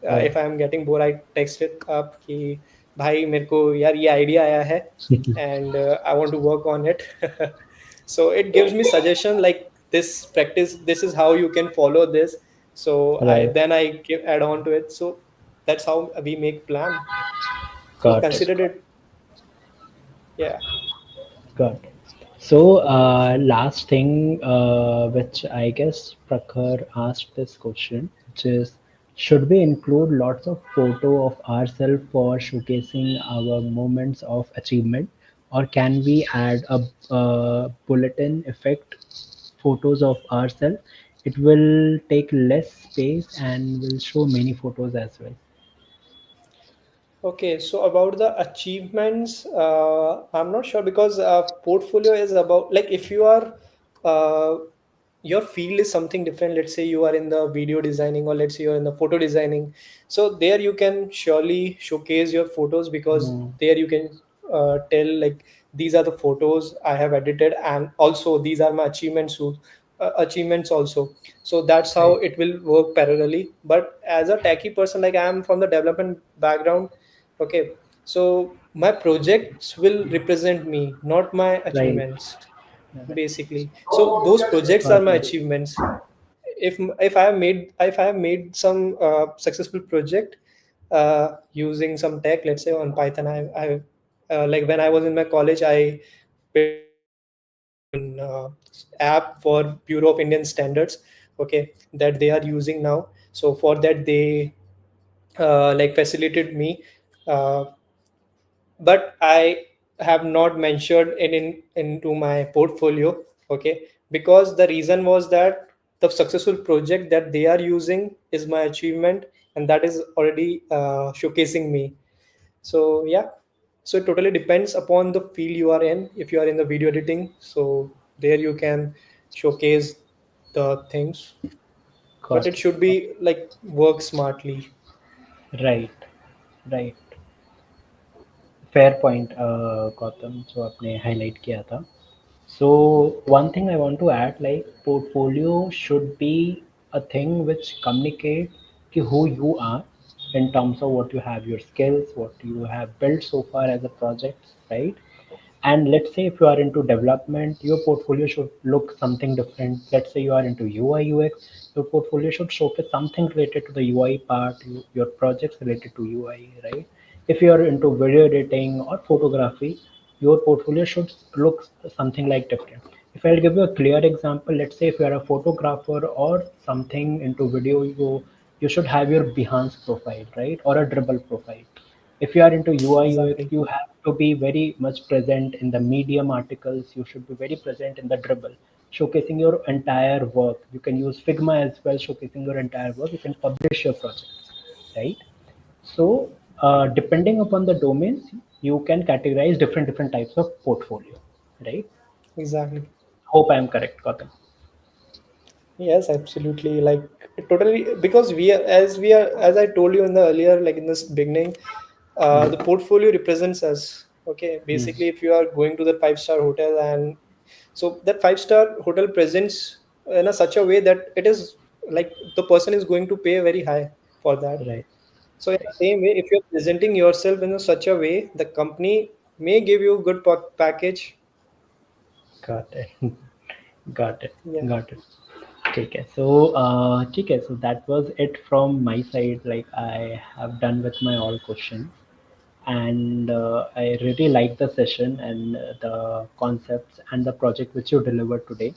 Speaker 1: Oh.
Speaker 2: if I am getting bored, I text it up कि भाई मेरे को यार ये idea आया है and I want to work on it. So it gives me suggestion like this practice, this is how you can follow this. So I
Speaker 1: Right.
Speaker 2: then I give add on to it. So that's how we make plan. So
Speaker 1: Got it.
Speaker 2: consider it. Yeah.
Speaker 1: Got it. So, last thing, which I guess Prakhar asked this question, which is, should we include lots of photo of ourselves for showcasing our moments of achievement, or can we add a bulletin effect photos of ourselves? It will take less space and will show many photos as well.
Speaker 2: Okay, so about the achievements, I'm not sure because portfolio is about like if you are uh, your field is something different. Let's say you are in the video designing or let's say you're in the photo designing. So there you can surely showcase your photos because
Speaker 1: Hmm.
Speaker 2: there you can tell like these are the photos I have edited and also these are my achievements also. So that's how
Speaker 1: Right.
Speaker 2: it will work parallelly. But as a techie person, like I am from the development background. Okay, so my projects will represent me, not my
Speaker 1: Right.
Speaker 2: achievements,
Speaker 1: Right.
Speaker 2: basically. So those projects are
Speaker 1: Got
Speaker 2: my
Speaker 1: it.
Speaker 2: achievements. If I have made some successful project using some tech, let's say on Python, I like when I was in my college, I built one app for Bureau of Indian Standards. Okay, that they are using now. So for that they like facilitated me. But I have not mentioned into my portfolio. Okay, because the reason was that the successful project that they are using is my achievement, and that is already showcasing me. So yeah, so it totally depends upon the field you are in. If you are in the video editing, so there you can showcase the things, but
Speaker 1: Got
Speaker 2: it
Speaker 1: it.
Speaker 2: should be like work smartly.
Speaker 1: Right. Right. Fair point Gautam जो आपने highlight किया था. So one thing I want to add, like portfolio should be a thing which communicate ki who you are in terms of what you have, your skills, what you have built so far as a project, right? And let's say if you are into development, your portfolio should look something different. Let's say you are into UI UX, your portfolio should showcase something related to the UI part, your projects related to UI, right? If you are into video editing or photography, your portfolio should look something like different. If I'll give you a clear example, let's say if you are a photographer or something into video, you should have your Behance profile, right? Or a Dribble profile. If you are into UI UX,
Speaker 2: Exactly.
Speaker 1: you have to be very much present in the medium articles. You should be very present in the Dribble, showcasing your entire work. You can use Figma as well, showcasing your entire work. You can publish your projects, right? So depending upon the domains, you can categorize different types of portfolio, right?
Speaker 2: Exactly.
Speaker 1: Hope I am correct, Gautam.
Speaker 2: Yes, absolutely. Like totally, because we are, as I told you in the earlier, like in this beginning, the portfolio represents us. Okay,
Speaker 1: Hmm.
Speaker 2: basically, if you are going to the five-star hotel, and so that five-star hotel presents in a such a way that it is like the person is going to pay very high for that.
Speaker 1: Right,
Speaker 2: So in
Speaker 1: right.
Speaker 2: the same way, if you're presenting yourself in such a way, the company may give you a good package.
Speaker 1: Got it. Got it.
Speaker 2: Yeah,
Speaker 1: Got it. ठीक है. So ठीक है. So that was it from my side. Like I have done with my all questions, and I really like the session and the concepts and the project which you delivered today.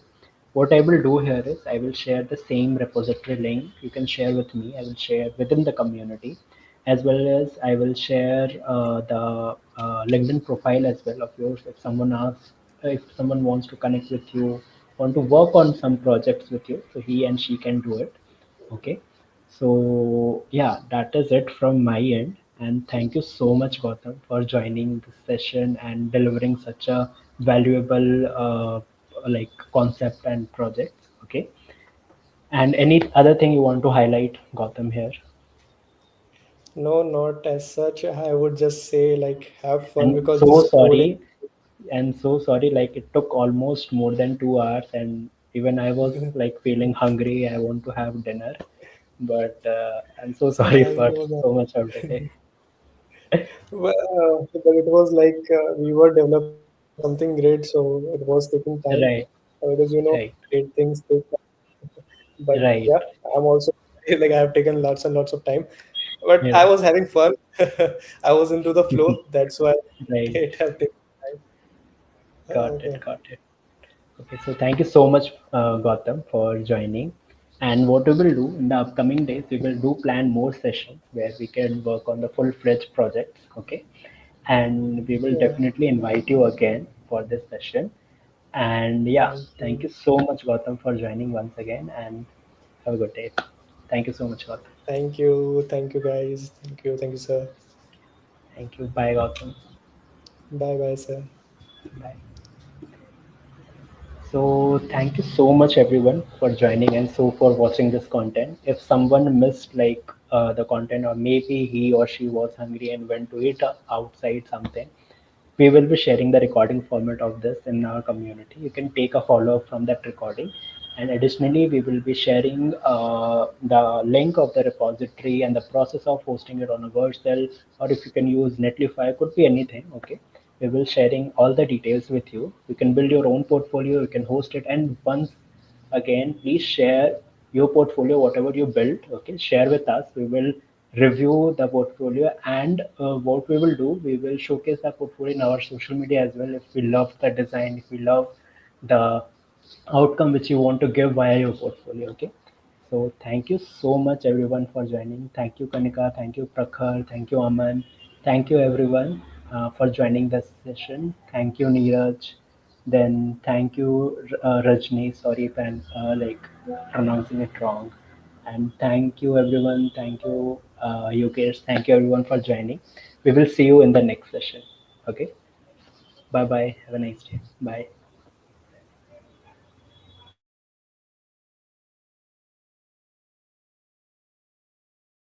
Speaker 1: What I will do here is I will share the same repository link. You can share with me. I will share within the community, as well as I will share the LinkedIn profile as well of yours. If someone asks, if someone wants to connect with you, want to work on some projects with you, so he and she can do it. Okay. So yeah, that is it from my end. And thank you so much, Gautam, for joining this session and delivering such a valuable like concept and projects. Okay. And any other thing you want to highlight, Gautam, here?
Speaker 2: no, not as such. I would just say like have fun
Speaker 1: And
Speaker 2: because
Speaker 1: so
Speaker 2: this coding.
Speaker 1: sorry, and so sorry. Like it took almost more than 2 hours, and even I was like feeling hungry. I want to have dinner, but I'm so sorry
Speaker 2: Yeah, it
Speaker 1: for
Speaker 2: was,
Speaker 1: so much of delay.
Speaker 2: but it was like we were developing something great, so it was taking time
Speaker 1: Right,
Speaker 2: because
Speaker 1: right,
Speaker 2: great things take time. But
Speaker 1: right,
Speaker 2: yeah, I'm also like I have taken lots and lots of time, but I
Speaker 1: right,
Speaker 2: was having fun. I was into the flow. That's why
Speaker 1: right.
Speaker 2: it have taken time.
Speaker 1: Got it,
Speaker 2: Okay.
Speaker 1: got it. Okay, so thank you so much, Gautam, for joining. And what we will do in the upcoming days, we will do plan more sessions where we can work on the full-fledged projects. Okay, and we will
Speaker 2: Yeah.
Speaker 1: definitely invite you again for this session. And yeah,
Speaker 2: Thank
Speaker 1: thank you
Speaker 2: you.
Speaker 1: so much, Gautam, for joining once again. And have a good day. Thank you so much, Gautam.
Speaker 2: Thank you. Thank you, guys. Thank you. Thank you, sir.
Speaker 1: Thank you. Bye, Gautam.
Speaker 2: Bye, bye, sir.
Speaker 1: Bye. So thank you so much everyone for joining and so for watching this content. If someone missed like the content or maybe he or she was hungry and went to eat outside something, we will be sharing the recording format of this in our community. You can take a follow up from that recording. And additionally, we will be sharing the link of the repository and the process of hosting it on a Vercel, or if you can use Netlify, could be anything. Okay, we will sharing all the details with you. You can build your own portfolio. You can host it, and once again, please share your portfolio, whatever you built. Okay, share with us. We will review the portfolio, and what we will do, we will showcase the portfolio in our social media as well. If we love the design, if we love the outcome which you want to give via your portfolio. Okay, so thank you so much everyone for joining. Thank you, Kanika. Thank you, Prakhar. Thank you, Aman. Thank you everyone for joining this session. Thank you, Neeraj. Then thank you, Rajni. Sorry if I'm like pronouncing it wrong. And thank you everyone. Thank you, Yogesh. Thank you everyone for joining. We will see you in the next session. Okay. Bye bye. Have a nice day. Bye.